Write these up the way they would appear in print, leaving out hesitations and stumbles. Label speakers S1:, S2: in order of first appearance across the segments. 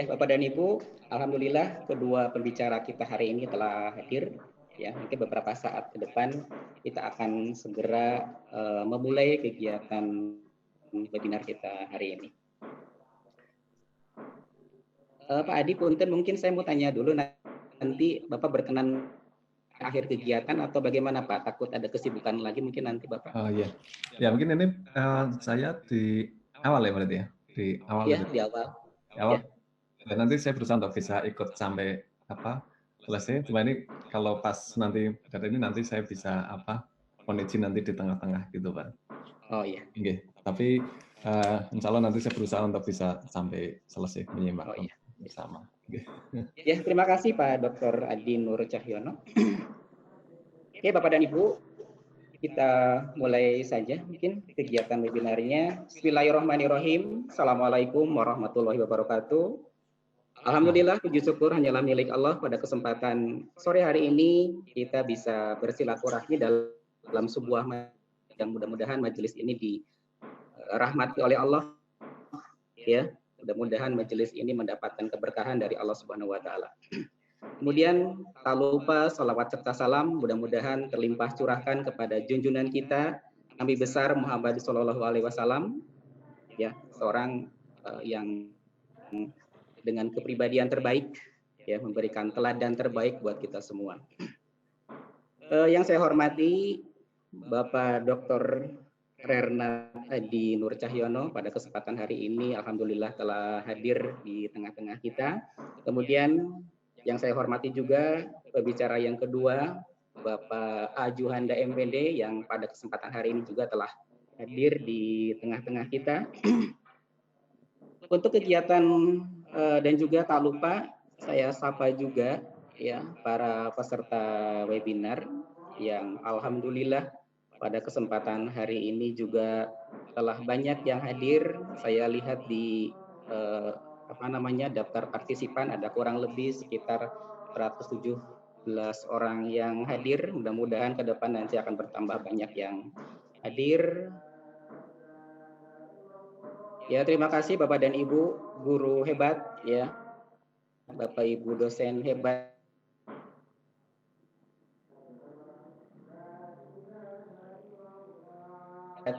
S1: Bapak dan Ibu, alhamdulillah kedua pembicara kita hari ini telah hadir. Ya, mungkin beberapa saat ke depan kita akan segera memulai kegiatan webinar kita hari ini. Pak Adi, punten mungkin saya mau tanya dulu, nanti Bapak berkenan akhir kegiatan atau bagaimana Pak? Takut ada kesibukan lagi mungkin nanti Bapak.
S2: Oh iya, ya mungkin ini saya di awal ya berarti ya, di awal
S1: Ya,
S2: itu.
S1: di awal.
S2: Di awal.
S1: Ya.
S2: Dan nanti saya berusaha untuk bisa ikut sampai selesai. Cuma ini kalau pas nanti dari ini nanti saya bisa mohon izin nanti di tengah-tengah gitu Pak.
S1: Oh iya.
S2: Oke. Tapi insya Allah nanti saya berusaha untuk bisa sampai selesai menyimak
S1: Oh iya.
S2: bersama. Okay.
S1: Ya, terima kasih Pak Dr. Adi Nur Cahyono. Oke, Bapak dan Ibu, kita mulai saja mungkin kegiatan webinarnya. Bismillahirrahmanirrahim. Assalamualaikum warahmatullahi wabarakatuh. Alhamdulillah, puji syukur hanyalah milik Allah. Pada kesempatan sore hari ini kita bisa bersilaturahmi dalam sebuah yang mudah-mudahan majelis ini dirahmati oleh Allah. Ya, mudah-mudahan majelis ini mendapatkan keberkahan dari Allah Subhanahu wa taala. Kemudian tak lupa salawat serta salam mudah-mudahan terlimpah curahkan kepada junjungan kita Nabi besar Muhammad Shallallahu Alaihi Wasallam, ya seorang yang dengan kepribadian terbaik, ya memberikan teladan terbaik buat kita semua. Yang saya hormati Bapak Dr. Renat Adi Nur Cahyono pada kesempatan hari ini alhamdulillah telah hadir di tengah-tengah kita. Kemudian yang saya hormati juga pembicara yang kedua Bapak A. Juhanda MPD yang pada kesempatan hari ini juga telah hadir di tengah-tengah kita. Untuk kegiatan dan juga tak lupa saya sapa juga ya para peserta webinar yang alhamdulillah pada kesempatan hari ini juga telah banyak yang hadir. Saya lihat di daftar partisipan ada kurang lebih sekitar 117 orang yang hadir. Mudah-mudahan ke depan nanti akan bertambah banyak yang hadir. Ya, terima kasih Bapak dan Ibu guru hebat ya. Bapak Ibu dosen hebat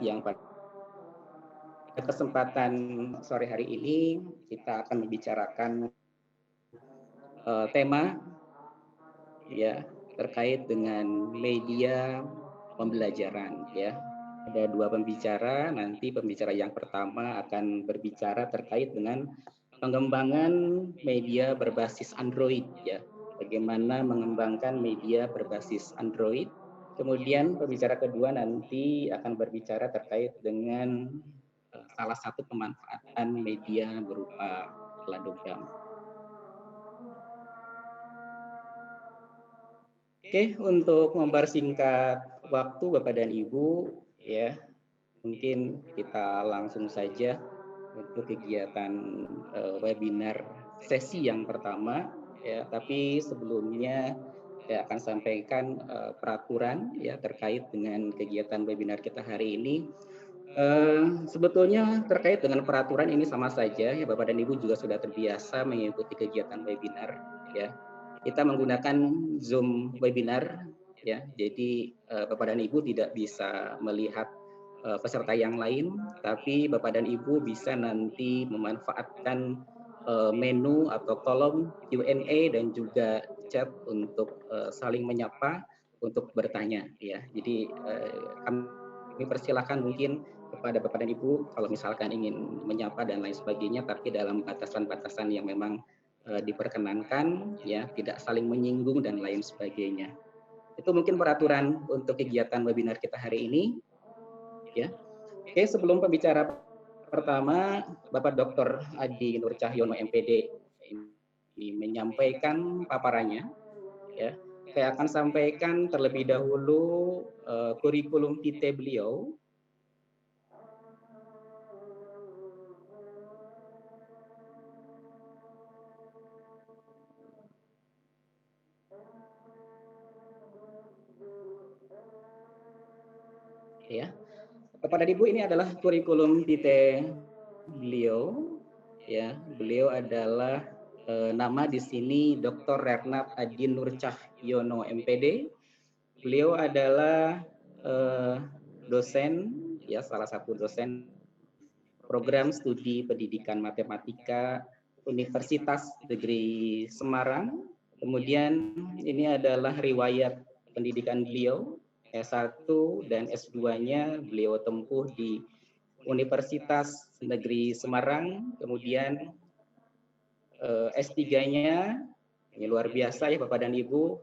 S1: yang pada kesempatan sore hari ini kita akan membicarakan tema ya terkait dengan media pembelajaran ya. Ada dua pembicara, nanti pembicara yang pertama akan berbicara terkait dengan pengembangan media berbasis Android ya. Bagaimana mengembangkan media berbasis Android. Kemudian pembicara kedua nanti akan berbicara terkait dengan salah satu pemanfaatan media berupa ladogam. Oke, untuk mempersingkat waktu Bapak dan Ibu, ya mungkin kita langsung saja untuk kegiatan webinar sesi yang pertama. Ya, tapi sebelumnya saya akan sampaikan peraturan ya terkait dengan kegiatan webinar kita hari ini. Sebetulnya terkait dengan peraturan ini sama saja ya Bapak dan Ibu juga sudah terbiasa mengikuti kegiatan webinar ya. Kita menggunakan Zoom webinar ya. Jadi Bapak dan Ibu tidak bisa melihat peserta yang lain, tapi Bapak dan Ibu bisa nanti memanfaatkan menu atau kolom Q&A dan juga chat untuk saling menyapa untuk bertanya ya. Jadi kami persilakan mungkin kepada Bapak dan Ibu kalau misalkan ingin menyapa dan lain sebagainya, tapi dalam batasan-batasan yang memang diperkenankan ya, tidak saling menyinggung dan lain sebagainya. Itu mungkin peraturan untuk kegiatan webinar kita hari ini ya. Oke, sebelum pembicara pertama Bapak Dr. Adi Nur Cahyono MPD ini menyampaikan paparannya ya. Saya akan sampaikan terlebih dahulu kurikulum vitae beliau. Ya. Bapak dan Ibu, ini adalah kurikulum vitae beliau Ya, beliau adalah nama di sini Dr. Renat Adin Nur Cahyono MPD. Beliau adalah dosen, ya salah satu dosen program studi pendidikan matematika Universitas Negeri Semarang. Kemudian ini adalah riwayat pendidikan beliau, S1 dan S2-nya beliau tempuh di Universitas Negeri Semarang, kemudian S3-nya, ini luar biasa ya Bapak dan Ibu,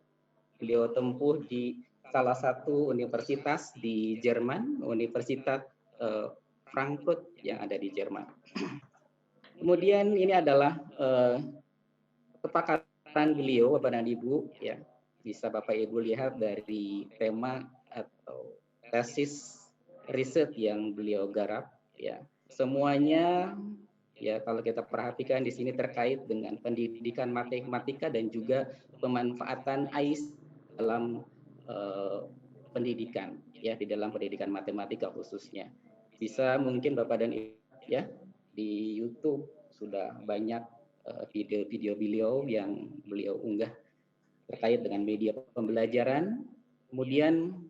S1: beliau tempuh di salah satu universitas di Jerman, Universitas Frankfurt yang ada di Jerman. Kemudian ini adalah kepakaran beliau Bapak dan Ibu, ya bisa Bapak Ibu lihat dari tema atau tesis riset yang beliau garap, ya semuanya ya kalau kita perhatikan di sini terkait dengan pendidikan matematika dan juga pemanfaatan AIS dalam pendidikan, ya di dalam pendidikan matematika khususnya. Bisa mungkin Bapak dan Ibu ya di YouTube sudah banyak video-video beliau yang beliau unggah terkait dengan media pembelajaran. Kemudian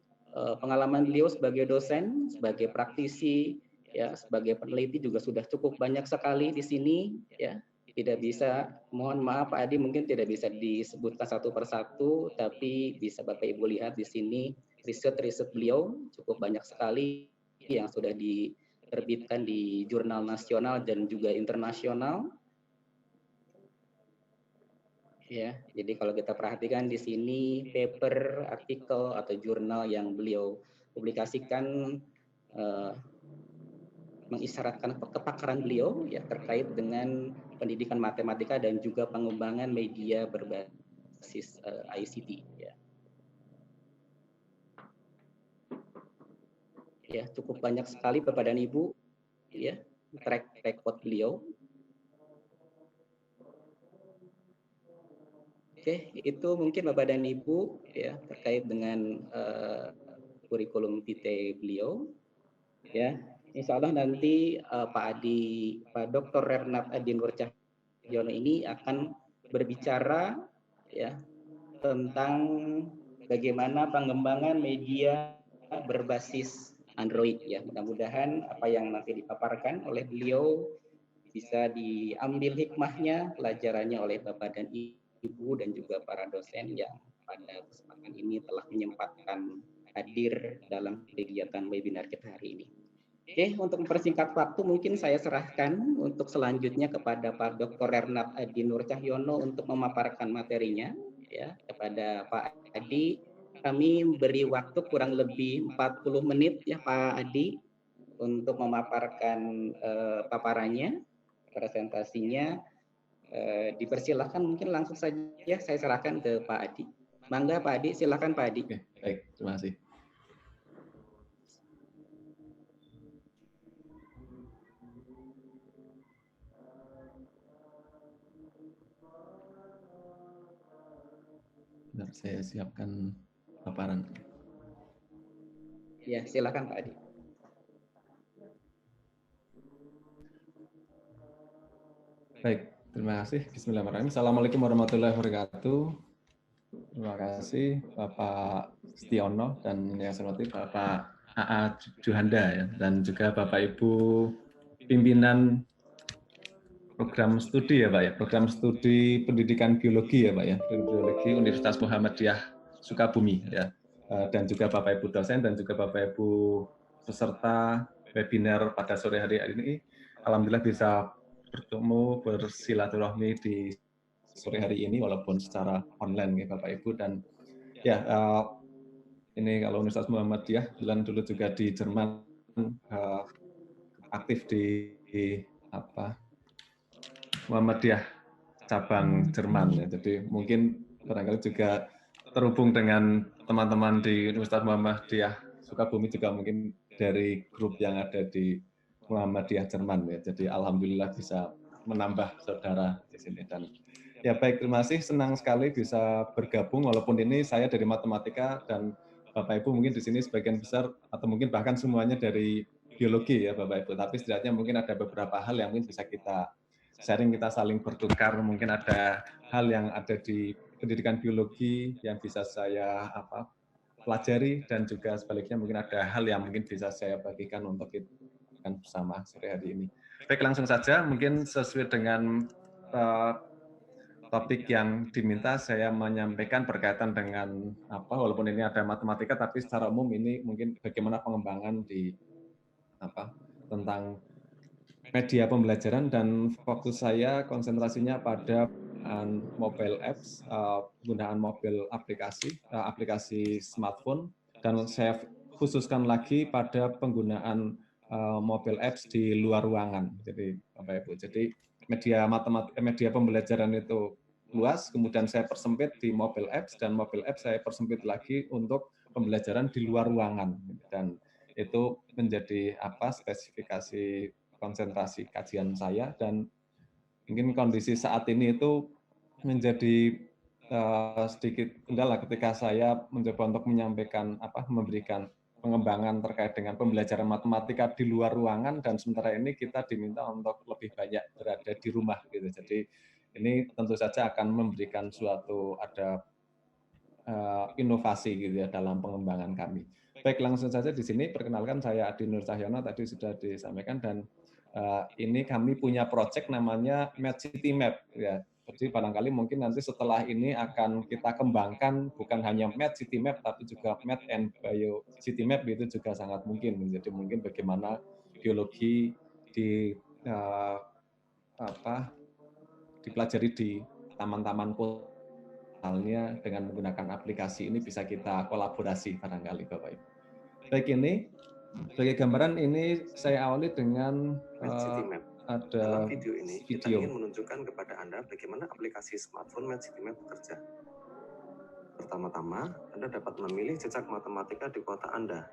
S1: pengalaman beliau sebagai dosen, sebagai praktisi, ya sebagai peneliti juga sudah cukup banyak sekali di sini. Ya, tidak bisa, mohon maaf Pak Adi, mungkin tidak bisa disebutkan satu persatu, tapi bisa Bapak Ibu lihat di sini riset-riset beliau cukup banyak sekali yang sudah diterbitkan di jurnal nasional dan juga internasional. Ya, jadi kalau kita perhatikan di sini paper, artikel atau jurnal yang beliau publikasikan mengisyaratkan kepakaran beliau ya terkait dengan pendidikan matematika dan juga pengembangan media berbasis ICT. Ya. Ya, cukup banyak sekali Bapak dan Ibu ya track record beliau. Oke, itu mungkin Bapak dan Ibu ya terkait dengan kurikulum vitae beliau. Ya, Insya Allah nanti Pak Adi, Pak Dr. Renat Adin Nur Cahyono ini akan berbicara ya tentang bagaimana pengembangan media berbasis Android ya. Mudah-mudahan apa yang nanti dipaparkan oleh beliau bisa diambil hikmahnya, pelajarannya oleh Bapak dan Ibu dan juga para dosen yang pada kesempatan ini telah menyempatkan hadir dalam kegiatan webinar kita hari ini. Oke, untuk mempersingkat waktu mungkin saya serahkan untuk selanjutnya kepada Pak Dr. Renat Adi Nur Cahyono untuk memaparkan materinya ya kepada Pak Adi. Kami beri waktu kurang lebih 40 menit ya Pak Adi untuk memaparkan paparannya, presentasinya. Dipersilahkan mungkin langsung saja saya serahkan ke Pak Adi. Mangga Pak Adi, silakan Pak Adi.
S2: Oke, baik, terima kasih. Bentar, saya siapkan paparan.
S1: Ya, silakan Pak Adi.
S2: Baik, terima kasih. Bismillahirrahmanirrahim. Assalamualaikum warahmatullahi wabarakatuh. Terima kasih Bapak Stiono dan yang saya hormati Bapak AA Juhanda ya, dan juga Bapak Ibu pimpinan program studi ya Pak ya, program studi pendidikan biologi ya Pak ya, biologi Universitas Muhammadiyah Sukabumi ya, dan juga Bapak Ibu dosen dan juga Bapak Ibu peserta webinar pada sore hari ini. Alhamdulillah bisa bertemu bersilaturahmi di sore hari ini walaupun secara online ya Bapak Ibu, dan ya ini kalau Universitas Muhammadiyah bilang dulu juga di Jerman aktif di Muhammadiyah cabang Jerman ya. Jadi mungkin barangkali juga terhubung dengan teman-teman di Universitas Muhammadiyah Sukabumi juga mungkin dari grup yang ada di Muhammadiyah Jerman ya. Jadi alhamdulillah bisa menambah saudara di sini. Dan ya baik, terima kasih, senang sekali bisa bergabung walaupun ini saya dari matematika dan Bapak Ibu mungkin di sini sebagian besar atau mungkin bahkan semuanya dari biologi ya Bapak Ibu. Tapi setidaknya mungkin ada beberapa hal yang mungkin bisa kita sharing, kita saling bertukar. Mungkin ada hal yang ada di pendidikan biologi yang bisa saya pelajari, dan juga sebaliknya mungkin ada hal yang mungkin bisa saya bagikan untuk kita bersama sore hari ini. Baik, langsung saja, mungkin sesuai dengan topik yang diminta, saya menyampaikan berkaitan dengan walaupun ini ada matematika, tapi secara umum ini mungkin bagaimana pengembangan di tentang media pembelajaran, dan fokus saya konsentrasinya pada mobile apps, penggunaan mobile aplikasi smartphone, dan saya khususkan lagi pada penggunaan mobile apps di luar ruangan. Jadi Bapak Ibu, jadi media pembelajaran itu luas, kemudian saya persempit di mobile apps, dan mobile apps saya persempit lagi untuk pembelajaran di luar ruangan, dan itu menjadi spesifikasi konsentrasi kajian saya. Dan mungkin kondisi saat ini itu menjadi sedikit kendala ketika saya mencoba untuk menyampaikan memberikan pengembangan terkait dengan pembelajaran matematika di luar ruangan, dan sementara ini kita diminta untuk lebih banyak berada di rumah gitu. Jadi ini tentu saja akan memberikan suatu inovasi gitu ya dalam pengembangan kami. Baik, langsung saja di sini perkenalkan, saya Adi Nur Cahyono, tadi sudah disampaikan, dan ini kami punya project namanya MathCityMap ya. Jadi barangkali mungkin nanti setelah ini akan kita kembangkan bukan hanya MathCityMap tapi juga Math and BioCityMap, itu juga sangat mungkin. Jadi mungkin bagaimana biologi dipelajari di taman-taman misalnya dengan menggunakan aplikasi ini bisa kita kolaborasi barangkali Bapak Ibu. Baik, ini sebagai gambaran ini saya awali dengan ada
S3: dalam video ini kita ingin menunjukkan kepada Anda bagaimana aplikasi smartphone MathCityMap bekerja. Pertama-tama, Anda dapat memilih jejak matematika di kota Anda.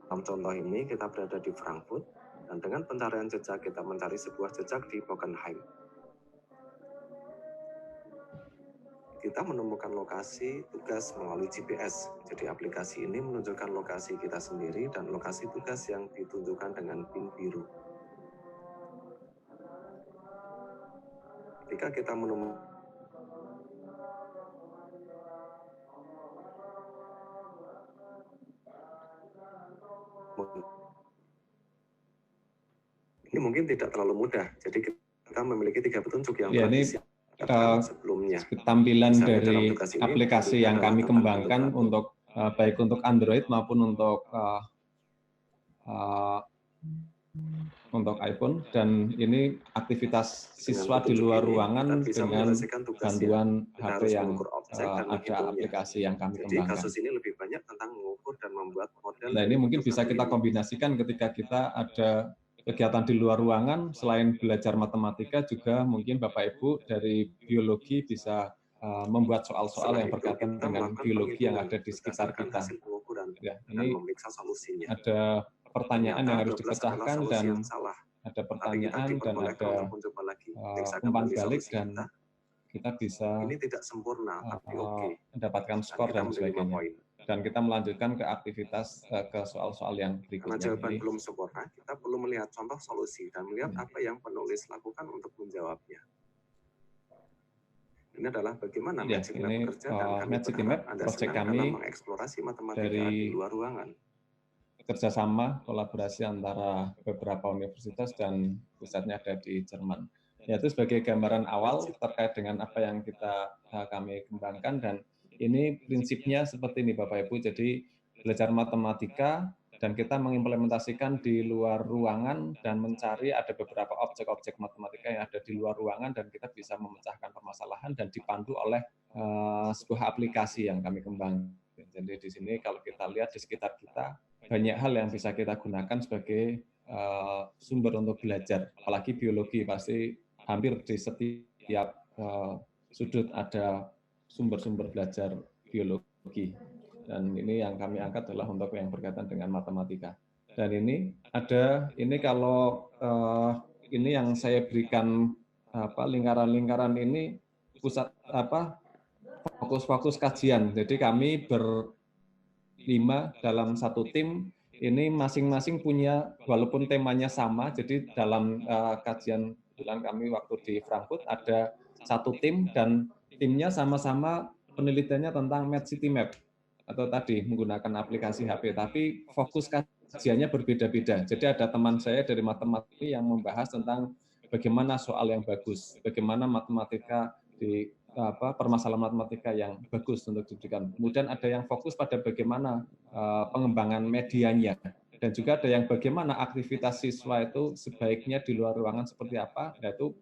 S3: Dalam contoh ini kita berada di Frankfurt, dan dengan pencarian jejak kita mencari sebuah jejak di Bockenheim. Kita menemukan lokasi tugas melalui GPS. Jadi aplikasi ini menunjukkan lokasi kita sendiri dan lokasi tugas yang ditunjukkan dengan pin biru. Ketika kita menemukan ini mungkin tidak terlalu mudah. Jadi kita memiliki 3 petunjuk yang sebelumnya.
S2: Tampilan dari aplikasi yang kami kembangkan untuk baik untuk Android maupun untuk iPhone, dan ini aktivitas siswa di luar ruangan dengan bantuan HP yang ada aplikasi yang kami kembangkan.
S3: Kasus ini lebih banyak tentang mengukur dan membuat model.
S2: Nah, ini mungkin bisa kita kombinasikan ketika kita ada kegiatan di luar ruangan, selain belajar matematika juga mungkin Bapak Ibu dari biologi bisa membuat soal-soal yang berkaitan dengan biologi yang ada di sekitar kita. Ya, ini ada pertanyaan yang harus dipecahkan, dan ada pertanyaan dan ada umpan balik, dan kita bisa
S3: ini tidak sempurna, tapi
S2: mendapatkan skor dan sebagainya. Dan kita melanjutkan ke aktivitas ke soal-soal yang berikutnya.
S3: Karena jawaban belum sempurna, kita perlu melihat contoh solusi dan melihat apa yang penulis lakukan untuk menjawabnya. Ini adalah bagaimana MathCityMap bekerja, dan kami berharap Anda senang dalam mengeksplorasi matematika di luar ruangan.
S2: Kerjasama kolaborasi antara beberapa universitas dan pusatnya ada di Jerman. Yaitu sebagai gambaran awal terkait dengan apa yang kami kembangkan, dan ini prinsipnya seperti ini Bapak Ibu. Jadi belajar matematika dan kita mengimplementasikan di luar ruangan dan mencari ada beberapa objek-objek matematika yang ada di luar ruangan, dan kita bisa memecahkan permasalahan dan dipandu oleh sebuah aplikasi yang kami kembangkan. Jadi di sini kalau kita lihat di sekitar kita banyak hal yang bisa kita gunakan sebagai sumber untuk belajar. Apalagi biologi, pasti hampir di setiap sudut ada sumber-sumber belajar biologi. Dan ini yang kami angkat adalah untuk yang berkaitan dengan matematika. Dan ini kalau ini yang saya berikan lingkaran-lingkaran ini pusat fokus-fokus kajian. Jadi kami berlima dalam satu tim. Ini masing-masing punya, walaupun temanya sama, jadi dalam kajian kebetulan kami waktu di Frankfurt ada satu tim dan timnya sama-sama penelitiannya tentang MedCityMap atau tadi menggunakan aplikasi HP, tapi fokus kajiannya berbeda-beda. Jadi ada teman saya dari matematika yang membahas tentang bagaimana soal yang bagus, bagaimana matematika di permasalahan matematika yang bagus untuk didikan. Kemudian ada yang fokus pada bagaimana pengembangan medianya, dan juga ada yang bagaimana aktivitas siswa itu sebaiknya di luar ruangan seperti apa, yaitu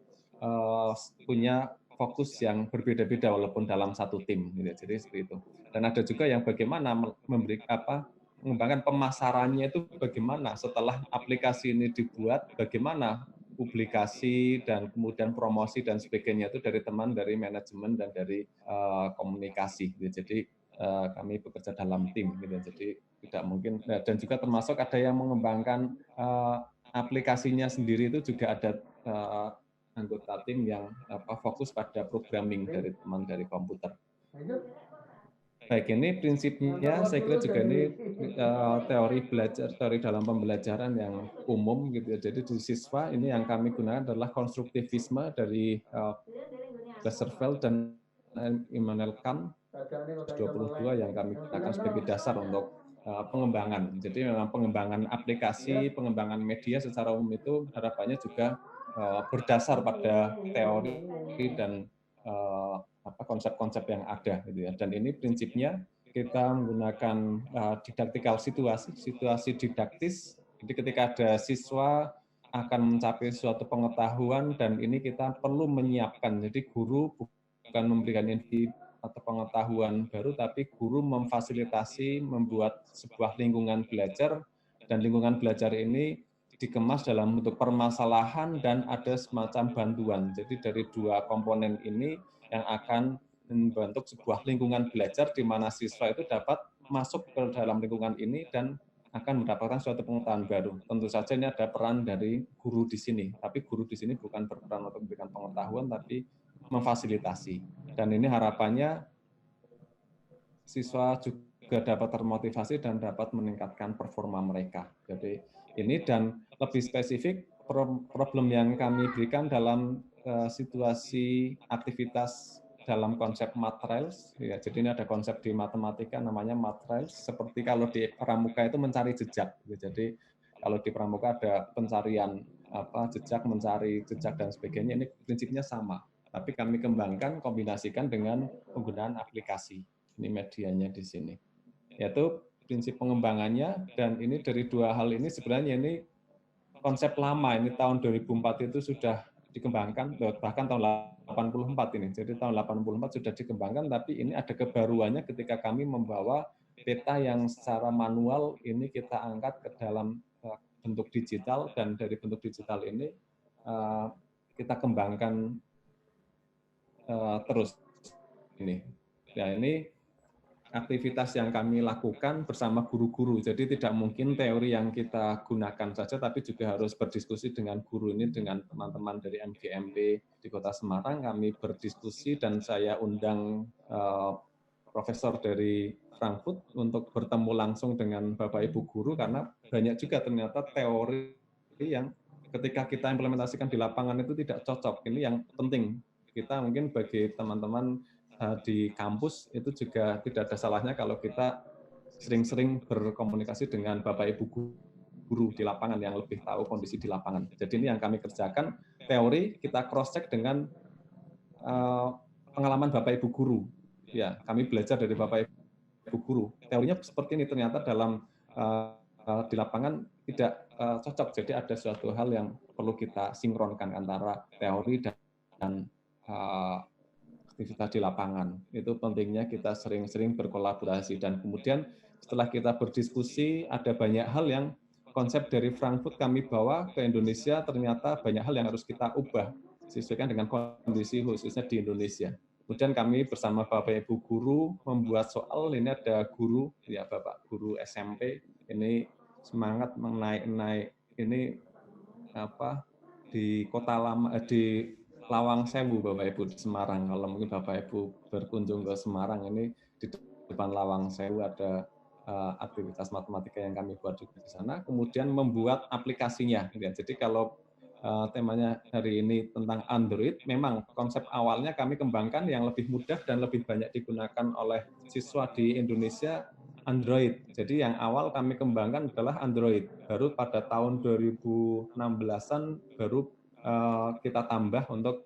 S2: punya fokus yang berbeda-beda walaupun dalam satu tim, gitu. Jadi seperti itu. Dan ada juga yang bagaimana mengembangkan pemasarannya itu bagaimana setelah aplikasi ini dibuat, bagaimana publikasi dan kemudian promosi dan sebagainya itu dari teman dari manajemen dan dari komunikasi. Gitu. Jadi kami bekerja dalam tim, gitu. Jadi tidak mungkin, dan juga termasuk ada yang mengembangkan aplikasinya sendiri itu juga ada anggota tim yang fokus pada programming dari teman dari komputer. Baik, ini prinsipnya saya kira juga ini teori dalam pembelajaran yang umum gitu ya. Jadi di siswa ini yang kami gunakan adalah konstruktivisme dari Westerveld dan Immanuel Kant 22 yang kami gunakan sebagai dasar untuk pengembangan. Jadi memang pengembangan aplikasi, pengembangan media secara umum itu harapannya juga berdasar pada teori dan konsep-konsep yang ada, gitu ya. Dan ini prinsipnya kita menggunakan didaktikal situasi didaktis. Jadi ketika ada siswa akan mencapai suatu pengetahuan dan ini kita perlu menyiapkan. Jadi guru bukan memberikan info atau pengetahuan baru, tapi guru memfasilitasi membuat sebuah lingkungan belajar, dan lingkungan belajar ini dikemas dalam bentuk permasalahan dan ada semacam bantuan. Jadi dari dua komponen ini yang akan membentuk sebuah lingkungan belajar di mana siswa itu dapat masuk ke dalam lingkungan ini dan akan mendapatkan suatu pengetahuan baru. Tentu saja ini ada peran dari guru di sini, tapi guru di sini bukan berperan untuk memberikan pengetahuan, tapi memfasilitasi. Dan ini harapannya siswa juga dapat termotivasi dan dapat meningkatkan performa mereka. Jadi ini, dan lebih spesifik problem yang kami berikan dalam situasi aktivitas dalam konsep matrials, ya. Jadi ini ada konsep di matematika namanya matrials. Seperti kalau di pramuka itu mencari jejak. Jadi kalau di pramuka ada pencarian jejak, mencari jejak dan sebagainya. Ini prinsipnya sama, tapi kami kembangkan, kombinasikan dengan penggunaan aplikasi. Ini medianya di sini. Yaitu prinsip pengembangannya, dan ini dari dua hal ini sebenarnya ini konsep lama, ini tahun 2004 itu sudah dikembangkan, bahkan tahun 84 ini. Jadi tahun 84 sudah dikembangkan, tapi ini ada kebaruannya ketika kami membawa peta yang secara manual ini kita angkat ke dalam bentuk digital, dan dari bentuk digital ini kita kembangkan terus ini. Ya, ini aktivitas yang kami lakukan bersama guru-guru. Jadi tidak mungkin teori yang kita gunakan saja, tapi juga harus berdiskusi dengan guru ini, dengan teman-teman dari MGMP di Kota Semarang. Kami berdiskusi dan saya undang profesor dari Frankfurt untuk bertemu langsung dengan Bapak Ibu guru, karena banyak juga ternyata teori yang ketika kita implementasikan di lapangan itu tidak cocok. Ini yang penting. Kita mungkin bagi teman-teman di kampus itu juga tidak ada salahnya kalau kita sering-sering berkomunikasi dengan Bapak Ibu guru di lapangan yang lebih tahu kondisi di lapangan. Jadi ini yang kami kerjakan, teori kita cross-check dengan pengalaman Bapak Ibu guru. Ya, kami belajar dari Bapak Ibu guru. Teorinya seperti ini, ternyata dalam di lapangan tidak cocok. Jadi ada suatu hal yang perlu kita sinkronkan antara teori dan aktivitas di lapangan. Itu pentingnya kita sering-sering berkolaborasi, dan kemudian setelah kita berdiskusi ada banyak hal yang konsep dari Frankfurt kami bawa ke Indonesia, ternyata banyak hal yang harus kita ubah sesuaikan dengan kondisi khususnya di Indonesia. Kemudian kami bersama Bapak Ibu guru membuat soal, ini ada guru ya Bapak guru SMP ini semangat menaik ini di Kota Lama di Lawang Sewu, Bapak Ibu, di Semarang. Kalau mungkin Bapak Ibu berkunjung ke Semarang, ini di depan Lawang Sewu ada aktivitas matematika yang kami buat juga di sana. Kemudian membuat aplikasinya. Ya. Jadi kalau temanya hari ini tentang Android, memang konsep awalnya kami kembangkan yang lebih mudah dan lebih banyak digunakan oleh siswa di Indonesia, Android. Jadi yang awal kami kembangkan adalah Android. Baru pada tahun 2016-an baru kita tambah untuk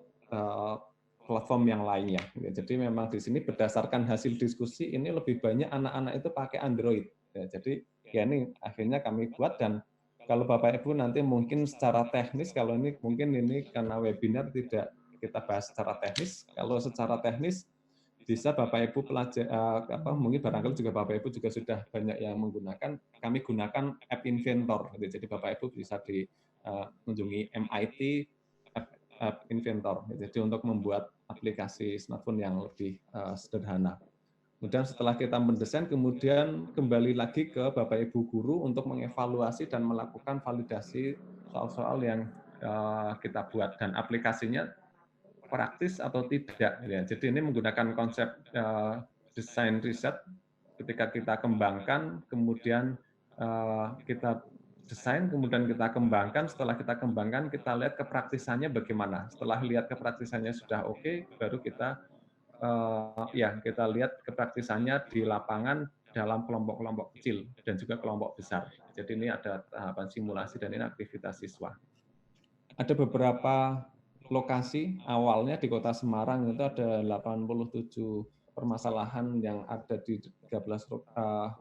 S2: platform yang lainnya. Jadi memang di sini berdasarkan hasil diskusi ini lebih banyak anak-anak itu pakai Android. Jadi ya ini akhirnya kami buat, dan kalau Bapak Ibu nanti mungkin secara teknis, kalau ini mungkin ini karena webinar tidak kita bahas secara teknis. Kalau secara teknis bisa Bapak Ibu mungkin barangkali juga Bapak Ibu juga sudah banyak yang menggunakan. Kami gunakan App Inventor. Jadi Bapak Ibu bisa mengunjungi MIT App Inventor. Jadi untuk membuat aplikasi smartphone yang lebih sederhana. Kemudian setelah kita mendesain, kemudian kembali lagi ke Bapak Ibu guru untuk mengevaluasi dan melakukan validasi soal-soal yang kita buat dan aplikasinya praktis atau tidak. Ya, jadi ini menggunakan konsep desain riset. Ketika kita kembangkan, kemudian kita desain, kemudian kita kembangkan. Setelah kita kembangkan, kita lihat kepraktisannya bagaimana. Setelah lihat kepraktisannya sudah oke, baru kita kita lihat kepraktisannya di lapangan dalam kelompok-kelompok kecil dan juga kelompok besar. Jadi ini ada tahapan simulasi dan ini aktivitas siswa. Ada beberapa lokasi, awalnya di Kota Semarang itu ada 87 permasalahan yang ada di 13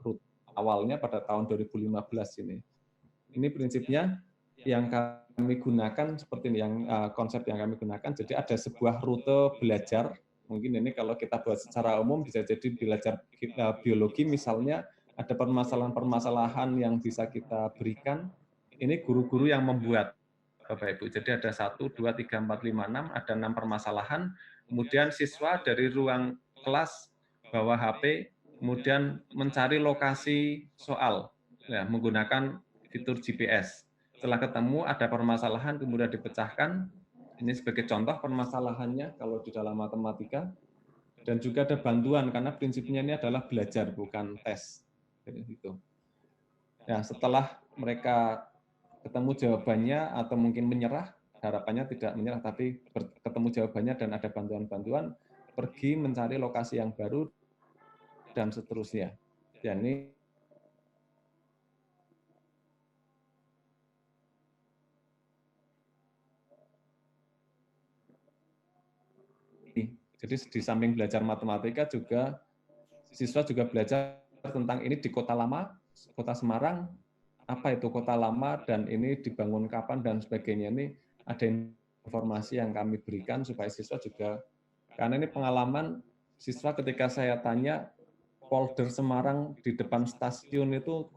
S2: root awalnya pada tahun 2015 ini. Ini prinsipnya yang kami gunakan seperti ini, yang konsep yang kami gunakan. Jadi ada sebuah rute belajar. Mungkin ini kalau kita buat secara umum bisa jadi belajar biologi misalnya, ada permasalahan-permasalahan yang bisa kita berikan. Ini guru-guru yang membuat, Bapak Ibu. Jadi ada 1, 2, 3, 4, 5, 6, ada 6 permasalahan. Kemudian siswa dari ruang kelas bawa HP, kemudian mencari lokasi soal ya, menggunakan fitur GPS. Setelah ketemu ada permasalahan, kemudian dipecahkan. Ini sebagai contoh permasalahannya kalau di dalam matematika. Dan juga ada bantuan, karena prinsipnya ini adalah belajar, bukan tes. Jadi itu. Ya, setelah mereka ketemu jawabannya atau mungkin menyerah, harapannya tidak menyerah, tapi ketemu jawabannya dan ada bantuan-bantuan, pergi mencari lokasi yang baru, dan seterusnya. Dan ini jadi di samping belajar matematika juga siswa juga belajar tentang ini di Kota Lama, Kota Semarang, apa itu Kota Lama dan ini dibangun kapan dan sebagainya. Ini ada informasi yang kami berikan supaya siswa juga, karena ini pengalaman siswa ketika saya tanya polder Semarang di depan stasiun itu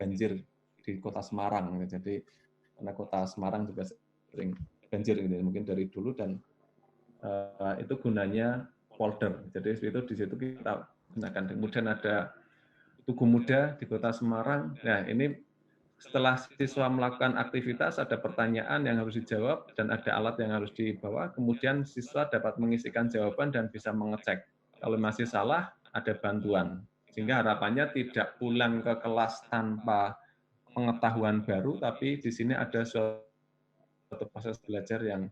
S2: banjir di Kota Semarang. Jadi karena Kota Semarang juga sering banjir gitu, mungkin dari dulu, dan itu gunanya polder. Jadi itu di situ kita gunakan. Kemudian ada Tugu Muda di Kota Semarang. Nah, ini setelah siswa melakukan aktivitas, ada pertanyaan yang harus dijawab dan ada alat yang harus dibawa. Kemudian siswa dapat mengisikan jawaban dan bisa mengecek. Kalau masih salah, ada bantuan. Sehingga harapannya tidak pulang ke kelas tanpa pengetahuan baru, tapi di sini ada suatu proses belajar yang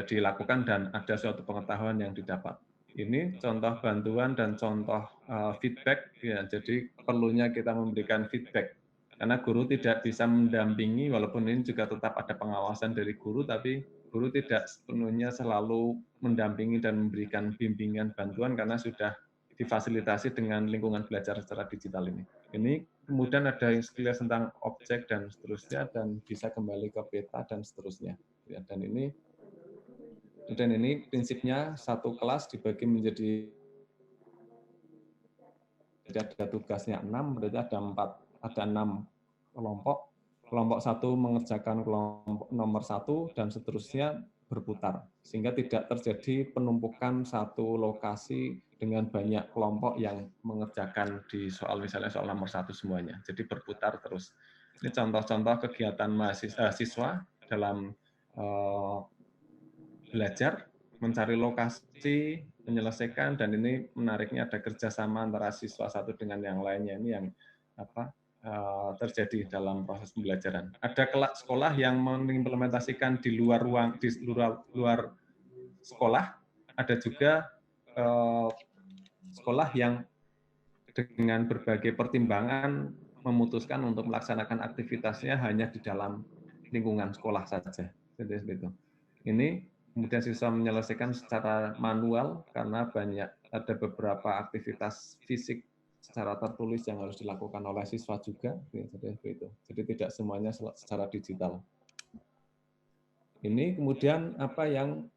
S2: dilakukan dan ada suatu pengetahuan yang didapat. Ini contoh bantuan dan contoh feedback. Ya, jadi perlunya kita memberikan feedback karena guru tidak bisa mendampingi, walaupun ini juga tetap ada pengawasan dari guru, tapi guru tidak sepenuhnya selalu mendampingi dan memberikan bimbingan bantuan karena sudah difasilitasi dengan lingkungan belajar secara digital ini. Ini kemudian ada yang sekilas tentang objek dan seterusnya, dan bisa kembali ke peta dan seterusnya. Ya, dan ini prinsipnya satu kelas dibagi menjadi, ada tugasnya 6, berarti ada 6 kelompok. Kelompok 1 mengerjakan kelompok nomor 1 dan seterusnya berputar, sehingga tidak terjadi penumpukan satu lokasi dengan banyak kelompok yang mengerjakan di soal, misalnya soal nomor 1 semuanya. Jadi berputar terus. Ini contoh-contoh kegiatan siswa dalam belajar, mencari lokasi, menyelesaikan, dan ini menariknya ada kerjasama antara siswa satu dengan yang lainnya. Ini yang terjadi dalam proses pembelajaran. Ada sekolah yang mengimplementasikan di luar ruang, di luar sekolah. Ada juga sekolah yang dengan berbagai pertimbangan memutuskan untuk melaksanakan aktivitasnya hanya di dalam lingkungan sekolah saja. Seperti itu. Ini kemudian siswa menyelesaikan secara manual karena ada beberapa aktivitas fisik secara tertulis yang harus dilakukan oleh siswa juga. Seperti itu. Jadi tidak semuanya secara digital. Ini kemudian apa yang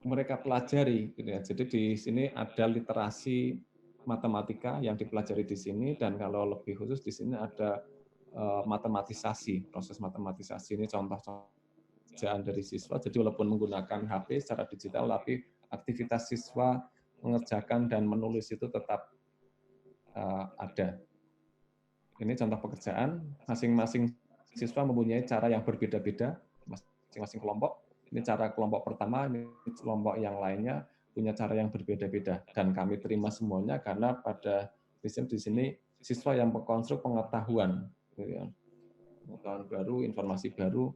S2: mereka pelajari. Jadi di sini ada literasi matematika yang dipelajari di sini, dan kalau lebih khusus di sini ada matematisasi, proses matematisasi. Ini contoh kerjaan dari siswa. Jadi walaupun menggunakan HP secara digital, tapi aktivitas siswa mengerjakan dan menulis itu tetap ada. Ini contoh pekerjaan. Masing-masing siswa mempunyai cara yang berbeda-beda, masing-masing kelompok. Ini cara kelompok pertama, ini kelompok yang lainnya punya cara yang berbeda-beda, dan kami terima semuanya karena pada sistem di sini siswa yang mengkonstruk pengetahuan, pengetahuan baru, informasi baru,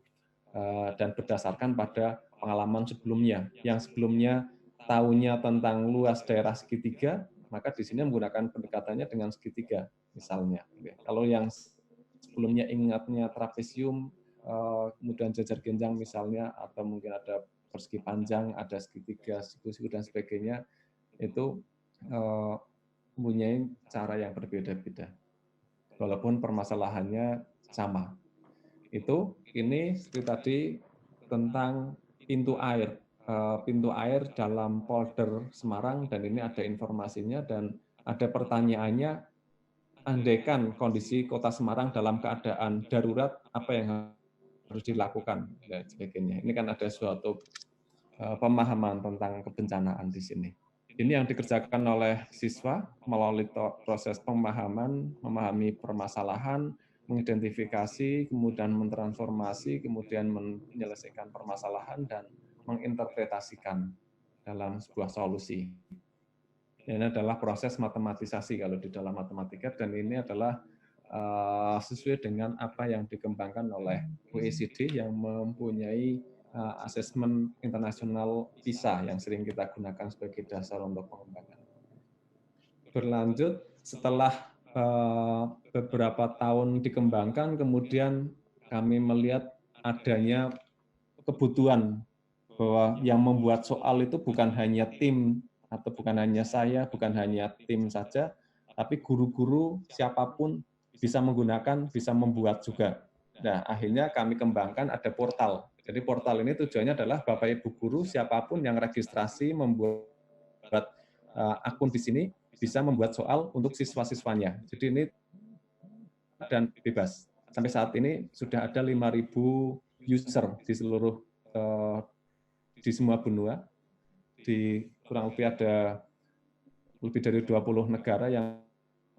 S2: dan berdasarkan pada pengalaman sebelumnya. Yang sebelumnya tahunya tentang luas daerah segitiga, maka di sini menggunakan pendekatannya dengan segitiga, misalnya. Kalau yang sebelumnya ingatnya trapesium, kemudian jajar genjang misalnya, atau mungkin ada persegi panjang, ada segitiga, siku-siku dan sebagainya, itu mempunyai cara yang berbeda-beda. Walaupun permasalahannya sama. Ini seperti tadi tentang pintu air dalam polder Semarang, dan ini ada informasinya dan ada pertanyaannya. Andaikan kondisi Kota Semarang dalam keadaan darurat, apa yang harus dilakukan dan sebagainya. Ini kan ada suatu pemahaman tentang kebencanaan di sini. Ini yang dikerjakan oleh siswa melalui proses pemahaman, memahami permasalahan, mengidentifikasi, kemudian mentransformasi, kemudian menyelesaikan permasalahan dan menginterpretasikan dalam sebuah solusi. Ini adalah proses matematisasi kalau di dalam matematika, dan ini adalah sesuai dengan apa yang dikembangkan oleh OECD yang mempunyai asesmen internasional PISA yang sering kita gunakan sebagai dasar untuk pengembangan. Berlanjut, setelah beberapa tahun dikembangkan, kemudian kami melihat adanya kebutuhan bahwa yang membuat soal itu bukan hanya tim, atau bukan hanya saya, bukan hanya tim saja, tapi guru-guru siapapun bisa menggunakan, bisa membuat juga. Nah, akhirnya kami kembangkan ada portal. Jadi portal ini tujuannya adalah Bapak Ibu guru siapapun yang registrasi membuat akun di sini bisa membuat soal untuk siswa-siswanya. Jadi ini dan bebas. Sampai saat ini sudah ada 5.000 user di seluruh di semua benua, di kurang lebih ada lebih dari 20 negara yang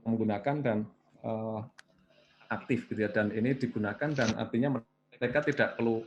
S2: menggunakan dan aktif gitu ya, dan ini digunakan, dan artinya mereka tidak perlu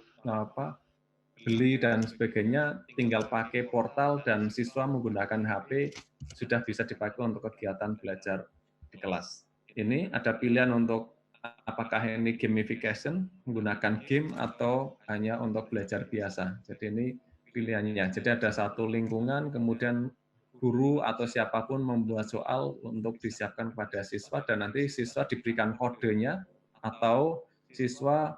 S2: beli dan sebagainya, tinggal pakai portal dan siswa menggunakan HP sudah bisa dipakai untuk kegiatan belajar di kelas. Ini ada pilihan untuk apakah ini gamification, menggunakan game, atau hanya untuk belajar biasa. Jadi ini pilihannya. Jadi ada satu lingkungan, kemudian guru atau siapapun membuat soal untuk disiapkan kepada siswa, dan nanti siswa diberikan kodenya, atau siswa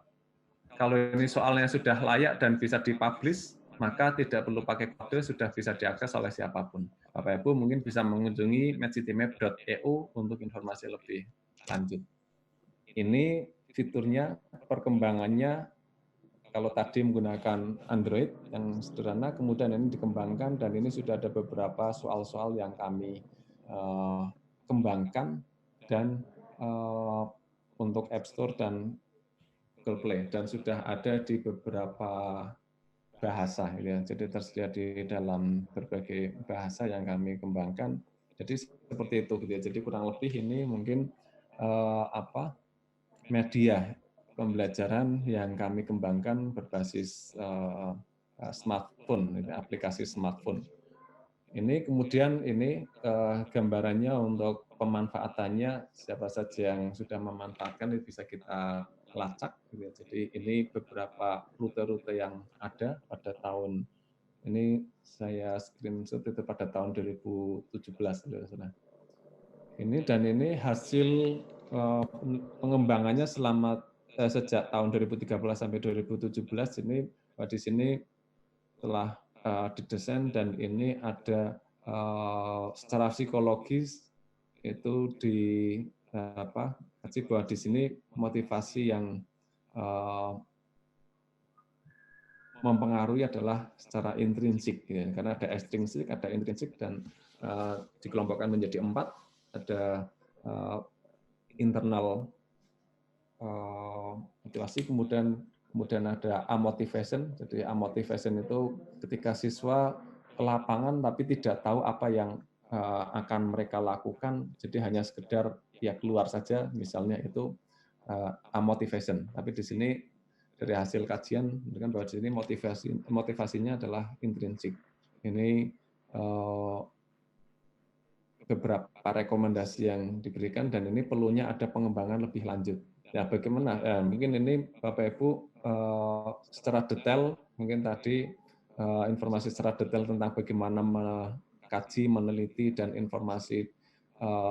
S2: kalau ini soalnya sudah layak dan bisa dipublish, maka tidak perlu pakai kode, sudah bisa diakses oleh siapapun. Bapak Ibu mungkin bisa mengunjungi medcitymap.eu untuk informasi lebih lanjut. Ini fiturnya, perkembangannya, kalau tadi menggunakan Android yang sederhana, kemudian ini dikembangkan, dan ini sudah ada beberapa soal-soal yang kami kembangkan, dan untuk App Store dan Google Play, dan sudah ada di beberapa bahasa, ya. Jadi tersedia di dalam berbagai bahasa yang kami kembangkan. Jadi seperti itu, gitu ya. Jadi kurang lebih ini mungkin media pembelajaran yang kami kembangkan berbasis smartphone, aplikasi smartphone. Ini kemudian ini gambarannya untuk pemanfaatannya, siapa saja yang sudah memanfaatkan itu bisa kita lacak. Gitu. Jadi ini beberapa rute-rute yang ada pada tahun ini, saya screenshot itu pada tahun 2017. Ini dan ini hasil pengembangannya selama sejak tahun 2013 sampai 2017. Ini di sini telah didesain dan ini ada secara psikologis itu di kasih bahwa di sini motivasi yang mempengaruhi adalah secara intrinsik, ya. Karena ada ekstrinsik, ada intrinsik, dan dikelompokkan menjadi 4. Ada internal motivasi, kemudian ada amotivation. Jadi amotivation itu ketika siswa ke lapangan tapi tidak tahu apa yang akan mereka lakukan, jadi hanya sekedar ya keluar saja, misalnya itu amotivation. Tapi di sini dari hasil kajian menunjukkan bahwa di sini motivasinya adalah intrinsik. Ini beberapa rekomendasi yang diberikan dan ini perlunya ada pengembangan lebih lanjut. Ya, bagaimana? Mungkin ini Bapak Ibu secara detail, mungkin tadi informasi secara detail tentang bagaimana mengkaji, meneliti, dan informasi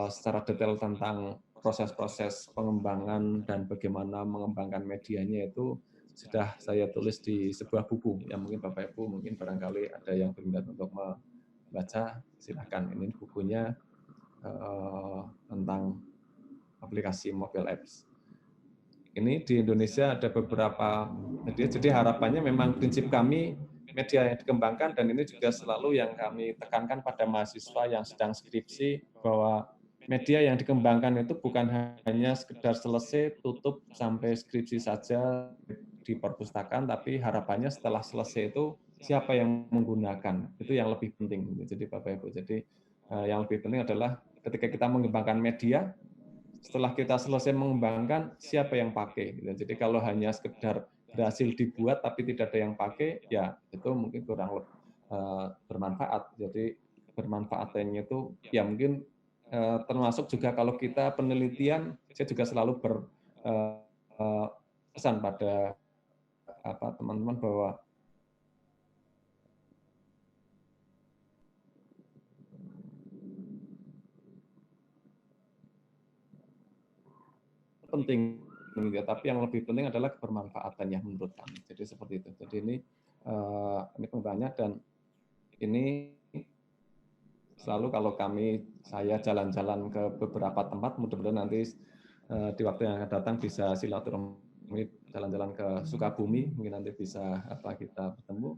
S2: secara detail tentang proses-proses pengembangan dan bagaimana mengembangkan medianya itu sudah saya tulis di sebuah buku. Ya mungkin Bapak Ibu mungkin barangkali ada yang berminat untuk membaca, silakan. Ini bukunya tentang aplikasi mobile apps. Ini di Indonesia ada beberapa media, jadi harapannya memang prinsip kami media yang dikembangkan, dan ini juga selalu yang kami tekankan pada mahasiswa yang sedang skripsi, bahwa media yang dikembangkan itu bukan hanya sekedar selesai, tutup sampai skripsi saja di perpustakaan, tapi harapannya setelah selesai itu siapa yang menggunakan, itu yang lebih penting. Jadi Bapak Ibu, jadi yang lebih penting adalah ketika kita mengembangkan media, setelah kita selesai mengembangkan, siapa yang pakai. Jadi kalau hanya sekedar berhasil dibuat tapi tidak ada yang pakai, ya itu mungkin kurang bermanfaat. Jadi bermanfaatannya itu ya mungkin termasuk juga kalau kita penelitian, saya juga selalu berpesan pada teman-teman bahwa penting, tapi yang lebih penting adalah kebermanfaatannya menurut kami. Jadi seperti itu. Jadi ini pengembangannya, dan ini selalu kalau saya jalan-jalan ke beberapa tempat, mudah-mudahan nanti di waktu yang akan datang bisa silaturahmi, jalan-jalan ke Sukabumi, mungkin nanti bisa kita bertemu.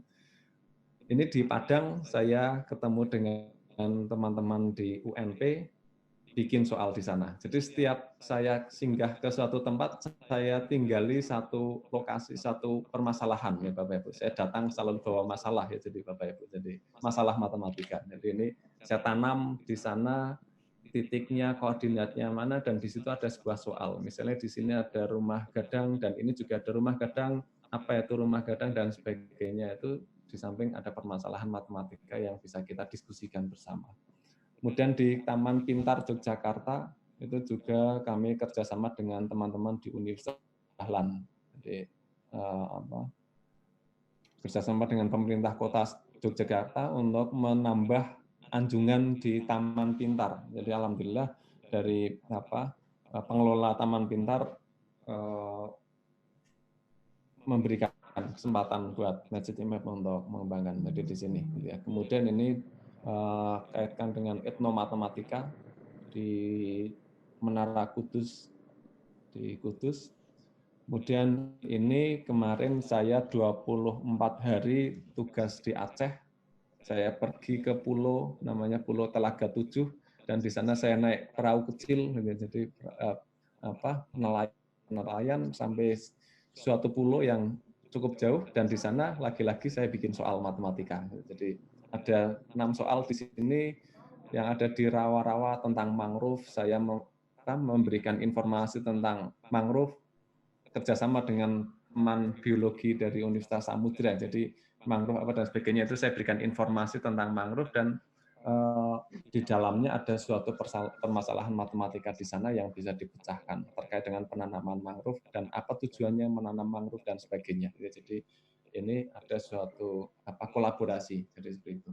S2: Ini di Padang saya ketemu dengan teman-teman di UNP, bikin soal di sana. Jadi setiap saya singgah ke suatu tempat, saya tinggali satu lokasi, satu permasalahan ya Bapak Ibu. Saya datang selalu bawa masalah ya, jadi Bapak Ibu. Jadi masalah matematika. Jadi ini saya tanam di sana, titiknya, koordinatnya mana, dan di situ ada sebuah soal. Misalnya di sini ada rumah gadang, dan ini juga ada rumah gadang, apa itu rumah gadang, dan sebagainya. Itu di samping ada permasalahan matematika yang bisa kita diskusikan bersama. Kemudian di Taman Pintar Yogyakarta itu juga kami kerjasama dengan teman-teman di Universitas Dahlan. Jadi kerjasama dengan pemerintah kota Yogyakarta untuk menambah anjungan di Taman Pintar. Jadi alhamdulillah dari pengelola Taman Pintar memberikan kesempatan buat Magic Map untuk mengembangkan. Jadi di sini. Kemudian ini kaitkan dengan etnomatematika di Menara Kudus, di Kudus. Kemudian ini kemarin saya 24 hari tugas di Aceh. Saya pergi ke pulau, namanya Pulau Telaga 7, dan di sana saya naik perahu kecil, jadi nelayan sampai suatu pulau yang cukup jauh, dan di sana lagi-lagi saya bikin soal matematika. Jadi ada 6 soal di sini yang ada di rawa-rawa tentang mangrove. Saya memberikan informasi tentang mangrove kerjasama dengan teman biologi dari Universitas Samudra. Jadi mangrove apa dan sebagainya itu saya berikan informasi tentang mangrove, dan di dalamnya ada suatu permasalahan matematika di sana yang bisa dipecahkan terkait dengan penanaman mangrove dan apa tujuannya menanam mangrove dan sebagainya. Jadi ini ada suatu kolaborasi, jadi seperti itu.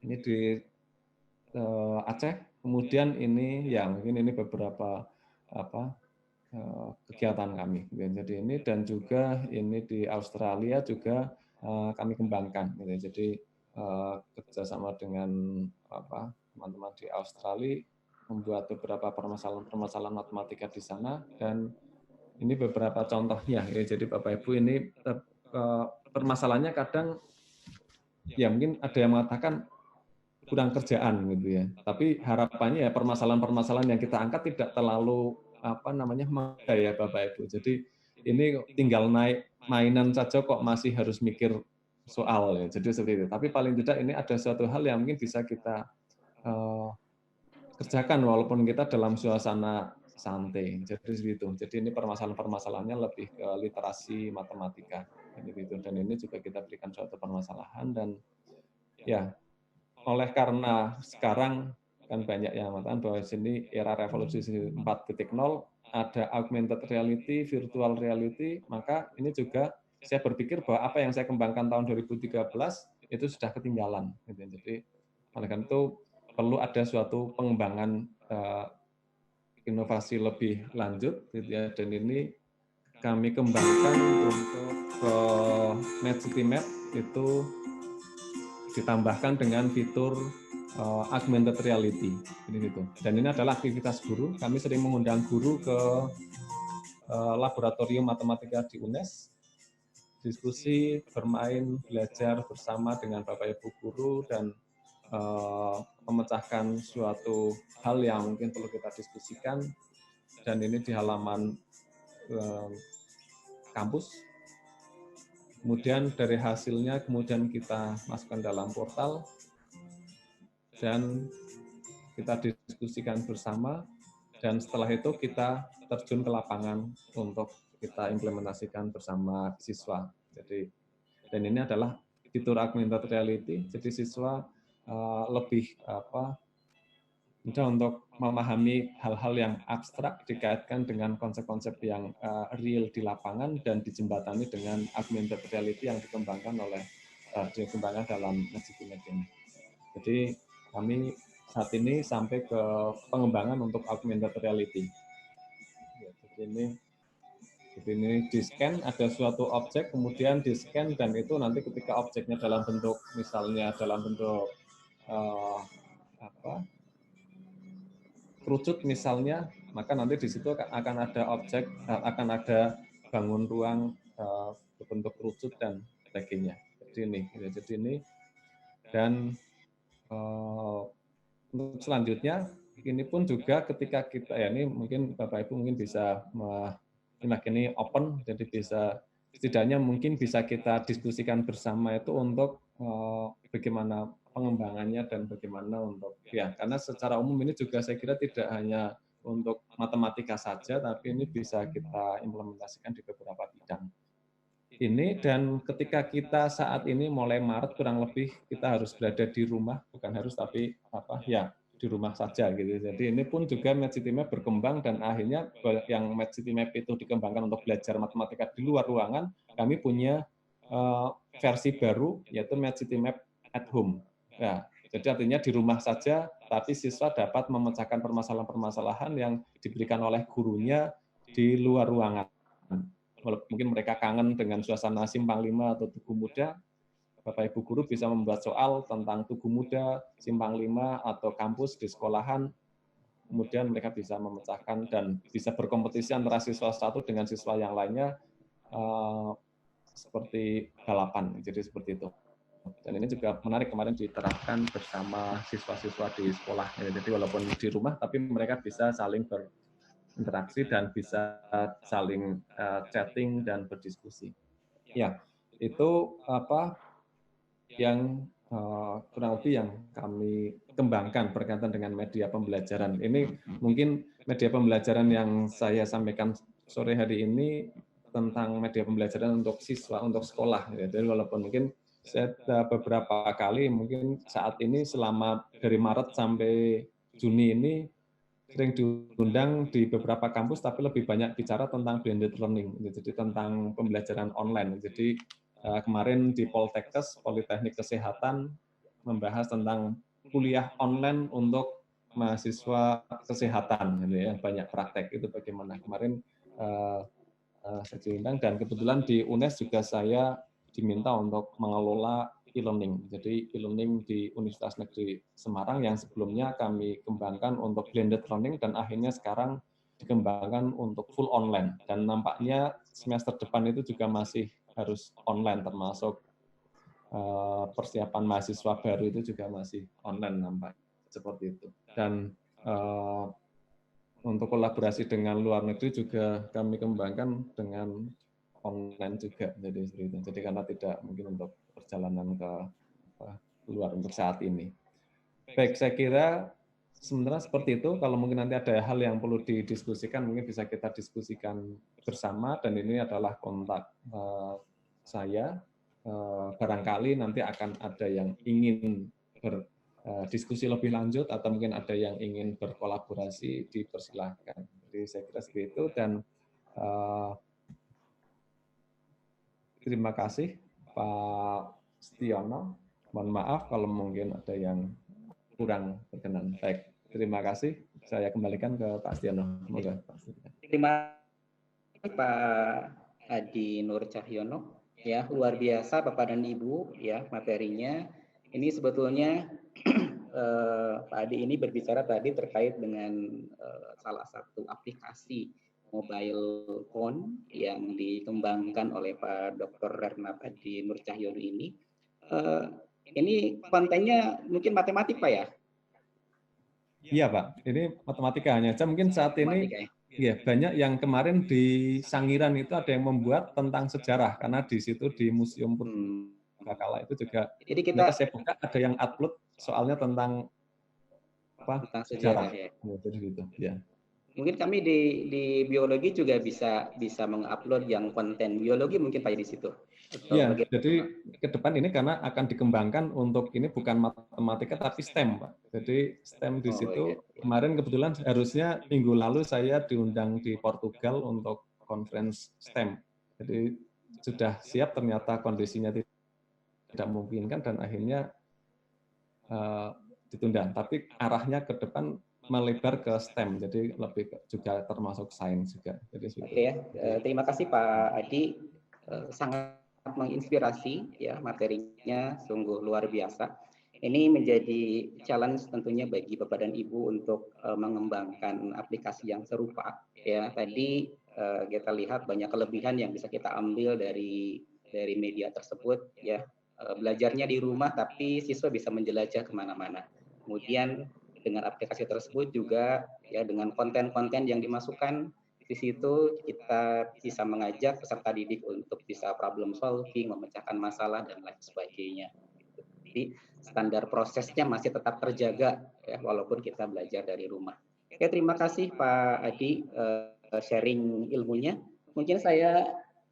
S2: Ini di Aceh, kemudian ini ya mungkin ini beberapa kegiatan kami. Jadi ini dan juga ini di Australia juga kami kembangkan. Jadi kerjasama dengan teman-teman di Australia membuat beberapa permasalahan matematika di sana dan ini beberapa contohnya. Jadi Bapak Ibu ini permasalahannya kadang ya mungkin ada yang mengatakan kurang kerjaan gitu ya. Tapi harapannya ya permasalahan-permasalahan yang kita angkat tidak terlalu ya Bapak Ibu. Jadi ini tinggal naik mainan saja kok masih harus mikir soal ya. Jadi seperti itu. Tapi paling tidak ini ada suatu hal yang mungkin bisa kita kerjakan walaupun kita dalam suasana santai. Jadi seperti itu. Jadi ini permasalahan-permasalahannya lebih ke literasi matematika. Gitu. Dan ini juga kita berikan suatu permasalahan dan ya oleh karena sekarang kan banyak yang mengatakan bahwa sini era revolusi 4.0 ada augmented reality, virtual reality, maka ini juga saya berpikir bahwa apa yang saya kembangkan tahun 2013 itu sudah ketinggalan. Jadi oleh karena itu perlu ada suatu pengembangan inovasi lebih lanjut, gitu ya. Dan ini kami kembangkan untuk MedCityMap itu ditambahkan dengan fitur augmented reality, gitu. Dan ini adalah aktivitas guru. Kami sering mengundang guru ke laboratorium matematika di UNES, diskusi, bermain, belajar bersama dengan Bapak Ibu guru dan memecahkan suatu hal yang mungkin perlu kita diskusikan. Dan ini di halaman kampus. Kemudian dari hasilnya kemudian kita masukkan dalam portal dan kita diskusikan bersama dan setelah itu kita terjun ke lapangan untuk kita implementasikan bersama siswa. Jadi dan ini adalah fitur augmented reality. Jadi siswa lebih mudah untuk memahami hal-hal yang abstrak dikaitkan dengan konsep-konsep yang real di lapangan dan dijembatani dengan augmented reality yang dikembangkan dalam MedCityMap ini. Jadi kami saat ini sampai ke pengembangan untuk augmented reality. Jadi ini di-scan, ada suatu objek, kemudian di-scan, dan itu nanti ketika objeknya dalam bentuk, misalnya dalam bentuk kerucut misalnya, maka nanti di situ akan ada objek, akan ada bangun ruang berbentuk kerucut dan sebagainya. Jadi ini dan untuk selanjutnya ini pun juga ketika kita ya ini mungkin Bapak Ibu mungkin bisa ini open, jadi bisa setidaknya mungkin bisa kita diskusikan bersama itu untuk bagaimana pengembangannya dan bagaimana untuk ya karena secara umum ini juga saya kira tidak hanya untuk matematika saja tapi ini bisa kita implementasikan di beberapa bidang ini dan ketika kita saat ini mulai Maret kurang lebih kita harus berada di rumah bukan harus tapi di rumah saja gitu. Jadi ini pun juga MedCityMap berkembang dan akhirnya yang MedCityMap itu dikembangkan untuk belajar matematika di luar ruangan, kami punya versi baru yaitu MedCityMap at home. Ya, jadi artinya di rumah saja, tapi siswa dapat memecahkan permasalahan-permasalahan yang diberikan oleh gurunya di luar ruangan. Mungkin mereka kangen dengan suasana Simpang 5 atau Tugu Muda, Bapak Ibu guru bisa membuat soal tentang Tugu Muda, Simpang 5, atau kampus di sekolahan, kemudian mereka bisa memecahkan dan bisa berkompetisi antara siswa satu dengan siswa yang lainnya seperti balapan, jadi seperti itu. Dan ini juga menarik kemarin diterapkan bersama siswa-siswa di sekolah, jadi walaupun di rumah, tapi mereka bisa saling berinteraksi dan bisa saling chatting dan berdiskusi. Ya, itu yang kurang lebih yang kami kembangkan berkaitan dengan media pembelajaran. Ini mungkin media pembelajaran yang saya sampaikan sore hari ini tentang media pembelajaran untuk siswa, untuk sekolah. Jadi walaupun mungkin saya beberapa kali, mungkin saat ini selama dari Maret sampai Juni ini sering diundang di beberapa kampus, tapi lebih banyak bicara tentang blended learning, jadi tentang pembelajaran online. Jadi kemarin di Poltekkes, Politeknik Kesehatan, membahas tentang kuliah online untuk mahasiswa kesehatan, gitu ya, banyak praktek itu bagaimana. Kemarin saya diundang, dan kebetulan di UNES juga saya diminta untuk mengelola e-learning. Jadi e-learning di Universitas Negeri Semarang yang sebelumnya kami kembangkan untuk blended learning dan akhirnya sekarang dikembangkan untuk full online. Dan nampaknya semester depan itu juga masih harus online, termasuk persiapan mahasiswa baru itu juga masih online nampaknya, seperti itu. Dan untuk kolaborasi dengan luar negeri juga kami kembangkan dengan online juga, jadi seperti itu. Jadi karena tidak mungkin untuk perjalanan ke luar untuk saat ini. Baik, saya kira sebenarnya seperti itu. Kalau mungkin nanti ada hal yang perlu didiskusikan, mungkin bisa kita diskusikan bersama. Dan ini adalah kontak saya. Barangkali nanti akan ada yang ingin berdiskusi lebih lanjut atau mungkin ada yang ingin berkolaborasi, dipersilahkan. Jadi saya kira seperti itu, dan terima kasih Pak Setiono. Mohon maaf kalau mungkin ada yang kurang berkenan. Baik, terima kasih. Saya kembalikan ke Pak Setiono.
S1: Terima kasih Pak Adi Nur Cahyono. Ya, luar biasa Bapak dan Ibu, ya, materinya. Ini sebetulnya Pak Adi ini berbicara tadi terkait dengan salah satu aplikasi mobile phone yang dikembangkan oleh Pak Dr. Renat Adi Nur Cahyono ini. Ini kontennya mungkin matematik Pak ya?
S2: Iya Pak, ini matematika hanya saja. Mungkin saat ini ya banyak yang kemarin di Sangiran itu ada yang membuat tentang sejarah, karena di situ di Museum Purbakala itu juga
S1: jadi kita
S2: saya buka ada yang upload soalnya tentang apa,
S1: tentang sejarah ya.
S2: Jadi gitu ya.
S1: Mungkin kami di biologi juga bisa mengupload yang konten biologi mungkin Pak di situ.
S2: Iya, jadi ke depan ini karena akan dikembangkan untuk ini bukan matematika tapi STEM, Pak. Jadi STEM di situ kemarin kebetulan harusnya minggu lalu saya diundang di Portugal untuk conference STEM. Jadi sudah siap, ternyata kondisinya tidak memungkinkan dan akhirnya ditunda. Tapi arahnya ke depan melebar ke STEM, jadi lebih juga termasuk sains juga. Jadi
S1: oke ya, terima kasih Pak Adi, sangat menginspirasi ya, materinya sungguh luar biasa. Ini menjadi challenge tentunya bagi Bapak dan Ibu untuk mengembangkan aplikasi yang serupa ya. Tadi kita lihat banyak kelebihan yang bisa kita ambil dari media tersebut ya. Belajarnya di rumah tapi siswa bisa menjelajah kemana-mana. Kemudian dengan aplikasi tersebut juga ya, dengan konten-konten yang dimasukkan di situ kita bisa mengajak peserta didik untuk bisa problem solving, memecahkan masalah dan lain sebagainya. Jadi standar prosesnya masih tetap terjaga ya, walaupun kita belajar dari rumah. Oke, terima kasih Pak Adi sharing ilmunya. Mungkin saya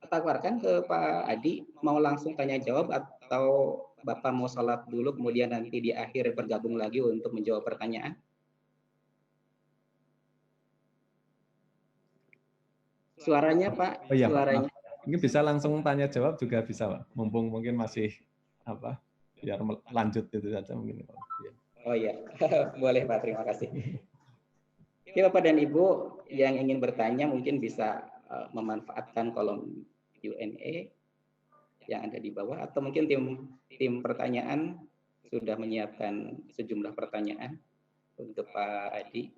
S1: tawarkan ke Pak Adi, mau langsung tanya jawab atau Bapak mau sholat dulu kemudian nanti di akhir bergabung lagi untuk menjawab pertanyaan? Suaranya Pak,
S2: oh, iya,
S1: suaranya.
S2: Mungkin bisa langsung tanya jawab juga bisa Pak, mumpung mungkin masih apa, biar lanjut itu saja mungkin.
S1: Oh iya, boleh Pak, terima kasih. Oke Bapak dan Ibu yang ingin bertanya mungkin bisa memanfaatkan kolom Q&A yang ada di bawah, atau mungkin tim pertanyaan sudah menyiapkan sejumlah pertanyaan untuk Pak Adi.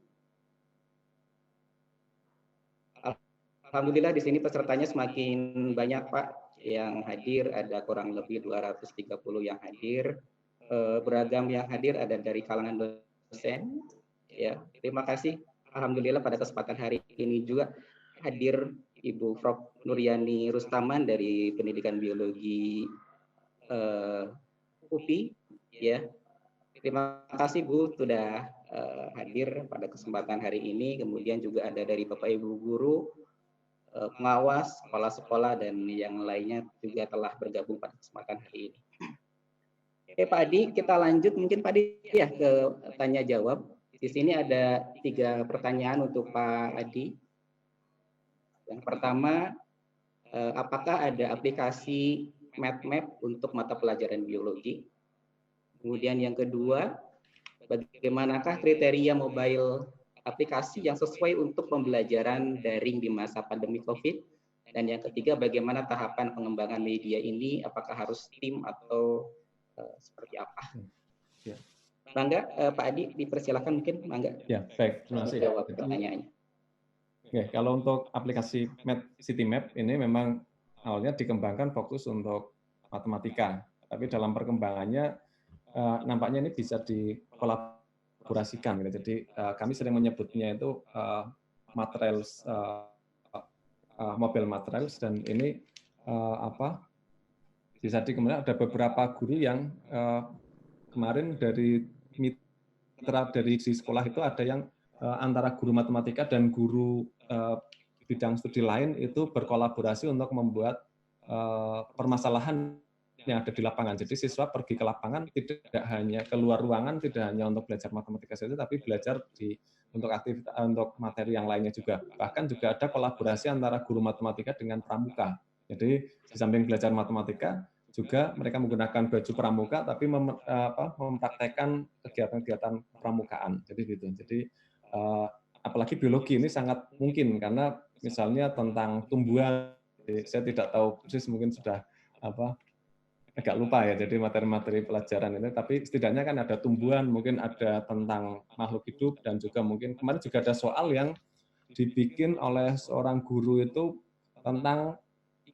S1: Alhamdulillah di sini pesertanya semakin banyak Pak yang hadir, ada kurang lebih 230 yang hadir. Beragam yang hadir, ada dari kalangan dosen. Ya, terima kasih. Alhamdulillah pada kesempatan hari ini juga hadir Ibu Prof. Nuryani Rustaman dari Pendidikan Biologi UPI. Ya, terima kasih Bu sudah hadir pada kesempatan hari ini. Kemudian juga ada dari Bapak Ibu Guru pengawas, kepala sekolah, dan yang lainnya juga telah bergabung pada kesempatan hari ini. Oke Pak Adi, kita lanjut mungkin Pak Adi ya ke tanya jawab. Di sini ada 3 pertanyaan untuk Pak Adi. Yang pertama, apakah ada aplikasi MathMap untuk mata pelajaran biologi? Kemudian yang kedua, bagaimanakah kriteria mobile aplikasi yang sesuai untuk pembelajaran daring di masa pandemi COVID? Dan yang ketiga, bagaimana tahapan pengembangan media ini? Apakah harus tim atau seperti apa?
S2: Ya.
S1: Mangga, Pak Adi, dipersilakan mungkin, Mangga.
S2: Ya, baik. Terima kasih.
S1: Jawab pertanyaannya.
S2: Oke, kalau untuk aplikasi CityMap ini memang awalnya dikembangkan fokus untuk matematika, tapi dalam perkembangannya nampaknya ini bisa dikolaborasikan. Gitu. Jadi kami sering menyebutnya itu materials, mobile materials, dan ini bisa kemudian ada beberapa guru yang kemarin dari mitra dari di sekolah itu ada yang antara guru matematika dan guru bidang studi lain itu berkolaborasi untuk membuat permasalahan yang ada di lapangan. Jadi siswa pergi ke lapangan tidak hanya keluar ruangan, tidak hanya untuk belajar matematika saja, tapi belajar untuk aktivitas, untuk materi yang lainnya juga. Bahkan juga ada kolaborasi antara guru matematika dengan pramuka. Jadi di samping belajar matematika, juga mereka menggunakan baju pramuka, tapi mempraktekkan kegiatan-kegiatan pramukaan. Jadi gitu. Jadi apalagi biologi ini sangat mungkin karena misalnya tentang tumbuhan, saya tidak tahu persis, mungkin sudah agak lupa ya, jadi materi-materi pelajaran ini, tapi setidaknya kan ada tumbuhan, mungkin ada tentang makhluk hidup, dan juga mungkin kemarin juga ada soal yang dibikin oleh seorang guru itu tentang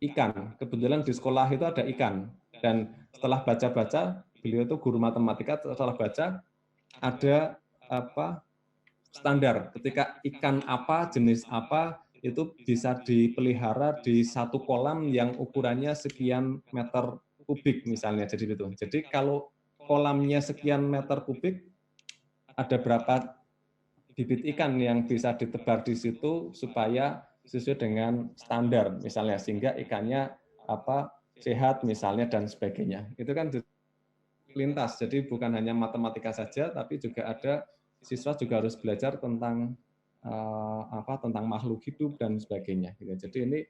S2: ikan. Kebetulan di sekolah itu ada ikan, dan setelah baca-baca, beliau itu guru matematika, setelah baca ada standar ketika ikan apa, jenis apa, itu bisa dipelihara di satu kolam yang ukurannya sekian meter kubik misalnya, jadi itu. Jadi kalau kolamnya sekian meter kubik, ada berapa bibit ikan yang bisa ditebar di situ supaya sesuai dengan standar misalnya, sehingga ikannya sehat misalnya dan sebagainya. Itu kan lintas, jadi bukan hanya matematika saja, tapi juga ada siswa juga harus belajar tentang tentang makhluk hidup dan sebagainya. Jadi ini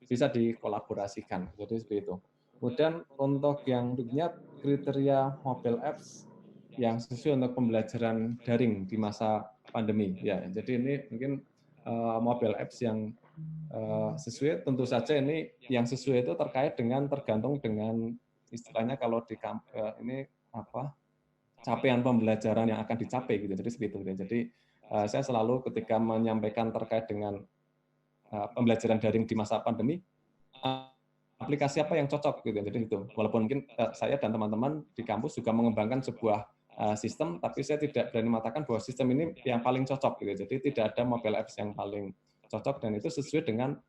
S2: bisa dikolaborasikan. Jadi seperti itu. Kemudian untuk yang berikutnya, kriteria mobile apps yang sesuai untuk pembelajaran daring di masa pandemi. Ya, jadi ini mungkin mobile apps yang sesuai, tentu saja ini yang sesuai itu tergantung dengan istilahnya kalau di ini capaian pembelajaran yang akan dicapai gitu. Jadi seperti itu. Jadi saya selalu ketika menyampaikan terkait dengan pembelajaran daring di masa pandemi, aplikasi apa yang cocok gitu. Jadi itu. Walaupun mungkin saya dan teman-teman di kampus juga mengembangkan sebuah sistem, tapi saya tidak berani mengatakan bahwa sistem ini yang paling cocok gitu. Jadi tidak ada mobile apps yang paling cocok, dan itu sesuai dengan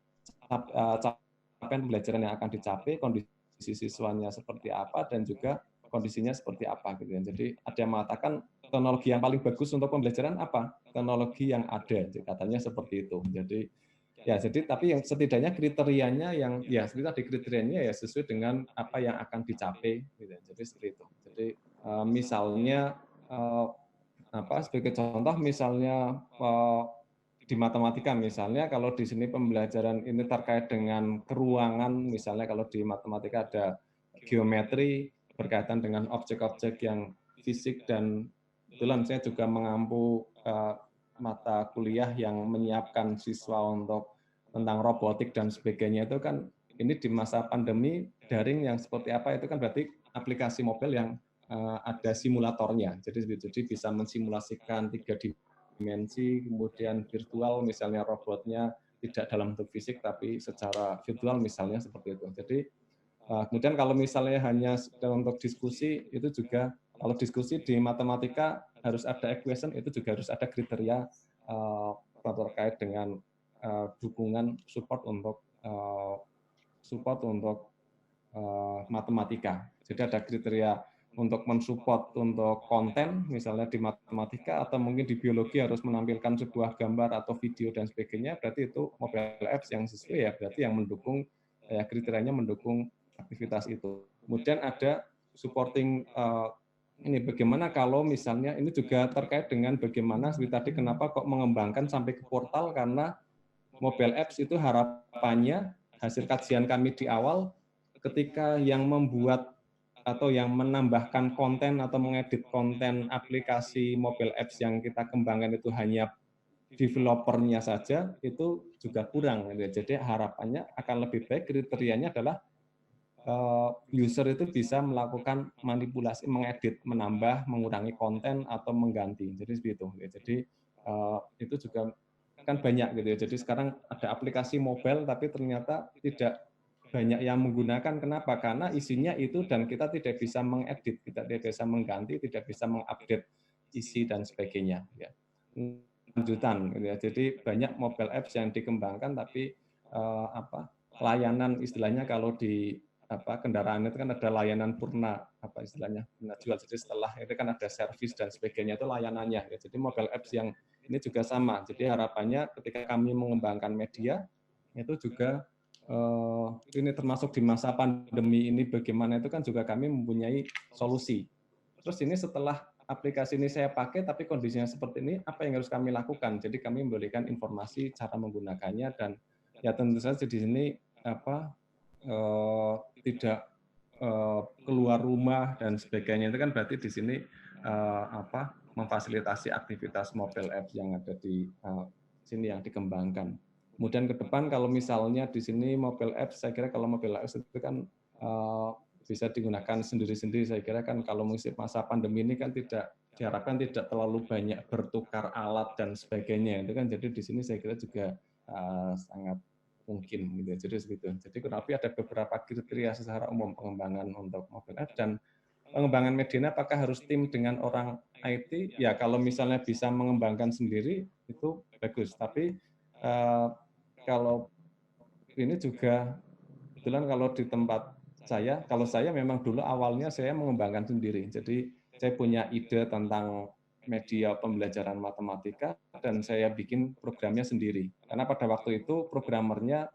S2: capaian pembelajaran yang akan dicapai, kondisi siswanya seperti apa, dan juga kondisinya seperti apa gitu. Jadi ada yang mengatakan teknologi yang paling bagus untuk pembelajaran apa? Teknologi yang ada, katanya seperti itu. Jadi tapi yang setidaknya kriterianya yang ya seperti tadi, kriterianya ya sesuai dengan apa yang akan dicapai gitu. Jadi seperti itu. Jadi misalnya sebagai contoh misalnya di matematika misalnya, kalau di sini pembelajaran ini terkait dengan keruangan, misalnya kalau di matematika ada geometri berkaitan dengan objek-objek yang fisik, dan kebetulan saya juga mengampu mata kuliah yang menyiapkan siswa untuk tentang robotik dan sebagainya, itu kan ini di masa pandemi daring yang seperti apa, itu kan berarti aplikasi mobile yang ada simulatornya, jadi bisa mensimulasikan 3 dimensi, kemudian virtual misalnya robotnya tidak dalam bentuk fisik tapi secara virtual misalnya, seperti itu. Jadi kemudian kalau misalnya hanya untuk diskusi, itu juga kalau diskusi di matematika harus ada equation, itu juga harus ada kriteria terkait dengan dukungan support untuk matematika. Jadi ada kriteria untuk mensupport untuk konten, misalnya di matematika atau mungkin di biologi harus menampilkan sebuah gambar atau video dan sebagainya, berarti itu mobile apps yang sesuai ya, berarti yang mendukung kriterianya mendukung aktivitas itu. Kemudian ada supporting ini bagaimana kalau misalnya ini juga terkait dengan bagaimana seperti tadi kenapa kok mengembangkan sampai ke portal, karena mobile apps itu harapannya hasil kajian kami di awal ketika yang membuat atau yang menambahkan konten atau mengedit konten aplikasi mobile apps yang kita kembangkan itu hanya developernya saja, itu juga kurang. Jadi harapannya akan lebih baik, kriterianya adalah user itu bisa melakukan manipulasi, mengedit, menambah, mengurangi konten atau mengganti. Jadi seperti itu. Jadi itu juga kan banyak gitu ya. Jadi sekarang ada aplikasi mobile tapi ternyata tidak banyak yang menggunakan. Kenapa? Karena isinya itu dan kita tidak bisa mengedit, tidak bisa mengganti, tidak bisa mengupdate isi dan sebagainya. Ya. Lanjutan. Gitu ya. Jadi banyak mobile apps yang dikembangkan tapi layanan istilahnya kalau di kendaraan itu kan ada layanan purna istilahnya purna jual. Jadi setelah itu kan ada servis dan sebagainya itu layanannya. Ya. Jadi mobile apps yang ini juga sama. Jadi harapannya ketika kami mengembangkan media itu juga ini termasuk di masa pandemi ini bagaimana itu kan juga kami mempunyai solusi. Terus ini setelah aplikasi ini saya pakai tapi kondisinya seperti ini, apa yang harus kami lakukan? Jadi kami memberikan informasi cara menggunakannya dan ya tentu saja di sini tidak keluar rumah dan sebagainya itu kan berarti di sini memfasilitasi aktivitas mobile apps yang ada di sini yang dikembangkan. Kemudian ke depan kalau misalnya di sini mobile apps, saya kira kalau mobile apps itu kan bisa digunakan sendiri-sendiri. Saya kira kan kalau masa pandemi ini kan tidak diharapkan tidak terlalu banyak bertukar alat dan sebagainya. Itu kan jadi di sini saya kira juga sangat mungkin gitu. Jadi segitu. Jadi kurang lebih ada beberapa kriteria secara umum pengembangan untuk mobile app. Dan pengembangan media apakah harus tim dengan orang IT? Ya kalau misalnya bisa mengembangkan sendiri itu bagus. Tapi kalau ini juga kebetulan kalau di tempat saya, kalau saya memang dulu awalnya saya mengembangkan sendiri. Jadi saya punya ide tentang media pembelajaran matematika dan saya bikin programnya sendiri. Karena pada waktu itu programmernya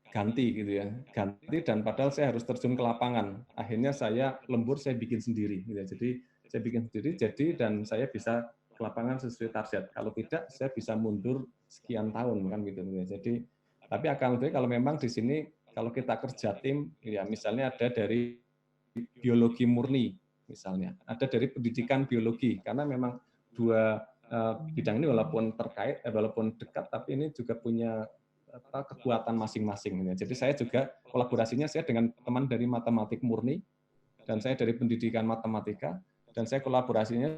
S2: ganti gitu ya, ganti dan padahal saya harus terjun ke lapangan. Akhirnya saya lembur, saya bikin sendiri. Gitu. Jadi saya bikin sendiri, dan saya bisa ke lapangan sesuai target. Kalau tidak, saya bisa mundur sekian tahun kan gitu. Jadi tapi akan lebih kalau memang di sini kalau kita kerja tim, ya misalnya ada dari biologi murni, misalnya ada dari pendidikan biologi, karena memang dua bidang ini walaupun terkait, walaupun dekat, tapi ini juga punya kekuatan masing-masing. Jadi saya juga kolaborasinya saya dengan teman dari matematik murni dan saya dari pendidikan matematika dan saya kolaborasinya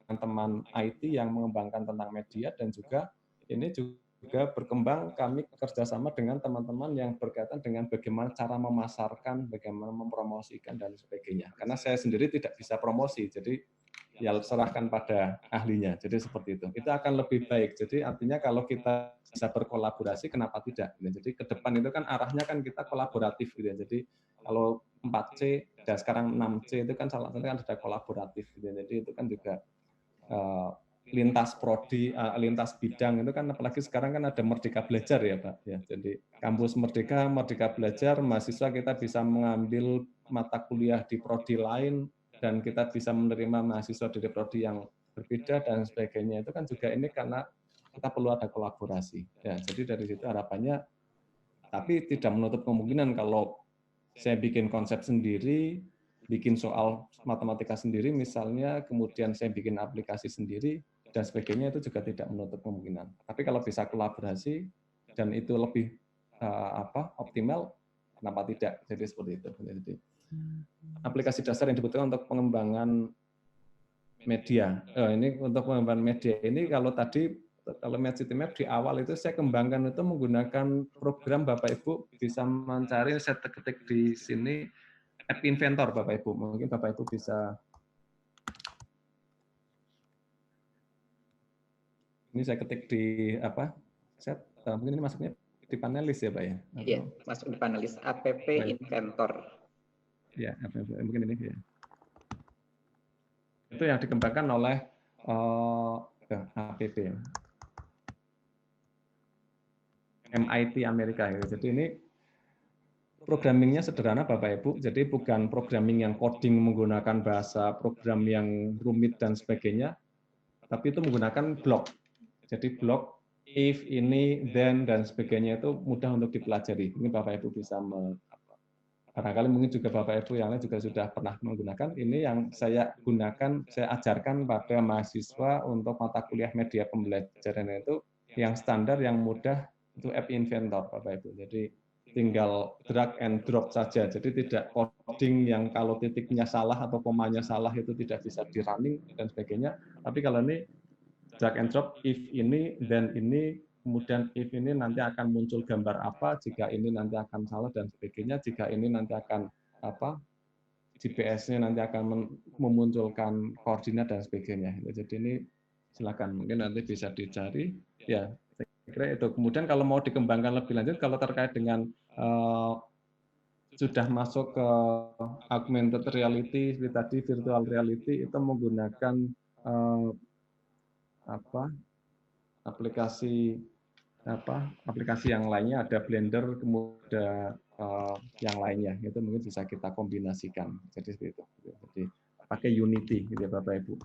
S2: dengan teman IT yang mengembangkan tentang media dan juga ini juga berkembang kami kerjasama dengan teman-teman yang berkaitan dengan bagaimana cara memasarkan, bagaimana mempromosikan dan sebagainya. Karena saya sendiri tidak bisa promosi, jadi ya serahkan pada ahlinya. Jadi seperti itu. Itu akan lebih baik. Jadi artinya kalau kita bisa berkolaborasi, kenapa tidak? Jadi ke depan itu kan arahnya kan kita kolaboratif gitu ya. Jadi kalau 4C dan sekarang 6C itu kan salah satu kan ada kolaboratif gitu ya. Jadi itu kan juga lintas prodi, lintas bidang itu kan apalagi sekarang kan ada Merdeka Belajar ya Pak. Ya, jadi kampus Merdeka, Merdeka Belajar, mahasiswa kita bisa mengambil mata kuliah di prodi lain dan kita bisa menerima mahasiswa dari prodi yang berbeda dan sebagainya. Itu kan juga ini karena kita perlu ada kolaborasi. Ya, jadi dari situ harapannya, tapi tidak menutup kemungkinan kalau saya bikin konsep sendiri, bikin soal matematika sendiri misalnya, kemudian saya bikin aplikasi sendiri, dan sebagainya itu juga tidak menutup kemungkinan. Tapi kalau bisa kolaborasi dan itu lebih optimal, kenapa tidak? Jadi seperti itu. Jadi aplikasi dasar yang dibutuhkan untuk pengembangan media. Ini untuk pengembangan media ini kalau MedCityMap di awal itu saya kembangkan itu menggunakan program Bapak Ibu bisa mencari, saya ketik di sini App Inventor Bapak Ibu. Mungkin Bapak Ibu bisa. Ini saya ketik di mungkin ini masuknya di panelis ya Pak ya?
S1: Iya, masuk di panelis app Inventor.
S2: Ya, mungkin ini ya. Itu yang dikembangkan oleh HPP, MIT Amerika. Ya. Jadi ini programmingnya sederhana Bapak Ibu, jadi bukan programming yang coding menggunakan bahasa program yang rumit dan sebagainya, tapi itu menggunakan blok. Jadi blok, if, ini, then, dan sebagainya itu mudah untuk dipelajari. Ini Bapak Ibu bisa, barangkali mungkin juga Bapak Ibu yang lain juga sudah pernah menggunakan. Ini yang saya gunakan, saya ajarkan pada mahasiswa untuk mata kuliah media pembelajaran itu yang standar, yang mudah, itu App Inventor Bapak Ibu. Jadi tinggal drag and drop saja. Jadi tidak coding yang kalau titiknya salah atau komanya salah itu tidak bisa di running dan sebagainya. Tapi kalau ini drag and drop, if ini, then ini, kemudian if ini nanti akan muncul gambar apa, jika ini nanti akan salah dan sebagainya, jika ini nanti akan apa, GPS-nya nanti akan memunculkan koordinat dan sebagainya. Jadi ini silakan, mungkin nanti bisa dicari. Ya, saya kira itu. Kemudian kalau mau dikembangkan lebih lanjut, kalau terkait dengan sudah masuk ke augmented reality, seperti tadi virtual reality, itu menggunakan aplikasi yang lainnya, ada Blender, kemudian yang lainnya, itu mungkin bisa kita kombinasikan. Jadi seperti itu. Jadi pakai Unity, gitu ya Bapak Ibu.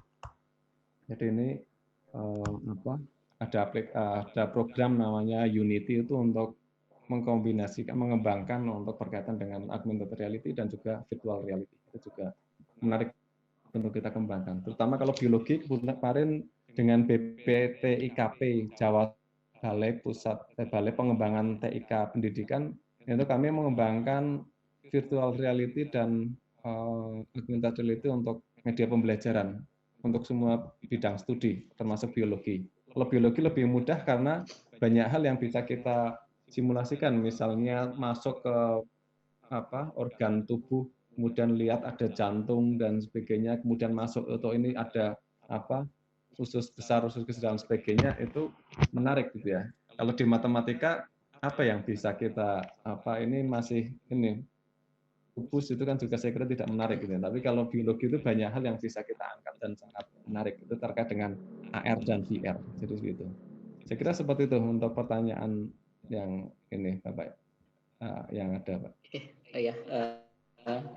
S2: Jadi ini ada program namanya Unity itu untuk mengkombinasikan, mengembangkan untuk berkaitan dengan augmented reality dan juga virtual reality. Itu juga menarik untuk kita kembangkan. Terutama kalau biologi, kemarin dengan BPTIKP Jawa Balai Pengembangan TIK Pendidikan, itu kami mengembangkan virtual reality dan augmented reality untuk media pembelajaran untuk semua bidang studi, termasuk biologi. Kalau biologi lebih mudah karena banyak hal yang bisa kita simulasikan, misalnya masuk ke organ tubuh, kemudian lihat ada jantung dan sebagainya, kemudian masuk atau ini ada usus besar, usus kecil dan sebagainya, itu menarik gitu ya. Kalau di matematika apa yang bisa kita ini masih ini kubus itu kan juga saya kira tidak menarik gitu ya. Tapi kalau biologi itu banyak hal yang bisa kita angkat dan sangat menarik, itu terkait dengan AR dan VR. Jadi begitu. Saya kira seperti itu untuk pertanyaan yang ini Bapak yang ada Pak.
S1: Ya,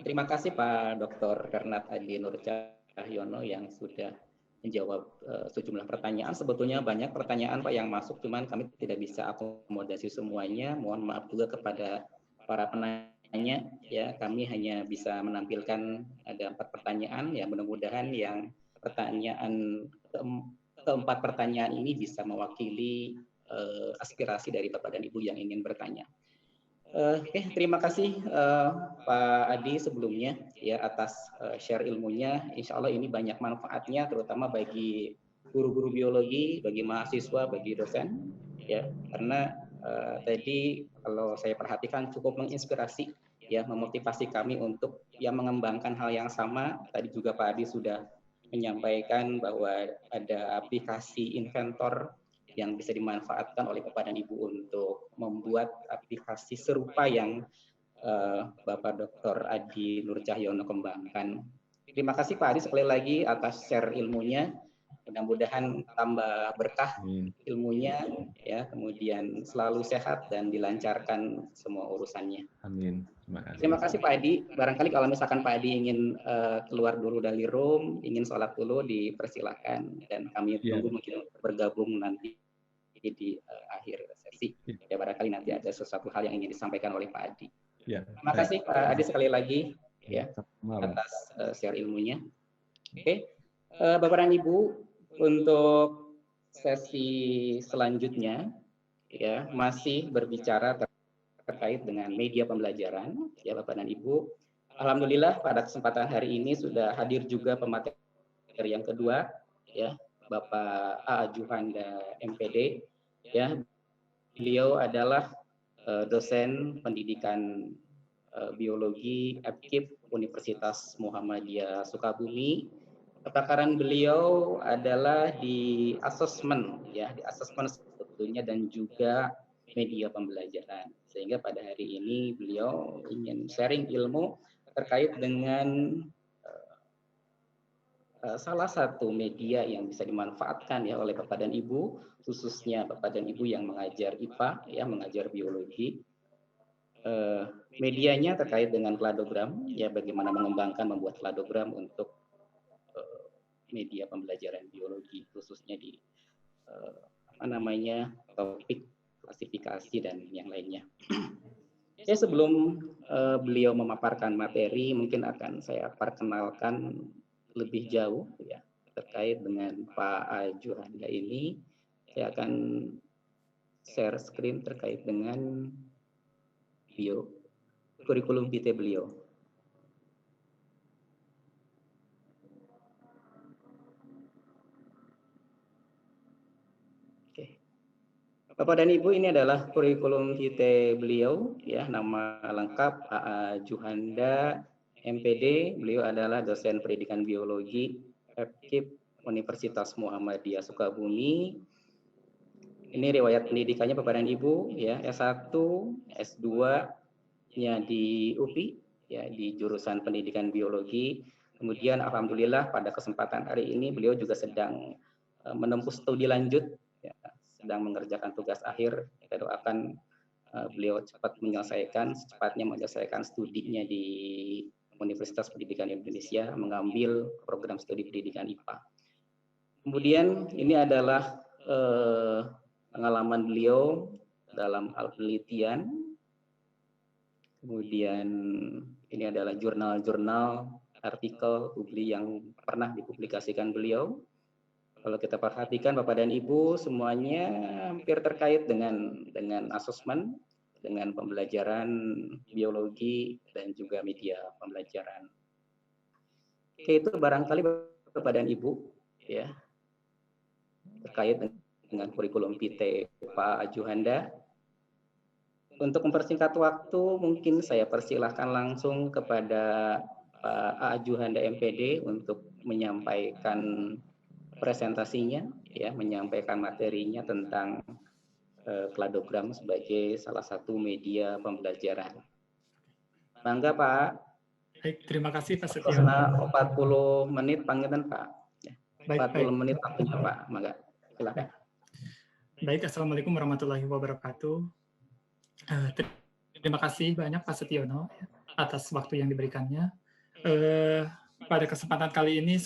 S1: terima kasih Pak Dr. Bernard Adi Nur Cahyono yang sudah menjawab sejumlah pertanyaan. Sebetulnya banyak pertanyaan Pak yang masuk, cuman kami tidak bisa akomodasi semuanya. Mohon maaf juga kepada para penanya. Ya, kami hanya bisa menampilkan ada 4 pertanyaan. Ya, mudah-mudahan yang pertanyaan keempat pertanyaan ini bisa mewakili aspirasi dari Bapak dan Ibu yang ingin bertanya. Oke, terima kasih Pak Adi sebelumnya ya atas share ilmunya. Insya Allah ini banyak manfaatnya, terutama bagi guru-guru biologi, bagi mahasiswa, bagi dosen. Ya, karena tadi kalau saya perhatikan cukup menginspirasi, ya, memotivasi kami untuk ya mengembangkan hal yang sama. Tadi juga Pak Adi sudah menyampaikan bahwa ada aplikasi Inventor yang bisa dimanfaatkan oleh Bapak dan Ibu untuk membuat aplikasi serupa yang Bapak Dr. Adi Nur Cahyono kembangkan. Terima kasih Pak Adi sekali lagi atas share ilmunya. Mudah-mudahan tambah berkah ilmunya, ya, kemudian selalu sehat dan dilancarkan semua urusannya.
S2: Amin. Terima kasih.
S1: Terima kasih Pak Adi. Barangkali kalau misalkan Pak Adi ingin keluar dulu dari room, ingin sholat dulu, dipersilakan dan kami tunggu mungkin bergabung nanti di akhir sesi. Ya, barangkali nanti ada sesuatu hal yang ingin disampaikan oleh Pak Adi.
S2: Ya,
S1: terima kasih Pak Adi sekali lagi ya atas share ilmunya. Oke, Bapak dan Ibu, untuk sesi selanjutnya ya masih berbicara terkait dengan media pembelajaran ya Bapak dan Ibu. Alhamdulillah pada kesempatan hari ini sudah hadir juga pemateri yang kedua ya Bapak A. Juhanda MPD ya. Beliau adalah dosen pendidikan biologi FKIP Universitas Muhammadiyah Sukabumi. Kepakaran beliau adalah di asesmen ya, di asesmen sebetulnya dan juga media pembelajaran. Sehingga pada hari ini beliau ingin sharing ilmu terkait dengan salah satu media yang bisa dimanfaatkan ya oleh Bapak dan Ibu, khususnya Bapak dan Ibu yang mengajar IPA, ya mengajar biologi. Medianya terkait dengan kladogram, ya bagaimana mengembangkan membuat kladogram untuk media pembelajaran biologi, khususnya di topik klasifikasi dan yang lainnya. Ya, sebelum beliau memaparkan materi, mungkin akan saya perkenalkan lebih jauh ya terkait dengan Pak Juhanda ini. Saya akan share screen terkait dengan kurikulum vitae beliau. Oke. Bapak dan Ibu, ini adalah kurikulum vitae beliau ya, nama lengkap A.A. Juhanda MPD. Beliau adalah dosen pendidikan biologi FKIP Universitas Muhammadiyah Sukabumi. Ini riwayat pendidikannya Bapak dan Ibu ya, S1, S2-nya di UPI ya, di jurusan pendidikan biologi. Kemudian alhamdulillah pada kesempatan hari ini beliau juga sedang menempuh studi lanjut ya, sedang mengerjakan tugas akhir. Kita doakan beliau secepatnya menyelesaikan studinya di Universitas Pendidikan Indonesia, mengambil program studi pendidikan IPA. Kemudian ini adalah pengalaman beliau dalam hal penelitian. Kemudian ini adalah jurnal-jurnal, artikel, yang pernah dipublikasikan beliau. Kalau kita perhatikan Bapak dan Ibu, semuanya hampir terkait dengan asesmen, dengan pembelajaran biologi dan juga media pembelajaran. Oke, itu barangkali Bapak dan Ibu ya terkait dengan kurikulum vitae Pak Juhanda. Untuk mempersingkat waktu, mungkin saya persilahkan langsung kepada Pak A. Juhanda MPD untuk menyampaikan presentasinya, ya, menyampaikan materinya tentang kladogram sebagai salah satu media pembelajaran. Mangga Pak.
S4: Baik, terima kasih Pak Setiono.
S1: 40 menit panggilan Pak. Ya, 40
S4: baik.
S1: menit waktunya Pak, mangga. Silakan.
S4: Baik, Assalamualaikum warahmatullahi wabarakatuh. Terima kasih banyak Pak Setiono atas waktu yang diberikannya. Pada kesempatan kali ini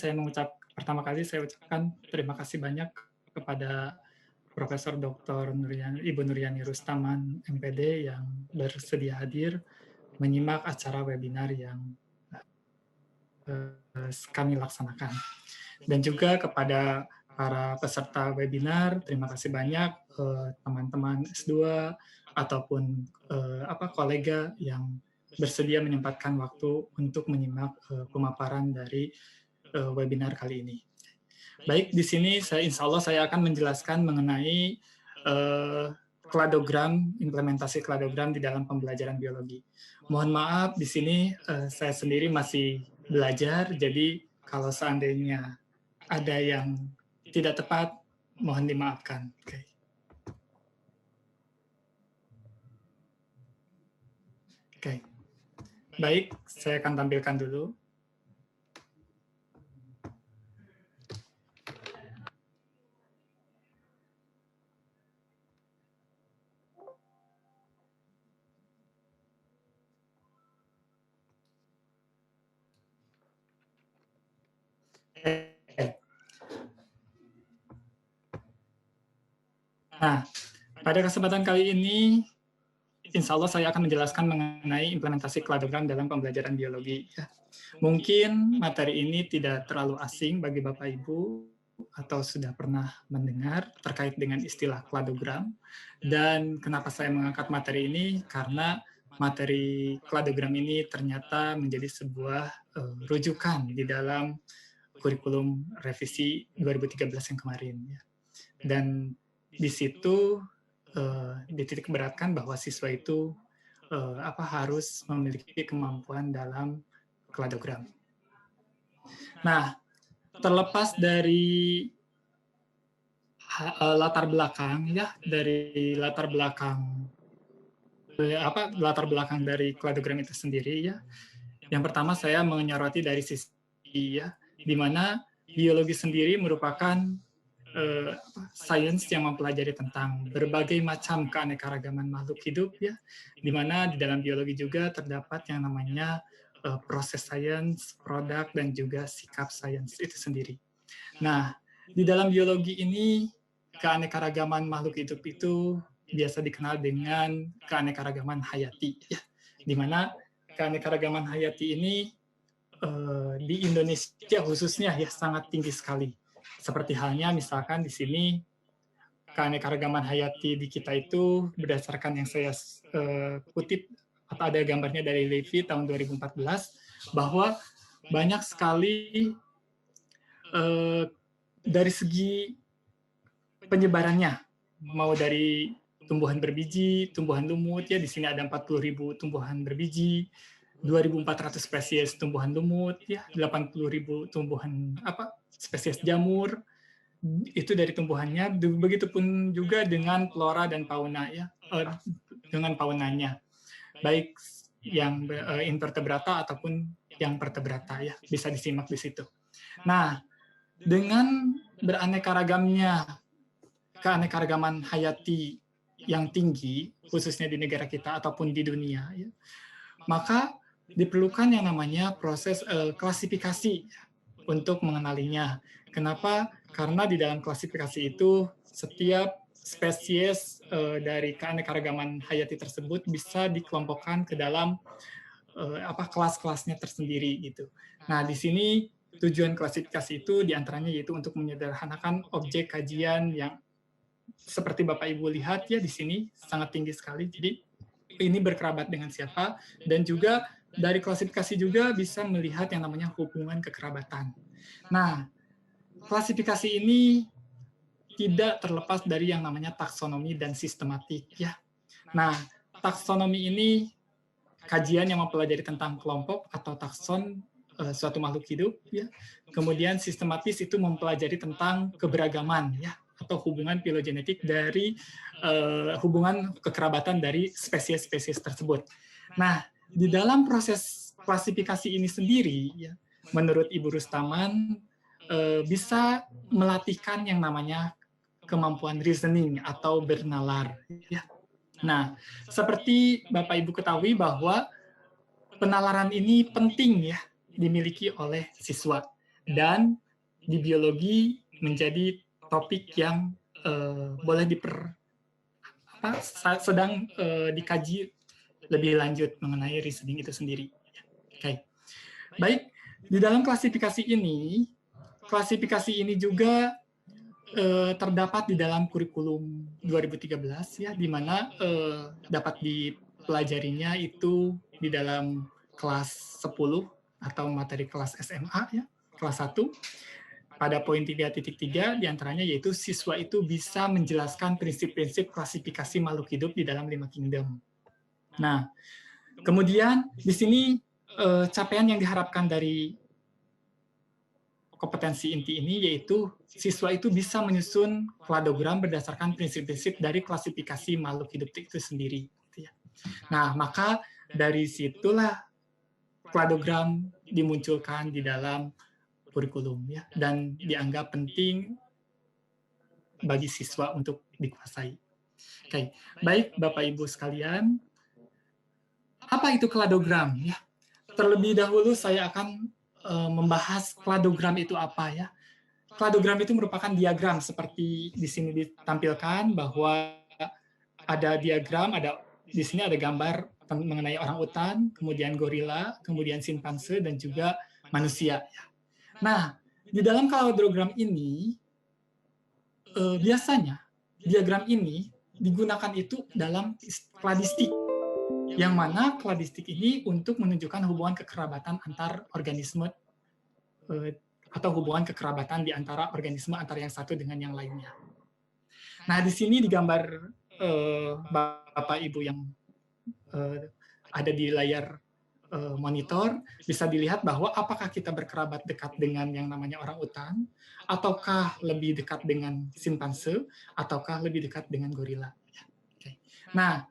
S4: pertama kali saya ucapkan terima kasih banyak kepada Profesor Dr. Ibu Nuryani Rustaman MPD yang bersedia hadir menyimak acara webinar yang kami laksanakan. Dan juga kepada para peserta webinar, terima kasih banyak teman-teman S2 ataupun kolega yang bersedia menyempatkan waktu untuk menyimak pemaparan dari webinar kali ini. Baik, di sini insya Allah saya akan menjelaskan mengenai kladogram, implementasi kladogram di dalam pembelajaran biologi. Mohon maaf, di sini saya sendiri masih belajar, jadi kalau seandainya ada yang tidak tepat, mohon dimaafkan. Oke. Baik, saya akan tampilkan dulu. Nah, pada kesempatan kali ini, insya Allah saya akan menjelaskan mengenai implementasi kladogram dalam pembelajaran biologi. Mungkin materi ini tidak terlalu asing bagi Bapak Ibu, atau sudah pernah mendengar terkait dengan istilah kladogram. Dan kenapa saya mengangkat materi ini? Karena materi kladogram ini ternyata menjadi sebuah rujukan di dalam kurikulum revisi 2013 yang kemarin. Dan di situ dititik beratkan bahwa siswa itu harus memiliki kemampuan dalam kladogram. Nah, terlepas dari latar belakang latar belakang dari kladogram itu sendiri ya, Yang pertama saya menyoroti dari sisi ya, di mana biologi sendiri merupakan sains yang mempelajari tentang berbagai macam keanekaragaman makhluk hidup ya, di mana di dalam biologi juga terdapat yang namanya proses sains, produk, dan juga sikap sains itu sendiri. Nah, di dalam biologi ini keanekaragaman makhluk hidup itu biasa dikenal dengan keanekaragaman hayati ya, di mana keanekaragaman hayati ini di Indonesia khususnya ya sangat tinggi sekali. Seperti halnya misalkan di sini keanekaragaman hayati di kita itu berdasarkan yang saya kutip atau ada gambarnya dari Levy tahun 2014 bahwa banyak sekali dari segi penyebarannya, mau dari tumbuhan berbiji, tumbuhan lumut ya, di sini ada 40.000 tumbuhan berbiji, 2.400 spesies tumbuhan lumut ya, 80.000 tumbuhan spesies jamur, itu dari tumbuhannya. Begitupun juga dengan flora dan fauna ya, dengan faunanya, baik yang invertebrata ataupun yang vertebrata ya, bisa disimak di situ. Nah, dengan beraneka-ragamnya keanekaragaman hayati yang tinggi, khususnya di negara kita ataupun di dunia, ya, maka diperlukan yang namanya proses klasifikasi untuk mengenalinya. Kenapa? Karena di dalam klasifikasi itu setiap spesies dari keanekaragaman hayati tersebut bisa dikelompokkan ke dalam kelas-kelasnya tersendiri gitu. Nah, di sini tujuan klasifikasi itu diantaranya yaitu untuk menyederhanakan objek kajian yang seperti Bapak Ibu lihat ya di sini sangat tinggi sekali. Jadi ini berkerabat dengan siapa, dan juga dari klasifikasi juga bisa melihat yang namanya hubungan kekerabatan. Nah, klasifikasi ini tidak terlepas dari yang namanya taksonomi dan sistematik ya. Nah, taksonomi ini kajian yang mempelajari tentang kelompok atau takson suatu makhluk hidup ya. Kemudian sistematis itu mempelajari tentang keberagaman ya, atau hubungan filogenetik dari hubungan kekerabatan dari spesies-spesies tersebut. Nah, di dalam proses klasifikasi ini sendiri ya, menurut Ibu Rustaman bisa melatihkan yang namanya kemampuan reasoning atau bernalar ya. Nah, seperti Bapak Ibu ketahui bahwa penalaran ini penting ya dimiliki oleh siswa, dan di biologi menjadi topik yang boleh sedang dikaji lebih lanjut mengenai reasoning itu sendiri. Oke. Baik, di dalam klasifikasi ini juga terdapat di dalam kurikulum 2013 ya, di mana dapat dipelajarinya itu di dalam kelas 10 atau materi kelas SMA ya, kelas 1. Pada poin 3.3 diantaranya yaitu siswa itu bisa menjelaskan prinsip-prinsip klasifikasi makhluk hidup di dalam 5 kingdom. Nah, kemudian di sini capaian yang diharapkan dari kompetensi inti ini yaitu siswa itu bisa menyusun kladogram berdasarkan prinsip-prinsip dari klasifikasi makhluk hidup itu sendiri. Nah, maka dari situlah kladogram dimunculkan di dalam kurikulum ya, dan dianggap penting bagi siswa untuk dikuasai. Oke, baik Bapak Ibu sekalian, apa itu kladogram ya? Terlebih dahulu saya akan membahas kladogram itu apa ya. Kladogram itu merupakan diagram seperti di sini ditampilkan, bahwa ada diagram, di sini ada gambar mengenai orang utan, kemudian gorila, kemudian simpanse, dan juga manusia. Nah, di dalam kladogram ini biasanya diagram ini digunakan itu dalam kladistik, yang mana kladistik ini untuk menunjukkan hubungan kekerabatan antar organisme atau hubungan kekerabatan di antara organisme antara yang satu dengan yang lainnya. Nah, di sini di gambar Bapak Ibu yang ada di layar monitor, bisa dilihat bahwa apakah kita berkerabat dekat dengan yang namanya orang utan, ataukah lebih dekat dengan simpanse, ataukah lebih dekat dengan gorila. Nah,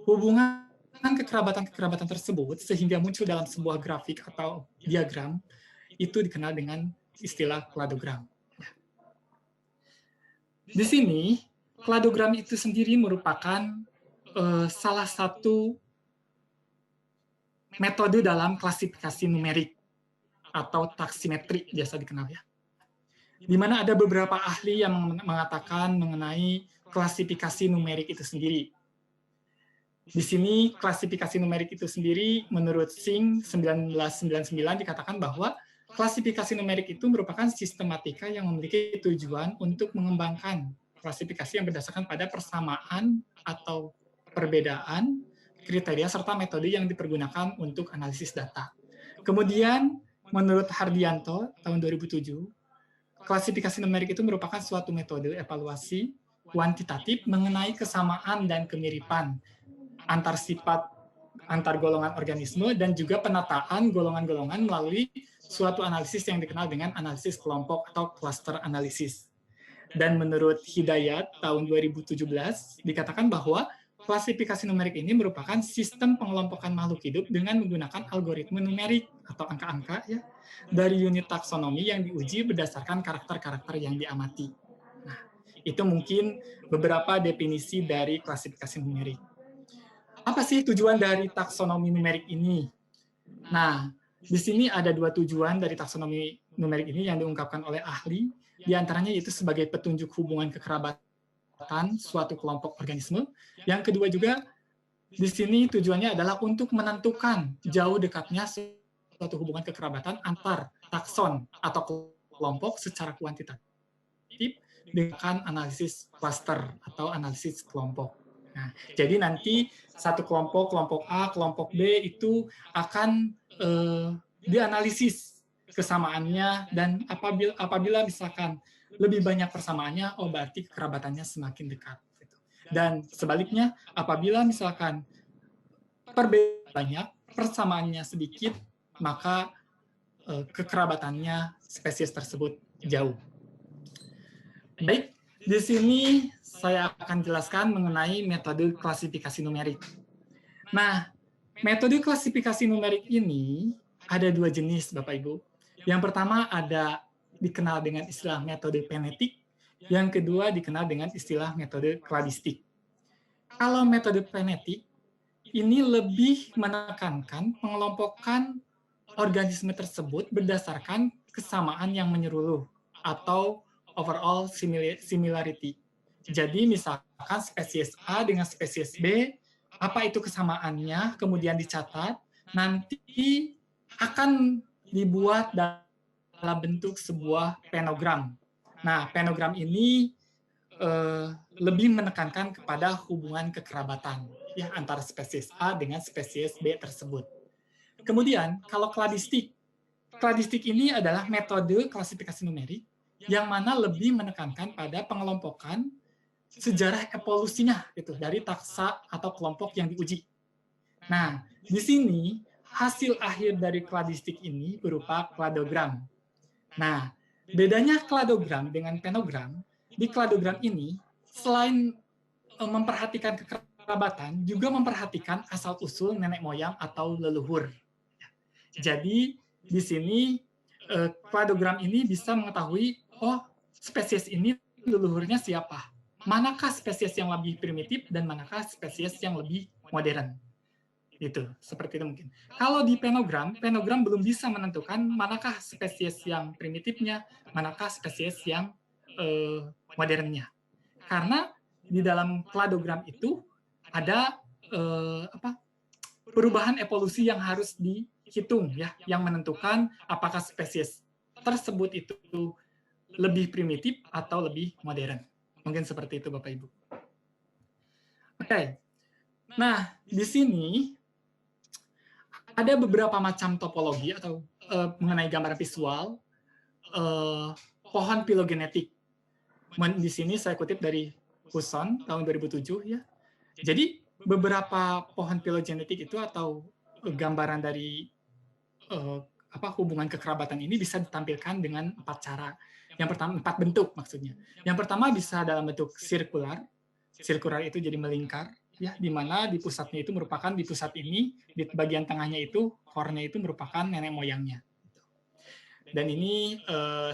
S4: hubungan kekerabatan-kekerabatan tersebut sehingga muncul dalam sebuah grafik atau diagram, itu dikenal dengan istilah kladogram. Di sini, kladogram itu sendiri merupakan salah satu metode dalam klasifikasi numerik atau taksimetri biasa dikenal ya. Di mana ada beberapa ahli yang mengatakan mengenai klasifikasi numerik itu sendiri. Di sini klasifikasi numerik itu sendiri menurut Singh 1999 dikatakan bahwa klasifikasi numerik itu merupakan sistematika yang memiliki tujuan untuk mengembangkan klasifikasi yang berdasarkan pada persamaan atau perbedaan kriteria serta metode yang dipergunakan untuk analisis data. Kemudian menurut Hardianto tahun 2007, klasifikasi numerik itu merupakan suatu metode evaluasi kuantitatif mengenai kesamaan dan kemiripan antar sifat antar golongan organisme dan juga penataan golongan-golongan melalui suatu analisis yang dikenal dengan analisis kelompok atau cluster analisis. Dan menurut Hidayat tahun 2017 dikatakan bahwa klasifikasi numerik ini merupakan sistem pengelompokan makhluk hidup dengan menggunakan algoritma numerik atau angka-angka ya dari unit taksonomi yang diuji berdasarkan karakter-karakter yang diamati. Nah, itu mungkin beberapa definisi dari klasifikasi numerik. Apa sih tujuan dari taksonomi numerik ini? Nah, di sini ada dua tujuan dari taksonomi numerik ini yang diungkapkan oleh ahli, di antaranya yaitu sebagai petunjuk hubungan kekerabatan suatu kelompok organisme. Yang kedua juga, di sini tujuannya adalah untuk menentukan jauh dekatnya suatu hubungan kekerabatan antar takson atau kelompok secara kuantitatif dengan analisis cluster atau analisis kelompok. Nah, jadi nanti satu kelompok, kelompok A, kelompok B itu akan dianalisis kesamaannya dan apabila misalkan lebih banyak persamaannya, oh berarti kekerabatannya semakin dekat. Dan sebaliknya, apabila misalkan perbedaan banyak, persamaannya sedikit, maka kekerabatannya spesies tersebut jauh. Baik, di sini saya akan jelaskan mengenai metode klasifikasi numerik. Nah, metode klasifikasi numerik ini ada dua jenis, Bapak Ibu. Yang pertama ada dikenal dengan istilah metode penetik, yang kedua dikenal dengan istilah metode kladistik. Kalau metode penetik, ini lebih menekankan pengelompokan organisme tersebut berdasarkan kesamaan yang menyeluruh atau overall similarity. Jadi misalkan spesies A dengan spesies B, apa itu kesamaannya, kemudian dicatat, nanti akan dibuat dalam bentuk sebuah penogram. Nah, penogram ini lebih menekankan kepada hubungan kekerabatan ya antara spesies A dengan spesies B tersebut. Kemudian, kalau kladistik ini adalah metode klasifikasi numerik yang mana lebih menekankan pada pengelompokan sejarah evolusinya gitu dari taksa atau kelompok yang diuji. Nah, di sini hasil akhir dari kladistik ini berupa kladogram. Nah, bedanya kladogram dengan penogram, di kladogram ini selain memperhatikan kekerabatan, juga memperhatikan asal-usul nenek moyang atau leluhur. Jadi, di sini kladogram ini bisa mengetahui, oh, spesies ini leluhurnya siapa? Manakah spesies yang lebih primitif dan manakah spesies yang lebih modern. Gitu, seperti itu mungkin. Kalau di penogram belum bisa menentukan manakah spesies yang primitifnya, manakah spesies yang modernnya. Karena di dalam kladogram itu ada perubahan evolusi yang harus dihitung ya, yang menentukan apakah spesies tersebut itu lebih primitif atau lebih modern. Mungkin seperti itu Bapak Ibu. Oke. Nah, di sini ada beberapa macam topologi atau mengenai gambar visual pohon filogenetik. Di sini saya kutip dari Husson tahun 2007 ya. Jadi beberapa pohon filogenetik itu atau gambaran dari hubungan kekerabatan ini bisa ditampilkan dengan 4 cara. Yang pertama 4 bentuk maksudnya. Yang pertama bisa dalam bentuk sirkular. Sirkular itu jadi melingkar ya, di mana di pusatnya itu merupakan di pusat ini, di bagian tengahnya itu core-nya itu merupakan nenek moyangnya. Dan ini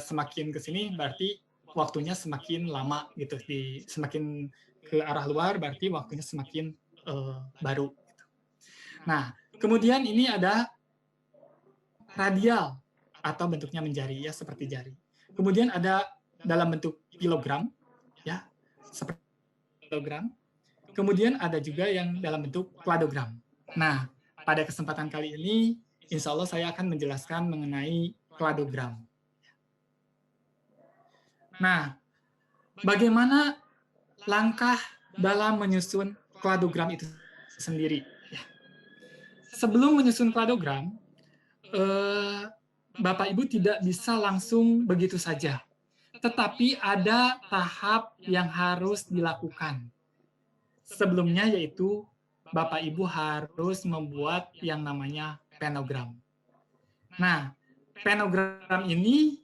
S4: semakin ke sini berarti waktunya semakin lama gitu, semakin ke arah luar berarti waktunya semakin baru. Nah, kemudian ini ada radial atau bentuknya menjari ya, seperti jari. Kemudian ada dalam bentuk kilogram ya, seperti kilogram. Kemudian ada juga yang dalam bentuk kladogram. Nah, pada kesempatan kali ini insya Allah saya akan menjelaskan mengenai kladogram. Nah, bagaimana langkah dalam menyusun kladogram itu sendiri? Sebelum menyusun kladogram, Bapak Ibu tidak bisa langsung begitu saja, tetapi ada tahap yang harus dilakukan. Sebelumnya yaitu Bapak Ibu harus membuat yang namanya penogram. Nah, penogram ini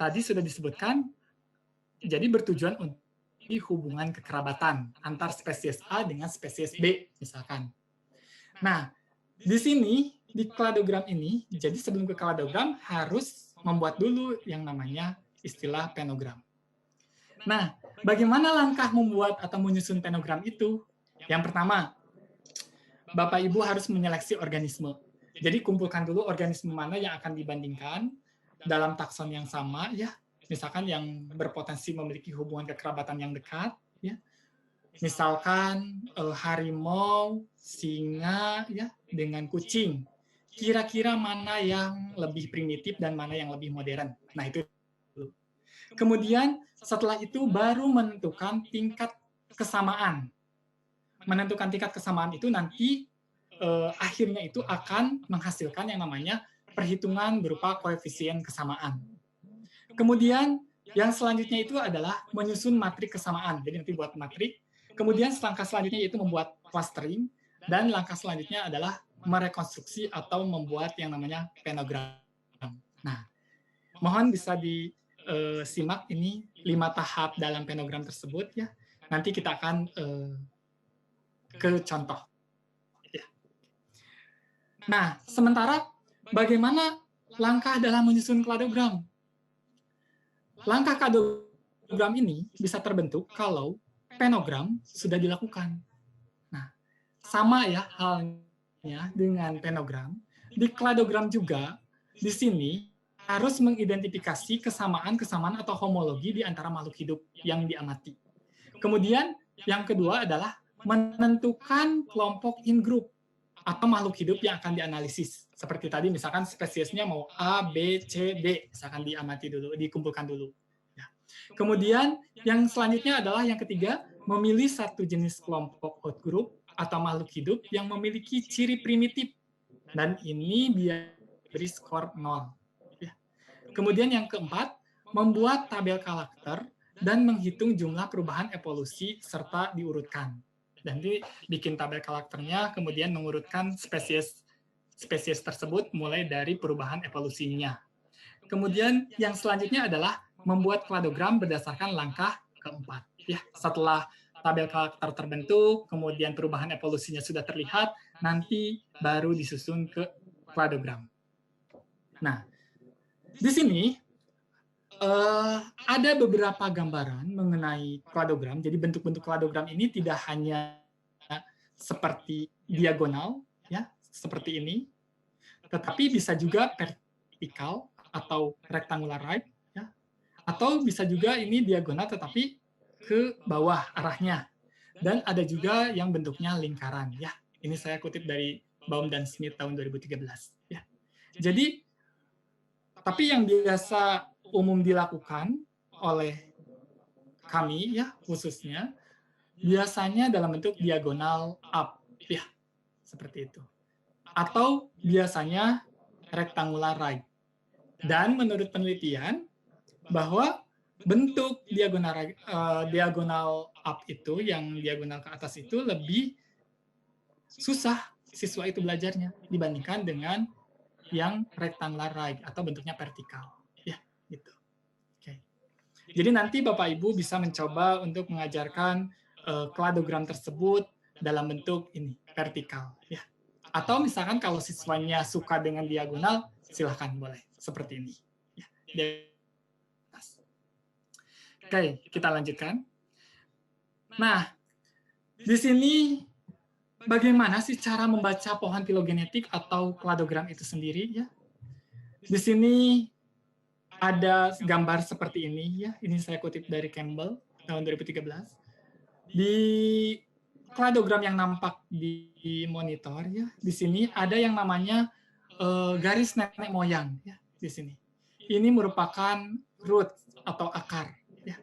S4: tadi sudah disebutkan, jadi bertujuan untuk hubungan kekerabatan antar spesies A dengan spesies B, misalkan. Nah, di sini, di kladogram ini, jadi sebelum ke kladogram harus membuat dulu yang namanya istilah penogram. Nah, bagaimana langkah membuat atau menyusun penogram itu? Yang pertama, Bapak Ibu harus menyeleksi organisme. Jadi kumpulkan dulu organisme mana yang akan dibandingkan dalam takson yang sama, ya. Misalkan yang berpotensi memiliki hubungan kekerabatan yang dekat, ya. Misalkan harimau, singa, ya, dengan kucing. Kira-kira mana yang lebih primitif dan mana yang lebih modern. Nah, itu. Kemudian setelah itu baru menentukan tingkat kesamaan. Menentukan tingkat kesamaan itu nanti akhirnya itu akan menghasilkan yang namanya perhitungan berupa koefisien kesamaan. Kemudian yang selanjutnya itu adalah menyusun matrik kesamaan. Jadi nanti buat matrik. Kemudian langkah selanjutnya yaitu membuat clustering. Dan langkah selanjutnya adalah merekonstruksi atau membuat yang namanya penogram. Nah, mohon bisa disimak ini 5 tahap dalam penogram tersebut ya. Nanti kita akan ke contoh. Ya. Nah, sementara bagaimana langkah dalam menyusun kladogram? Langkah kladogram ini bisa terbentuk kalau penogram sudah dilakukan. Nah, sama ya halnya dengan penogram. Di kladogram juga, di sini harus mengidentifikasi kesamaan-kesamaan atau homologi di antara makhluk hidup yang diamati. Kemudian yang kedua adalah menentukan kelompok in group atau makhluk hidup yang akan dianalisis. Seperti tadi misalkan spesiesnya mau A, B, C, D, misalkan diamati dulu, dikumpulkan dulu. Ya. Kemudian yang selanjutnya adalah yang ketiga, memilih satu jenis kelompok outgroup atau makhluk hidup yang memiliki ciri primitif. Dan ini diberi skor 0. Kemudian yang keempat, membuat tabel karakter dan menghitung jumlah perubahan evolusi serta diurutkan. Dan bikin tabel karakternya, kemudian mengurutkan spesies tersebut mulai dari perubahan evolusinya. Kemudian yang selanjutnya adalah membuat kladogram berdasarkan langkah keempat. Ya, setelah tabel karakter terbentuk, kemudian perubahan evolusinya sudah terlihat, nanti baru disusun ke kladogram. Nah, di sini ada beberapa gambaran mengenai kladogram. Jadi bentuk-bentuk kladogram ini tidak hanya seperti diagonal, ya, seperti ini, tetapi bisa juga vertikal atau rectangular right, ya, atau bisa juga ini diagonal tetapi ke bawah arahnya. Dan ada juga yang bentuknya lingkaran, ya. Ini saya kutip dari Baum dan Smith tahun 2013, ya. Jadi tapi yang biasa umum dilakukan oleh kami ya khususnya biasanya dalam bentuk diagonal up ya seperti itu. Atau biasanya rectangular right. Dan menurut penelitian bahwa bentuk diagonal up itu yang diagonal ke atas itu lebih susah siswa itu belajarnya dibandingkan dengan yang rectangular right atau bentuknya vertikal, ya, gitu. Oke. Jadi nanti Bapak Ibu bisa mencoba untuk mengajarkan kladogram tersebut dalam bentuk ini vertikal ya. Atau misalkan kalau siswanya suka dengan diagonal, silahkan boleh seperti ini. Ya. Oke, kita lanjutkan. Nah, di sini bagaimana sih cara membaca pohon filogenetik atau kladogram itu sendiri ya? Di sini ada gambar seperti ini ya. Ini saya kutip dari Campbell tahun 2013. Di kladogram yang nampak di monitor ya, di sini ada yang namanya garis nenek moyang ya di sini. Ini merupakan root atau akar ya.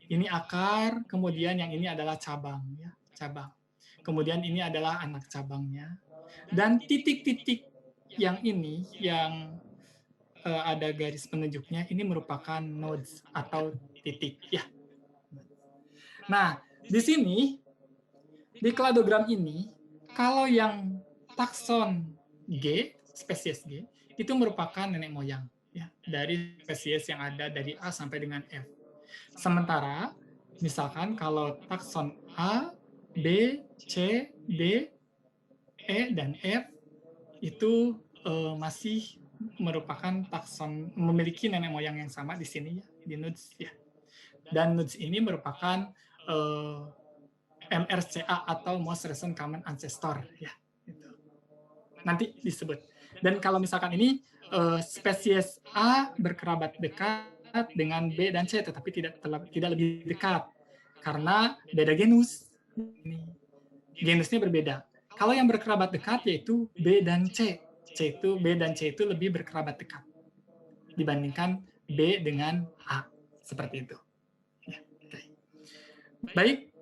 S4: Ini akar, kemudian yang ini adalah cabang ya, cabang. Kemudian ini adalah anak cabangnya. Dan titik-titik yang ini yang ada garis penunjuknya ini merupakan nodes atau titik ya. Nah, di sini di kladogram ini kalau yang takson G, spesies G, itu merupakan nenek moyang ya dari spesies yang ada dari A sampai dengan F. Sementara misalkan kalau takson A, B, C, D, E dan F itu masih merupakan takson memiliki nenek moyang yang sama di sini ya, di nodes ya. Dan nodes ini merupakan MRCA atau most recent common ancestor ya. Gitu. Nanti disebut. Dan kalau misalkan ini spesies A berkerabat dekat dengan B dan C, tetapi tidak lebih dekat karena beda genus. Genusnya berbeda. Kalau yang berkerabat dekat yaitu B dan C. B dan C itu lebih berkerabat dekat dibandingkan B dengan A. Seperti itu. Ya, okay. Baik,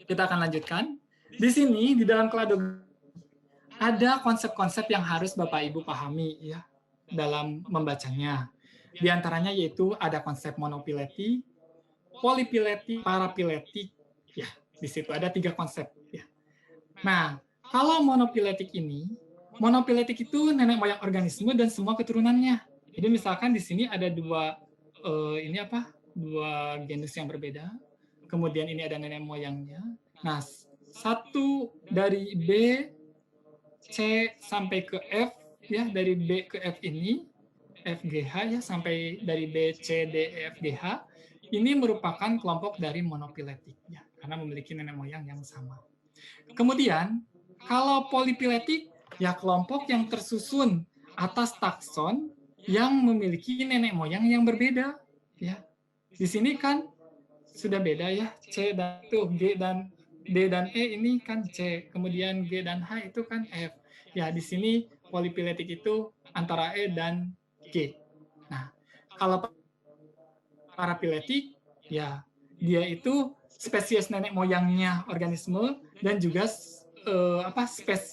S4: kita akan lanjutkan. Di sini, di dalam kladogram, ada konsep-konsep yang harus Bapak Ibu pahami ya dalam membacanya. Di antaranya yaitu ada konsep monopiletik, polipiletik, parapiletik. Ya, di situ ada 3 konsep. Ya. Nah, kalau monopiletik ini, monopiletik itu nenek moyang organisme dan semua keturunannya. Jadi misalkan di sini ada dua genus yang berbeda. Kemudian ini ada nenek moyangnya. Nah, satu dari B, C sampai ke F ya, dari B ke F ini FGH ya, sampai dari B, C, D, E, F, G, H ini merupakan kelompok dari monopiletik ya, karena memiliki nenek moyang yang sama. Kemudian kalau polipiletik ya kelompok yang tersusun atas takson yang memiliki nenek moyang yang berbeda ya. Di sini kan sudah beda ya, C dan G dan D dan E ini kan C, kemudian G dan H itu kan F. Ya, di sini polipiletik itu antara E dan G. Nah, kalau parapiletik ya dia itu spesies nenek moyangnya organisme dan juga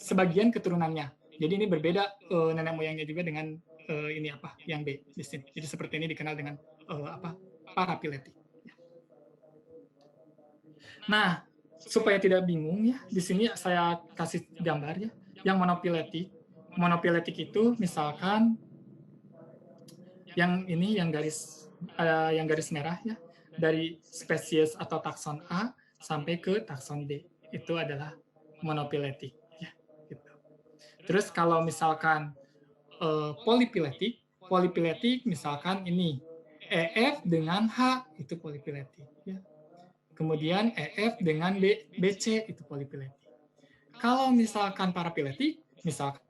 S4: sebagian keturunannya. Jadi ini berbeda nenek moyangnya juga dengan yang B di sini. Jadi seperti ini dikenal dengan parapiletik. Nah, supaya tidak bingung ya, di sini saya kasih gambar ya. Yang monopiletik itu misalkan yang ini yang garis merah ya, dari spesies atau takson A sampai ke takson D itu adalah monopiletik ya, gitu. Terus kalau misalkan polipiletik misalkan ini EF dengan H itu polipiletik ya. Kemudian EF dengan BC itu polipiletik. Kalau misalkan parapiletik, misalkan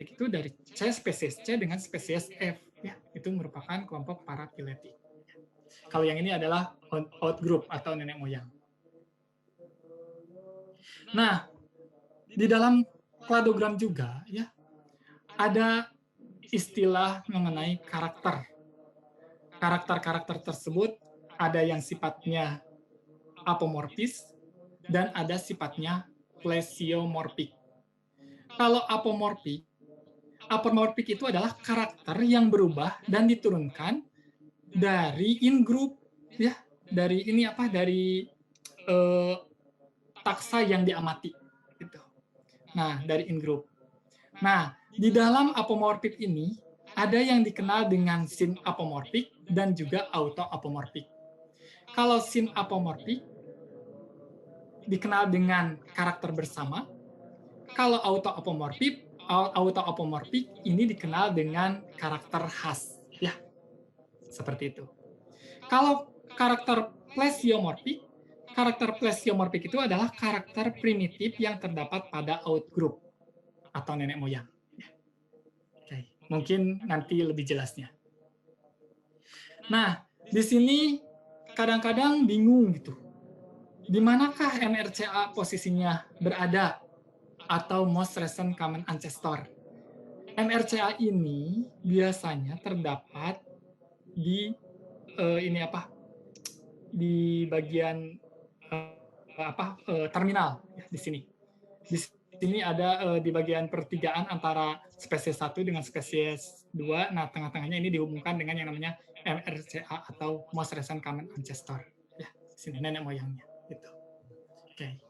S4: itu dari C spesies C dengan spesies F ya, itu merupakan kelompok parapiletik. Kalau yang ini adalah outgroup atau nenek moyang. Nah, di dalam kladogram juga ya ada istilah mengenai karakter. Karakter-karakter tersebut ada yang sifatnya apomorfis dan ada sifatnya plesiomorfik. Kalau apomorfik itu adalah karakter yang berubah dan diturunkan dari in-group ya, dari taksa yang diamati gitu. Nah, dari in-group. Nah, di dalam apomorfik ini ada yang dikenal dengan syn-apomorfik dan juga auto-apomorfik. Kalau syn-apomorfik dikenal dengan karakter bersama. Kalau auto-apomorphik ini dikenal dengan karakter khas, ya, seperti itu. Kalau karakter plesiomorphik itu adalah karakter primitif yang terdapat pada outgroup atau nenek moyang. Oke, mungkin nanti lebih jelasnya. Nah, di sini kadang-kadang bingung gitu. Di manakah MRCA posisinya berada atau most recent common ancestor? MRCA ini biasanya terdapat di di bagian terminal ya, di sini. Di sini ada di bagian pertigaan antara spesies 1 dengan spesies 2. Nah, tengah-tengahnya ini dihubungkan dengan yang namanya MRCA atau most recent common ancestor. Ya, di sini nenek moyangnya gitu. Oke.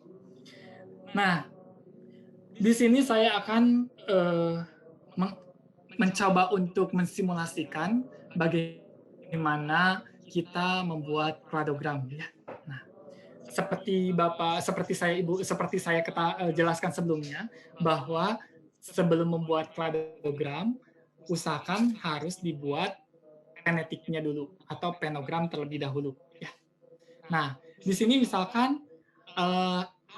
S4: Nah, di sini saya akan mencoba untuk mensimulasikan bagaimana kita membuat kladogram ya. Nah, seperti saya jelaskan sebelumnya bahwa sebelum membuat kladogram usahakan harus dibuat penetiknya dulu atau penogram terlebih dahulu ya. Nah, di sini misalkan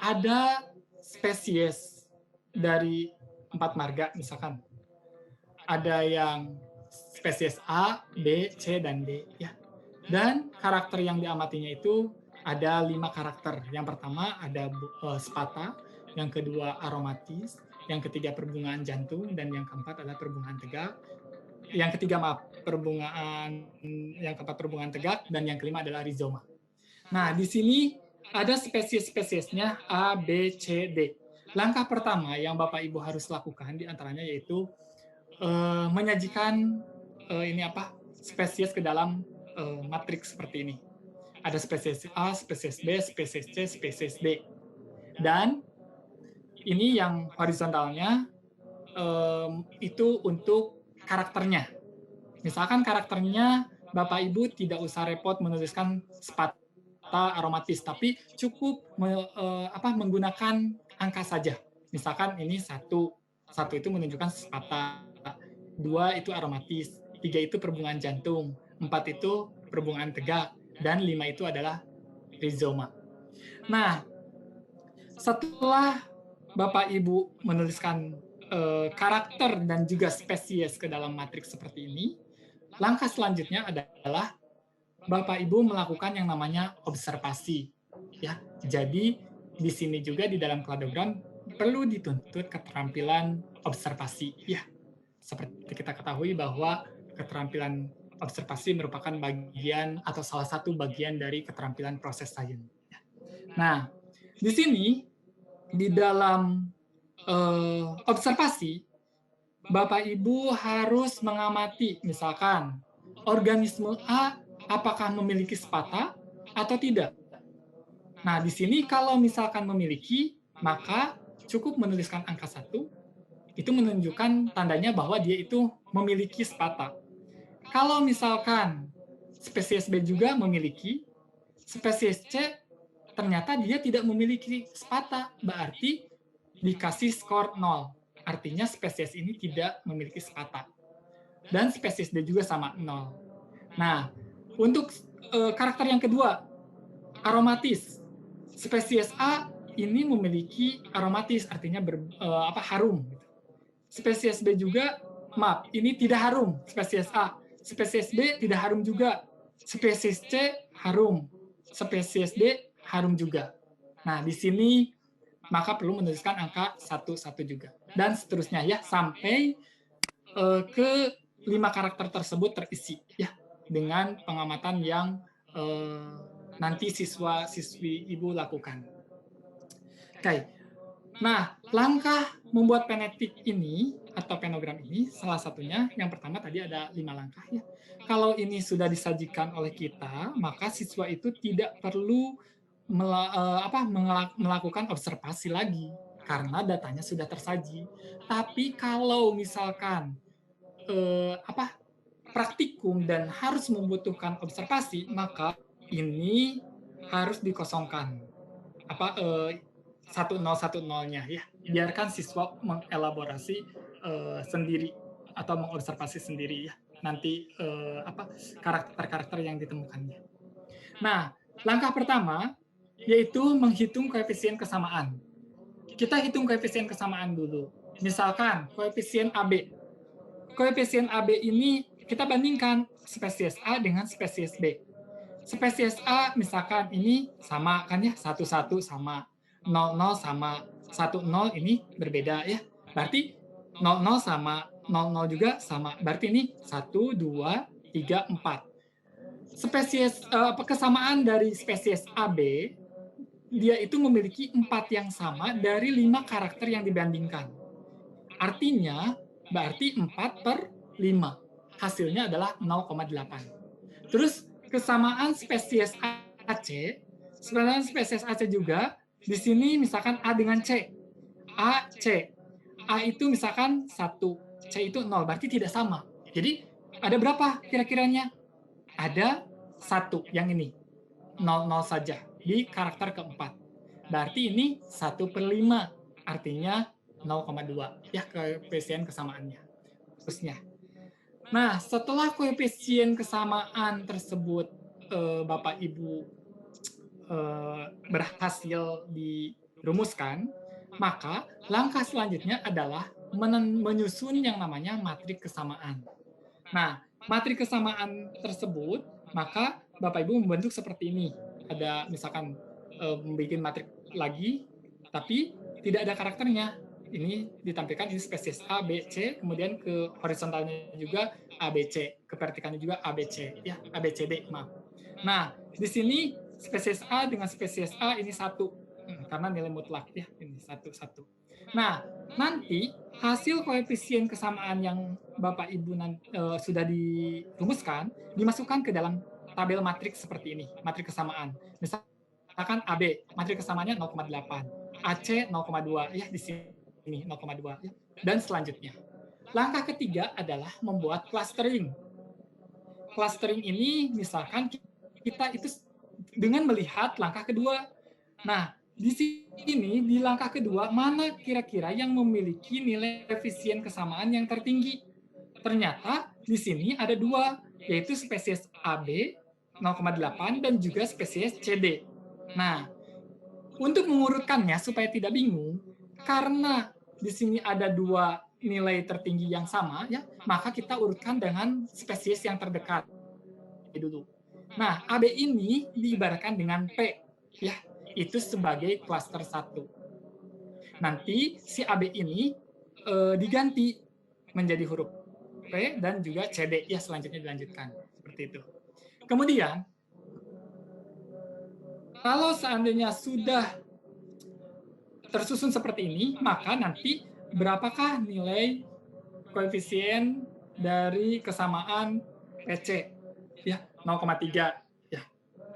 S4: ada spesies dari 4 marga misalkan. Ada yang spesies A, B, C, dan D ya. Dan karakter yang diamatinya itu ada 5 karakter. Yang pertama ada spata, yang kedua aromatis, yang ketiga perbungaan jantung, dan yang keempat adalah perbungaan tegak. Yang ketiga keempat perbungaan tegak, dan yang kelima adalah rizoma. Nah, di sini ada spesies-spesiesnya A, B, C, D. Langkah pertama yang Bapak Ibu harus lakukan diantaranya yaitu menyajikan spesies ke dalam matriks seperti ini. Ada spesies A, spesies B, spesies C, spesies D. Dan ini yang horizontalnya itu untuk karakternya. Misalkan karakternya Bapak Ibu tidak usah repot menuliskan spata aromatis, tapi cukup menggunakan angka saja. Misalkan ini 1 itu menunjukkan spata, 2 itu aromatis, 3 itu perbungaan jantung, 4 itu perbungaan tegak, dan 5 itu adalah rizoma. Nah, setelah Bapak Ibu menuliskan karakter dan juga spesies ke dalam matriks seperti ini, langkah selanjutnya adalah Bapak Ibu melakukan yang namanya observasi. Ya, jadi di sini juga di dalam kladogram perlu dituntut keterampilan observasi. Ya, seperti kita ketahui bahwa keterampilan observasi merupakan bagian atau salah satu bagian dari keterampilan proses sains. Nah, di sini di dalam observasi, Bapak Ibu harus mengamati misalkan organisme A apakah memiliki spata atau tidak. Nah, di sini kalau misalkan memiliki, maka cukup menuliskan angka 1, itu menunjukkan tandanya bahwa dia itu memiliki spata. Kalau misalkan spesies B juga memiliki, spesies C ternyata dia tidak memiliki spata, berarti dikasih skor 0. Artinya spesies ini tidak memiliki spata. Dan spesies D juga sama 0. Nah, untuk karakter yang kedua, aromatis. Spesies A ini memiliki aromatis, artinya harum. Spesies B juga, maaf, ini tidak harum, spesies A. Spesies B tidak harum juga. Spesies C harum. Spesies D harum juga. Nah, di sini maka perlu menuliskan angka 1 juga. Dan seterusnya ya, sampai ke 5 karakter tersebut terisi ya, dengan pengamatan yang nanti siswa-siswi Ibu lakukan. Oke. Nah, langkah membuat penetik ini atau penogram ini salah satunya yang pertama tadi ada 5 langkah ya. Kalau ini sudah disajikan oleh kita, maka siswa itu tidak perlu melakukan observasi lagi karena datanya sudah tersaji. Tapi kalau misalkan praktikum dan harus membutuhkan observasi, maka ini harus dikosongkan 1010-nya ya. Biarkan siswa mengelaborasi sendiri atau mengobservasi sendiri ya. Nanti karakter-karakter yang ditemukannya. Nah, langkah pertama yaitu menghitung koefisien kesamaan. Kita hitung koefisien kesamaan dulu. Misalkan koefisien AB. Koefisien AB ini kita bandingkan spesies A dengan spesies B. Spesies A misalkan ini sama kan ya, 11 sama, 00 sama, 10 ini berbeda ya. Berarti 00 sama 00 juga sama. Berarti ini 1, 2, 3, 4. Spesies kesamaan dari spesies AB, dia itu memiliki 4 yang sama dari 5 karakter yang dibandingkan. Artinya, berarti 4 per 5. Hasilnya adalah 0,8. Terus, kesamaan spesies AC, sebenarnya spesies AC juga, di sini misalkan A dengan C. A, C. A itu misalkan 1, C itu 0, berarti tidak sama. Jadi, ada berapa kira-kiranya? Ada 1, yang ini. 00 saja di karakter keempat. Berarti ini 1 per 5, artinya 0,2 ya koefisien kesamaannya. Terusnya. Nah, setelah koefisien kesamaan tersebut Bapak Ibu berhasil dirumuskan, maka langkah selanjutnya adalah menyusun yang namanya matriks kesamaan. Nah, matriks kesamaan tersebut, maka Bapak Ibu membentuk seperti ini. Ada misalkan membuat matriks lagi, tapi tidak ada karakternya. Ini ditampilkan ini spesies A, B, C, kemudian ke horizontalnya juga A, B, C, ke vertikalnya juga A, B, C, ya, A, B, C, D, maaf. Nah, di sini spesies A dengan spesies A ini 1, karena nilai mutlak ya, ini 1. Nah, nanti hasil koefisien kesamaan yang Bapak Ibu sudah dirumuskan dimasukkan ke dalam tabel matriks seperti ini, matriks kesamaan. Misalkan AB, matriks kesamaannya 0,8, AC 0,2 ya di sini 0,2 ya. Dan selanjutnya. Langkah ketiga adalah membuat clustering. Clustering ini misalkan kita itu dengan melihat langkah kedua. Nah, di sini di langkah kedua mana kira-kira yang memiliki nilai koefisien kesamaan yang tertinggi? Ternyata di sini ada 2, yaitu spesies AB 0,8 dan juga spesies CD. Nah, untuk mengurutkannya supaya tidak bingung, karena di sini ada 2 nilai tertinggi yang sama, ya, maka kita urutkan dengan spesies yang terdekat dulu. Nah, AB ini diibaratkan dengan P, ya, itu sebagai klaster 1. Nanti si AB ini diganti menjadi huruf P dan juga CD, ya selanjutnya dilanjutkan seperti itu. Kemudian, kalau seandainya sudah tersusun seperti ini, maka nanti berapakah nilai koefisien dari kesamaan PC? Ya, 0,3. Ya.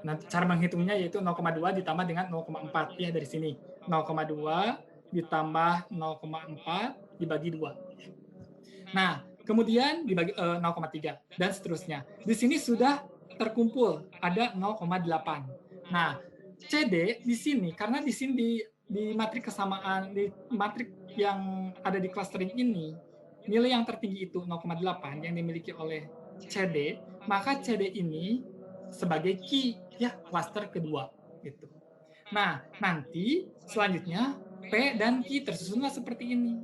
S4: Nanti cara menghitungnya yaitu 0,2 ditambah dengan 0,4 ya dari sini. 0,2 ditambah 0,4 dibagi 2. Nah, kemudian dibagi 0,3 dan seterusnya. Di sini sudah terkumpul ada 0,8. Nah, CD di sini karena di sini di matriks kesamaan di matriks yang ada di clustering ini nilai yang tertinggi itu 0,8 yang dimiliki oleh CD, maka CD ini sebagai key ya cluster kedua gitu. Nah, nanti selanjutnya P dan Q tersusunlah seperti ini.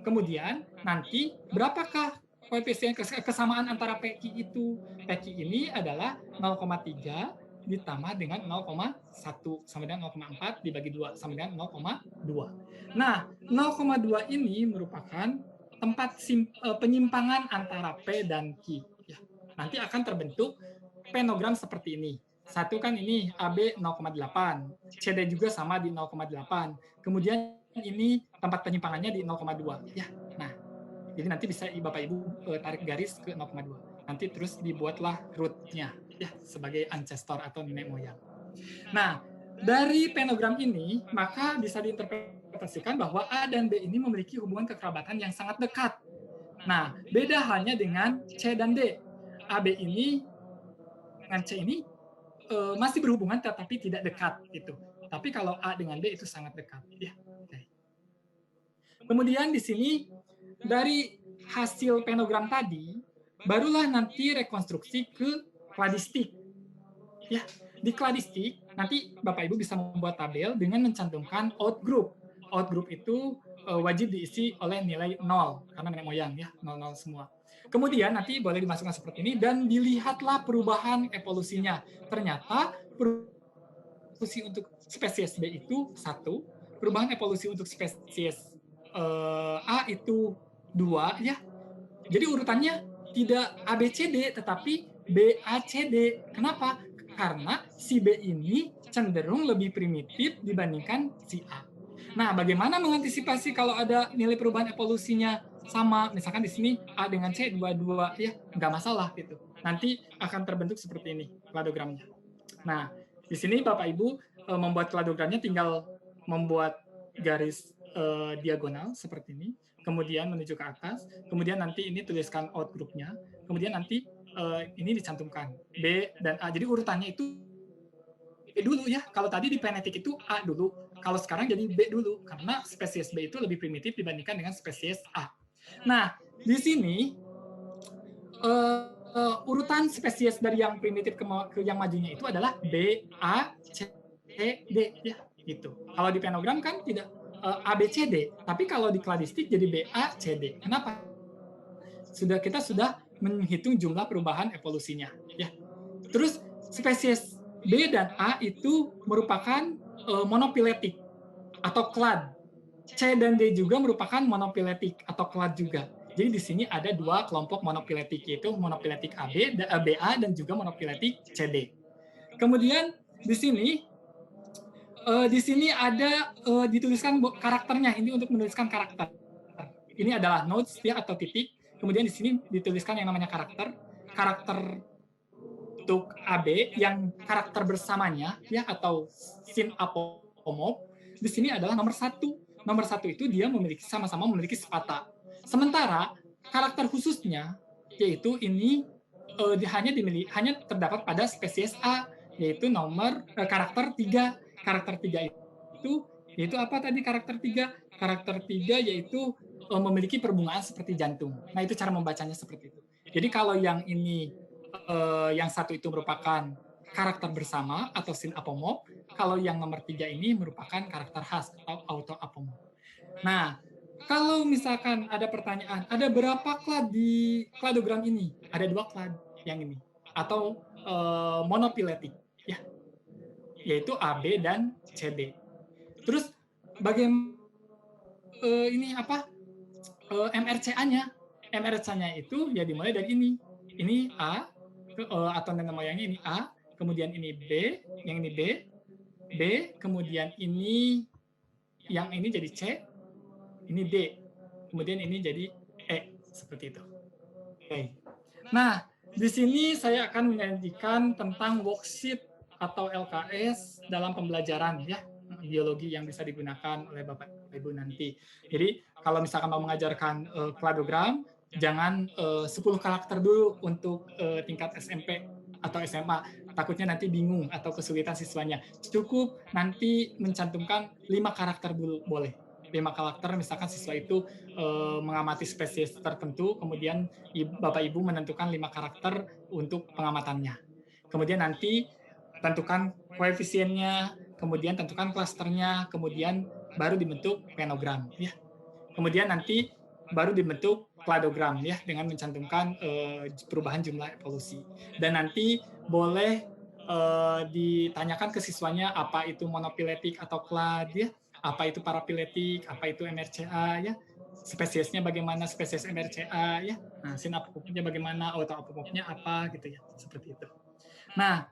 S4: Kemudian nanti berapakah koefisien kesamaan antara PQ itu? PQ ini adalah 0,3 ditambah dengan 0,1 sama dengan 0,4 dibagi 2 sama dengan 0,2. Nah, 0,2 ini merupakan tempat penyimpangan antara P dan Q. Ya. Nanti akan terbentuk penogram seperti ini. Satu kan ini AB 0,8, CD juga sama di 0,8. Kemudian ini tempat penyimpangannya di 0,2 ya. Nah, jadi nanti bisa Bapak Ibu tarik garis ke 0,2. Nanti terus dibuatlah root-nya ya sebagai ancestor atau nenek moyang. Nah, dari penogram ini maka bisa diinterpretasikan bahwa A dan B ini memiliki hubungan kekerabatan yang sangat dekat. Nah, beda halnya dengan C dan D. AB ini dengan C ini masih berhubungan tetapi tidak dekat gitu. Tapi kalau A dengan B itu sangat dekat. Ya. Oke. Kemudian di sini dari hasil penogram tadi, barulah nanti rekonstruksi ke kladistik. Ya, di kladistik nanti Bapak Ibu bisa membuat tabel dengan mencantumkan outgroup. Outgroup itu wajib diisi oleh nilai 0 karena nenek moyang ya, 0 semua. Kemudian nanti boleh dimasukkan seperti ini dan dilihatlah perubahan evolusinya. Ternyata evolusi untuk spesies B itu 1, perubahan evolusi untuk spesies A itu 2 ya. Jadi urutannya tidak ABCD tetapi BACD. Kenapa? Karena si B ini cenderung lebih primitif dibandingkan si A. Nah, bagaimana mengantisipasi kalau ada nilai perubahan evolusinya sama? Misalkan di sini A dengan C 22 ya, nggak masalah gitu. Nanti akan terbentuk seperti ini kladogramnya. Nah, di sini Bapak Ibu membuat kladogramnya tinggal membuat garis diagonal seperti ini, kemudian menuju ke atas, kemudian nanti ini tuliskan outgroup-nya, kemudian nanti ini dicantumkan B dan A. Jadi urutannya itu B dulu ya. Kalau tadi di penetik itu A dulu, kalau sekarang jadi B dulu karena spesies B itu lebih primitif dibandingkan dengan spesies A. Nah, di sini urutan spesies dari yang primitif ke yang majunya itu adalah B, A, C, D ya gitu. Kalau di penogram kan tidak A, B, C, D, tapi kalau di kladistik jadi B, A, C, D. Kenapa? Kita sudah menghitung jumlah perubahan evolusinya ya. Terus spesies B dan A itu merupakan monopiletik atau clad. C dan D juga merupakan monopiletik atau clad juga. Jadi di sini ada 2 kelompok monopiletik, yaitu monopiletik AB, BA dan juga monopiletik CD. Kemudian di sini ada dituliskan karakternya. Ini untuk menuliskan karakter. Ini adalah nodes ya atau titik. Kemudian di sini dituliskan yang namanya karakter untuk AB yang karakter bersamanya ya atau sin apomorf. Di sini adalah nomor 1. Nomor 1 itu dia sama-sama memiliki sepata. Sementara karakter khususnya yaitu ini hanya terdapat pada spesies A, yaitu karakter 3. Karakter 3 itu yaitu apa tadi karakter 3? Karakter 3 yaitu memiliki perbungaan seperti jantung. Nah, itu cara membacanya seperti itu. Jadi kalau yang ini yang 1 itu merupakan karakter bersama atau sin apomorf, kalau yang nomor 3 ini merupakan karakter khas atau auto apomorf. Nah, kalau misalkan ada pertanyaan, ada berapa clad di kladogram ini? Ada 2 clad yang ini atau monopiletik ya. Yaitu AB dan CD. Terus bagaimana ini apa? MRCA-nya. MRCA-nya itu ya dimulai dari ini. Ini A atau nenek moyangnya ini A, kemudian ini B, yang ini B, kemudian ini yang ini jadi C, ini D, kemudian ini jadi E, seperti itu. Oke. Nah, di sini saya akan menyajikan tentang worksheet atau LKS dalam pembelajaran ya biologi yang bisa digunakan oleh Bapak Ibu nanti. Jadi kalau misalkan mau mengajarkan kladogram, jangan 10 karakter dulu untuk tingkat SMP atau SMA. Takutnya nanti bingung atau kesulitan siswanya. Cukup nanti mencantumkan 5 karakter dulu boleh. 5 karakter misalkan siswa itu mengamati spesies tertentu, kemudian Bapak Ibu menentukan 5 karakter untuk pengamatannya. Kemudian nanti tentukan koefisiennya, kemudian tentukan klasternya, kemudian baru dibentuk penogram ya. Kemudian nanti baru dibentuk kladogram ya dengan mencantumkan perubahan jumlah evolusi. Dan nanti boleh ditanyakan ke siswanya apa itu monopiletik atau clad ya, apa itu parapiletik, apa itu MRCA ya, spesiesnya bagaimana spesies MRCA ya, nah sinapopnya bagaimana, autoapopnya apa gitu ya, seperti itu. Nah,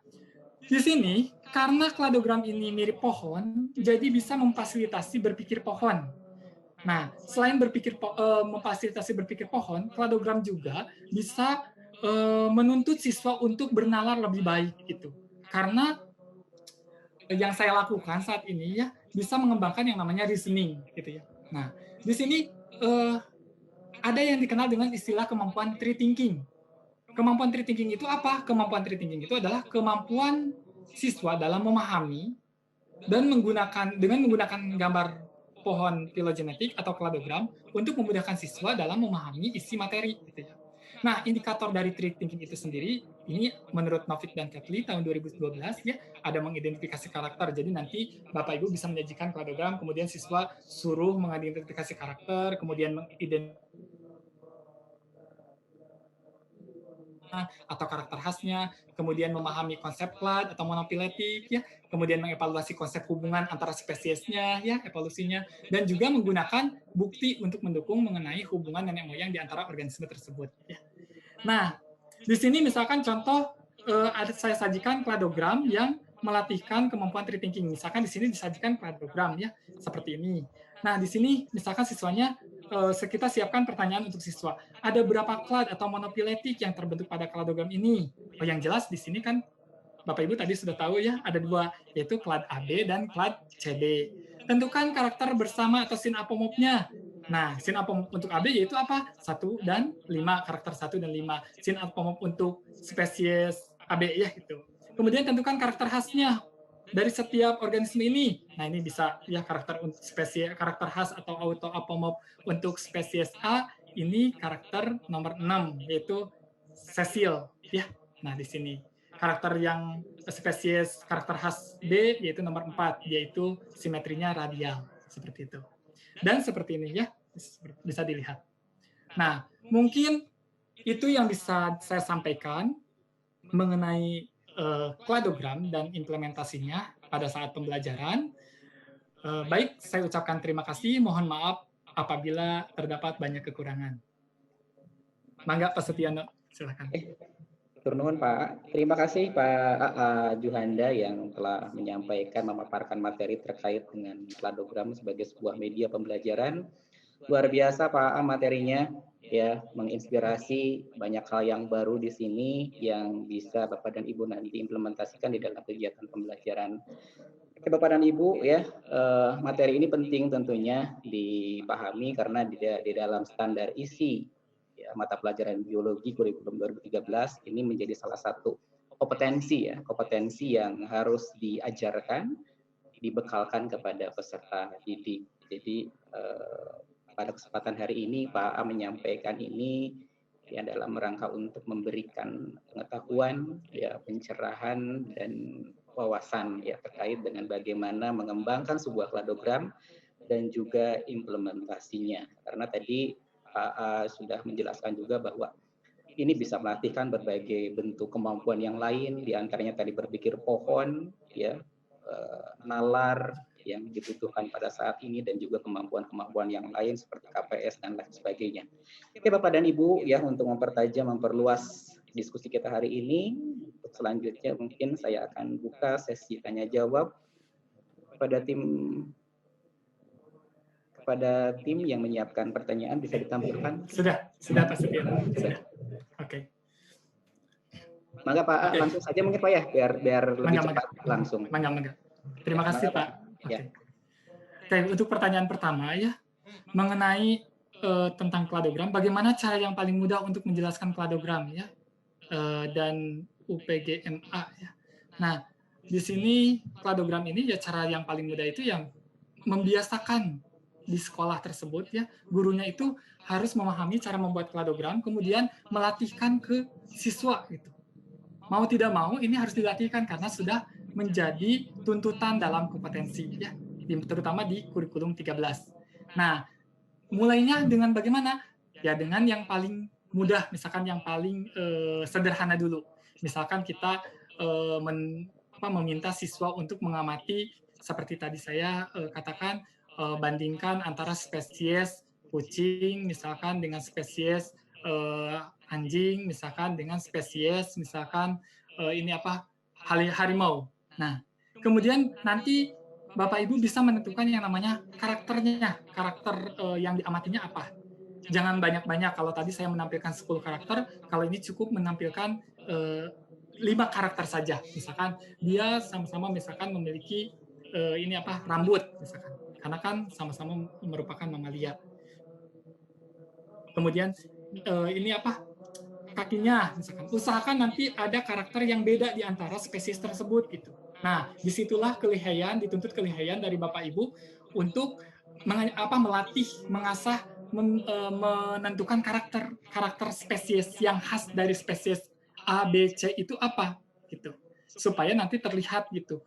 S4: di sini karena kladogram ini mirip pohon, jadi bisa memfasilitasi berpikir pohon. Nah, selain memfasilitasi berpikir pohon, kladogram juga bisa menuntut siswa untuk bernalar lebih baik gitu. Karena yang saya lakukan saat ini ya bisa mengembangkan yang namanya reasoning gitu ya. Nah, di sini ada yang dikenal dengan istilah kemampuan tree thinking. Kemampuan tree thinking itu apa? Kemampuan tree thinking itu adalah kemampuan siswa dalam memahami dan dengan menggunakan gambar pohon filogenetik atau kladogram untuk memudahkan siswa dalam memahami isi materi. Gitu ya. Nah, indikator dari tree thinking itu sendiri, ini menurut Novik dan Ketley tahun 2012 ya, ada mengidentifikasi karakter. Jadi nanti Bapak Ibu bisa menyajikan kladogram, kemudian siswa suruh mengidentifikasi karakter, kemudian mengidentifikasi atau karakter khasnya, kemudian memahami konsep clade atau monofiletik, ya, kemudian mengevaluasi konsep hubungan antara spesiesnya, ya, evolusinya, dan juga menggunakan bukti untuk mendukung mengenai hubungan nenek moyang di antara organisme tersebut. Ya. Nah, di sini misalkan contoh saya sajikan kladogram yang melatihkan kemampuan tree thinking. Misalkan di sini disajikan kladogram ya seperti ini. Nah, di sini misalkan siswanya kita siapkan pertanyaan untuk siswa. Ada berapa clade atau monofiletik yang terbentuk pada kladogram ini? Oh, yang jelas di sini kan Bapak Ibu tadi sudah tahu ya, ada dua, yaitu clade AB dan clade CD. Tentukan karakter bersama atau sinapomorfnya. Nah, sinapomorf untuk AB yaitu apa? 1 dan 5, karakter 1 dan 5. Sinapomorf untuk spesies AB ya gitu. Kemudian tentukan karakter khasnya dari setiap organisme ini. Nah, ini bisa ya karakter untuk spesies, karakter khas atau autoapomorf untuk spesies A, ini karakter nomor 6 yaitu sesil ya. Nah, di sini karakter yang spesies karakter khas B yaitu nomor 4 yaitu simetrinya radial seperti itu. Dan seperti ini ya, bisa dilihat. Nah, mungkin itu yang bisa saya sampaikan mengenai kladogram dan implementasinya pada saat pembelajaran. Baik, saya ucapkan terima kasih. Mohon maaf apabila terdapat banyak kekurangan. Mangga Pak Setiono, silakan.
S1: Turnuhun Pak. Terima kasih Pak A.A. Juhanda yang telah menyampaikan, memaparkan materi terkait dengan kladogram sebagai sebuah media pembelajaran. Luar biasa Pak A materinya, ya, menginspirasi banyak hal yang baru di sini yang bisa Bapak dan Ibu nanti implementasikan di dalam kegiatan pembelajaran. Oke Bapak dan Ibu, ya, materi ini penting tentunya dipahami karena di dalam standar isi ya, mata pelajaran biologi kurikulum 2013 ini menjadi salah satu kompetensi ya, kompetensi yang harus diajarkan, dibekalkan kepada peserta didik. Jadi pada kesempatan hari ini Pak A menyampaikan ini ya dalam rangka untuk memberikan pengetahuan, ya, pencerahan dan wawasan ya terkait dengan bagaimana mengembangkan sebuah kladogram dan juga implementasinya. Karena tadi Pak A sudah menjelaskan juga bahwa ini bisa melatihkan berbagai bentuk kemampuan yang lain, diantaranya tadi berpikir pohon, ya, nalar yang dibutuhkan pada saat ini dan juga kemampuan-kemampuan yang lain seperti KPS dan lain sebagainya. Oke Bapak dan Ibu, ya, untuk mempertajam, memperluas diskusi kita hari ini, untuk selanjutnya mungkin saya akan buka sesi tanya jawab kepada tim yang menyiapkan pertanyaan. Bisa ditampilkan?
S4: Sudah Pak Setiono. Sudah. Oke.
S1: Mangga Pak, langsung saja mungkin Pak ya, biar lebih cepat langsung.
S4: Mangga. Terima kasih Pak.
S1: Ya.
S4: Oke, untuk pertanyaan pertama ya, mengenai tentang kladogram, bagaimana cara yang paling mudah untuk menjelaskan kladogram ya, dan UPGMA ya. Nah, di sini kladogram ini ya cara yang paling mudah itu yang membiasakan di sekolah tersebut ya, gurunya itu harus memahami cara membuat kladogram, kemudian melatihkan ke siswa gitu. Mau tidak mau ini harus dilatihkan karena sudah menjadi tuntutan dalam kompetensi ya, terutama di kurikulum 13. Nah, mulainya dengan bagaimana? Ya dengan yang paling mudah, misalkan yang paling sederhana dulu. Misalkan kita meminta siswa untuk mengamati seperti tadi saya katakan, bandingkan antara spesies kucing misalkan dengan spesies anjing, misalkan dengan spesies misalkan harimau. Nah, kemudian nanti Bapak Ibu bisa menentukan yang namanya karakternya, karakter yang diamatinya apa. Jangan banyak-banyak, kalau tadi saya menampilkan 10 karakter, kalau ini cukup menampilkan 5 karakter saja. Misalkan dia sama-sama misalkan memiliki rambut misalkan, karena kan sama-sama merupakan mamalia. Kemudian kakinya misalkan. Usahakan nanti ada karakter yang beda di antara spesies tersebut gitu. Nah, disitulah dituntut kelihayan dari Bapak Ibu untuk melatih, mengasah, menentukan karakter spesies yang khas dari spesies A, B, C itu apa gitu. Supaya nanti terlihat gitu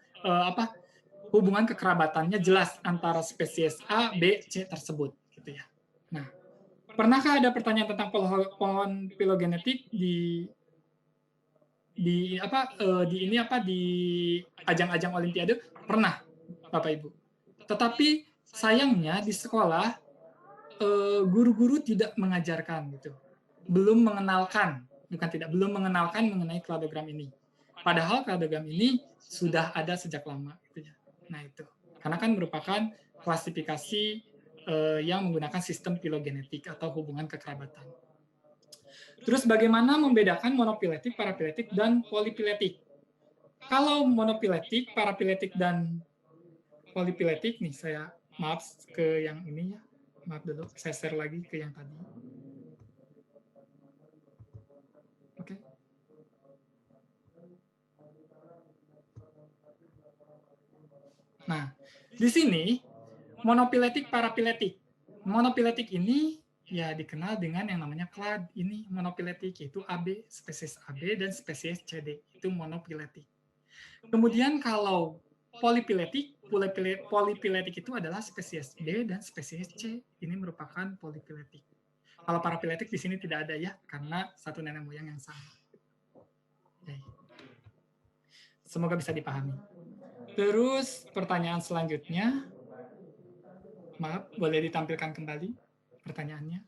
S4: hubungan kekerabatannya jelas antara spesies A, B, C tersebut gitu ya. Nah, pernahkah ada pertanyaan tentang pohon filogenetik di ajang-ajang olimpiade? Pernah, Bapak Ibu. Tetapi sayangnya di sekolah guru-guru tidak mengajarkan gitu. Belum mengenalkan mengenai kladogram ini. Padahal kladogram ini sudah ada sejak lama gitu ya. Nah, itu. Karena kan merupakan klasifikasi yang menggunakan sistem filogenetik atau hubungan kekerabatan. Terus bagaimana membedakan monofiletik, parafiletik, dan polifiletik? Kalau monofiletik, parafiletik, dan polifiletik nih, saya maaf ke yang ini ya. Maaf dulu, saya share lagi ke yang tadi. Oke. Nah, di sini monofiletik, parafiletik. Monofiletik ini ya dikenal dengan yang namanya clad. Ini monofiletik, yaitu AB, spesies AB dan spesies CD. Itu monofiletik. Kemudian kalau polifiletik itu adalah spesies B dan spesies C. Ini merupakan polifiletik. Kalau parafiletik di sini tidak ada ya, karena satu nenek moyang yang sama. Oke. Semoga bisa dipahami. Terus pertanyaan selanjutnya, maaf, boleh ditampilkan kembali pertanyaannya.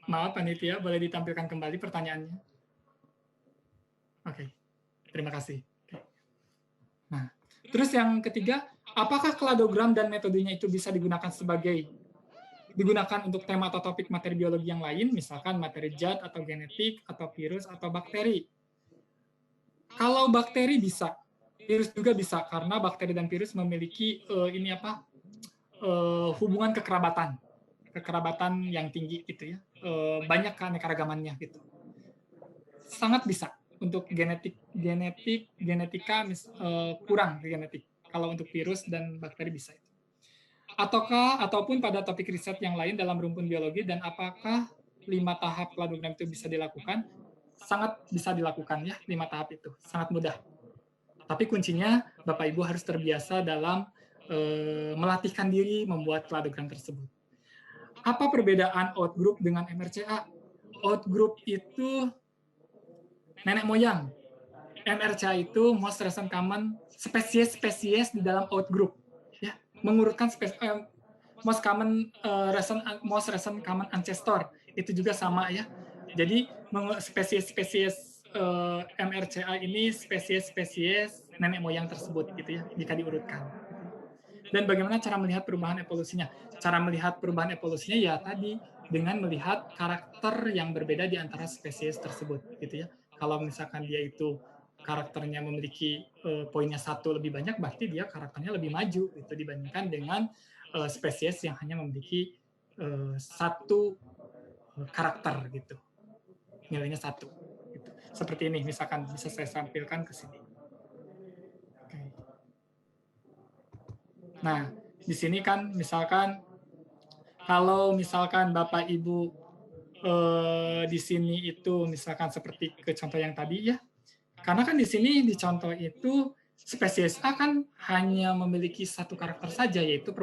S4: Maaf, panitia, boleh ditampilkan kembali pertanyaannya? Oke, terima kasih. Nah, terus yang ketiga, apakah kladogram dan metodenya itu bisa digunakan untuk tema atau topik materi biologi yang lain, misalkan materi zat atau genetik atau virus atau bakteri? Kalau bakteri bisa, virus juga bisa, karena bakteri dan virus memiliki hubungan kekerabatan yang tinggi gitu ya, banyak keanekaragamannya gitu. Sangat bisa. Untuk genetika kurang genetik. Kalau untuk virus dan bakteri bisa itu. Ataupun pada topik riset yang lain dalam rumpun biologi, dan apakah 5 tahap kladogram itu bisa dilakukan? Sangat bisa dilakukan ya, 5 tahap itu. Sangat mudah. Tapi kuncinya Bapak Ibu harus terbiasa dalam melatihkan diri membuat kladogram tersebut. Apa perbedaan outgroup dengan MRCA? Outgroup itu nenek moyang. MRCA itu most recent common, spesies di dalam outgroup. Ya, mengurutkan most recent common ancestor. Itu juga sama ya. Jadi spesies MRCA ini spesies nenek moyang tersebut gitu ya, jika diurutkan. Dan bagaimana cara melihat perubahan evolusinya? Cara melihat perubahan evolusinya ya tadi dengan melihat karakter yang berbeda di antara spesies tersebut gitu ya. Kalau misalkan dia itu karakternya memiliki poinnya 1 lebih banyak, berarti dia karakternya lebih maju gitu dibandingkan dengan spesies yang hanya memiliki 1 karakter gitu. Nilainya 1 gitu. Seperti ini misalkan bisa saya tampilkan ke sini. Nah, di sini kan misalkan kalau misalkan Bapak Ibu di sini itu misalkan seperti ke contoh yang tadi ya. Karena kan di sini di contoh itu spesies A kan hanya memiliki 1 karakter saja, yaitu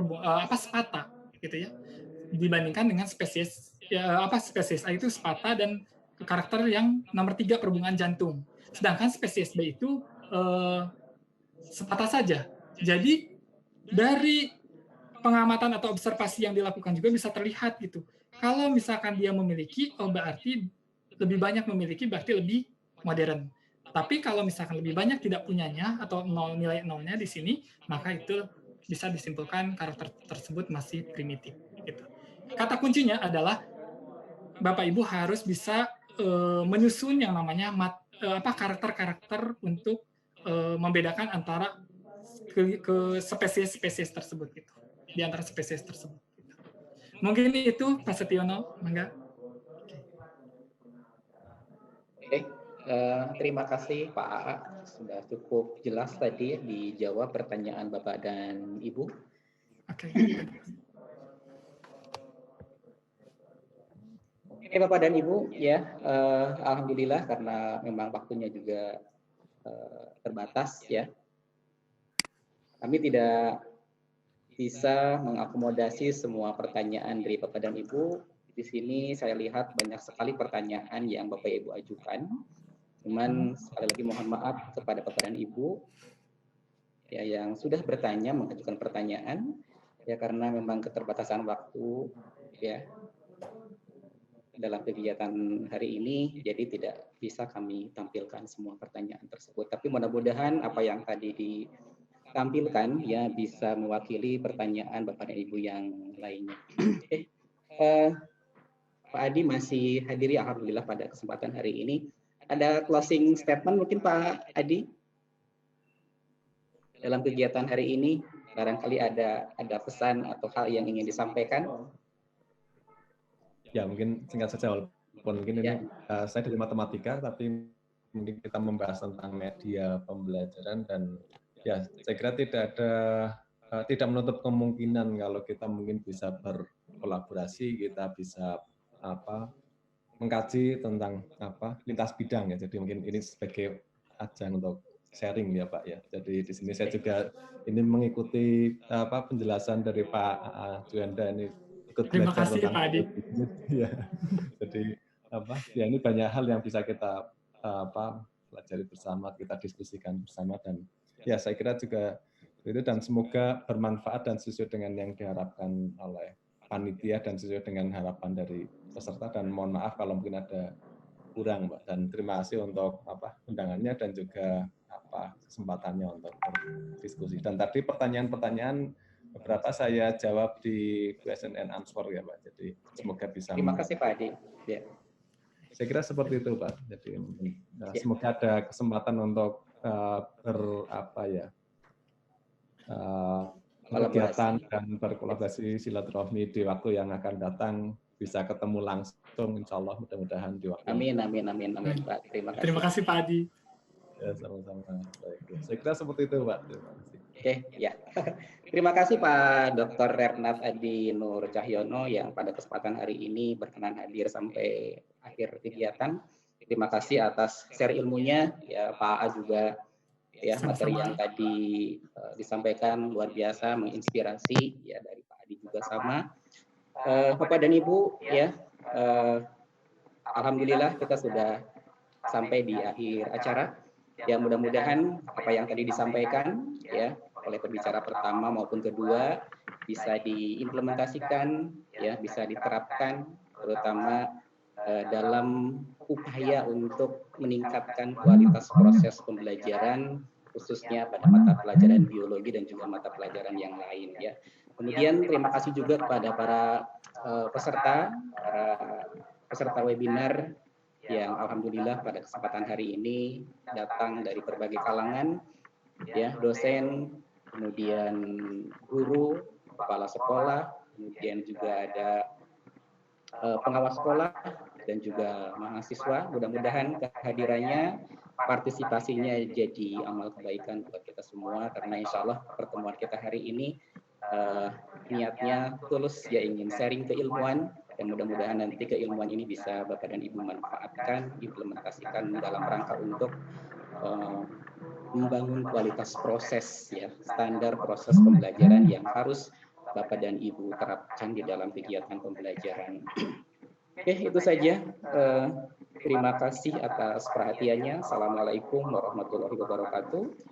S4: spata gitu ya. Dibandingkan dengan spesies A itu spata dan karakter yang nomor 3 perbungaan jantung. Sedangkan spesies B itu spata saja. Jadi dari pengamatan atau observasi yang dilakukan juga bisa terlihat gitu. Kalau misalkan dia memiliki, berarti lebih banyak memiliki, berarti lebih modern. Tapi kalau misalkan lebih banyak tidak punyanya atau nilai nolnya di sini, maka itu bisa disimpulkan karakter tersebut masih primitif. Gitu. Kata kuncinya adalah Bapak Ibu harus bisa menyusun yang namanya karakter-karakter untuk membedakan antara ke spesies tersebut gitu, di antara spesies tersebut. Mungkin itu Pak Setiono, mangga.
S1: Terima kasih Pak AA, sudah cukup jelas tadi dijawab pertanyaan Bapak dan Ibu.
S4: Oke.
S1: Oke Bapak dan Ibu, ya alhamdulillah karena memang waktunya juga terbatas ya. Kami tidak bisa mengakomodasi semua pertanyaan dari Bapak dan Ibu. Di sini saya lihat banyak sekali pertanyaan yang Bapak Ibu ajukan. Cuman sekali lagi mohon maaf kepada Bapak dan Ibu ya yang sudah bertanya mengajukan pertanyaan ya karena memang keterbatasan waktu ya dalam kegiatan hari ini jadi tidak bisa kami tampilkan semua pertanyaan tersebut. Tapi mudah-mudahan apa yang tadi ditampilkan ya bisa mewakili pertanyaan Bapak dan Ibu yang lainnya. Pak Adi masih hadiri alhamdulillah pada kesempatan hari ini. Ada closing statement mungkin Pak Adi dalam kegiatan hari ini, barangkali ada pesan atau hal yang ingin disampaikan.
S2: Ya mungkin singkat saja walaupun mungkin ini saya dari matematika tapi mungkin kita membahas tentang media pembelajaran dan ya saya kira tidak menutup kemungkinan kalau kita mungkin bisa berkolaborasi, kita bisa mengkaji tentang lintas bidang ya. Jadi mungkin ini sebagai ajang untuk sharing ya Pak ya. Jadi di sini saya juga ini mengikuti penjelasan dari Pak Juanda ini ikut
S4: Terima
S2: belajar
S4: kasih
S2: tentang
S4: Pak Adi.
S2: ya. Jadi ya ini banyak hal yang bisa kita pelajari bersama, kita diskusikan bersama dan ya saya kira juga itu dan semoga bermanfaat dan sesuai dengan yang diharapkan oleh panitia dan sesuai dengan harapan dari peserta dan mohon maaf kalau mungkin ada kurang Mbak dan terima kasih untuk undangannya dan juga kesempatannya untuk berdiskusi dan tadi pertanyaan-pertanyaan beberapa saya jawab di question and answer ya Pak jadi semoga bisa
S1: terima kasih Pak Adi ya.
S2: Saya kira seperti itu Pak jadi semoga ada kesempatan untuk kegiatan dan berkolaborasi silaturahmi di waktu yang akan datang bisa ketemu langsung insya Allah mudah-mudahan di waktu
S1: amin Pak
S4: terima kasih Pak Adi
S2: ya sama-sama baik saya kira seperti itu Pak terima kasih
S1: ya terima kasih Pak Dr. Renat Adi Nur Cahyono yang pada kesempatan hari ini berkenan hadir sampai akhir kegiatan. Terima kasih atas share ilmunya ya Pak A juga ya materi yang tadi disampaikan luar biasa menginspirasi ya dari Pak Adi juga sama. Bapak dan Ibu ya alhamdulillah kita sudah sampai di akhir acara. Ya mudah-mudahan apa yang tadi disampaikan ya oleh pembicara pertama maupun kedua bisa diimplementasikan ya bisa diterapkan terutama dalam upaya untuk meningkatkan kualitas proses pembelajaran khususnya pada mata pelajaran biologi dan juga mata pelajaran yang lain ya. Kemudian terima kasih juga kepada para peserta webinar yang alhamdulillah pada kesempatan hari ini datang dari berbagai kalangan ya dosen, kemudian guru, kepala sekolah, kemudian juga ada pengawas sekolah dan juga mahasiswa. Mudah-mudahan kehadirannya partisipasinya jadi amal kebaikan buat kita semua karena insya Allah pertemuan kita hari ini niatnya tulus ya ingin sharing keilmuan dan mudah-mudahan nanti keilmuan ini bisa Bapak dan Ibu manfaatkan, implementasikan dalam rangka untuk membangun kualitas proses ya standar proses pembelajaran yang harus Bapak dan Ibu terapkan di dalam kegiatan pembelajaran. Oke, itu saja. Terima kasih atas perhatiannya. Assalamualaikum warahmatullahi wabarakatuh.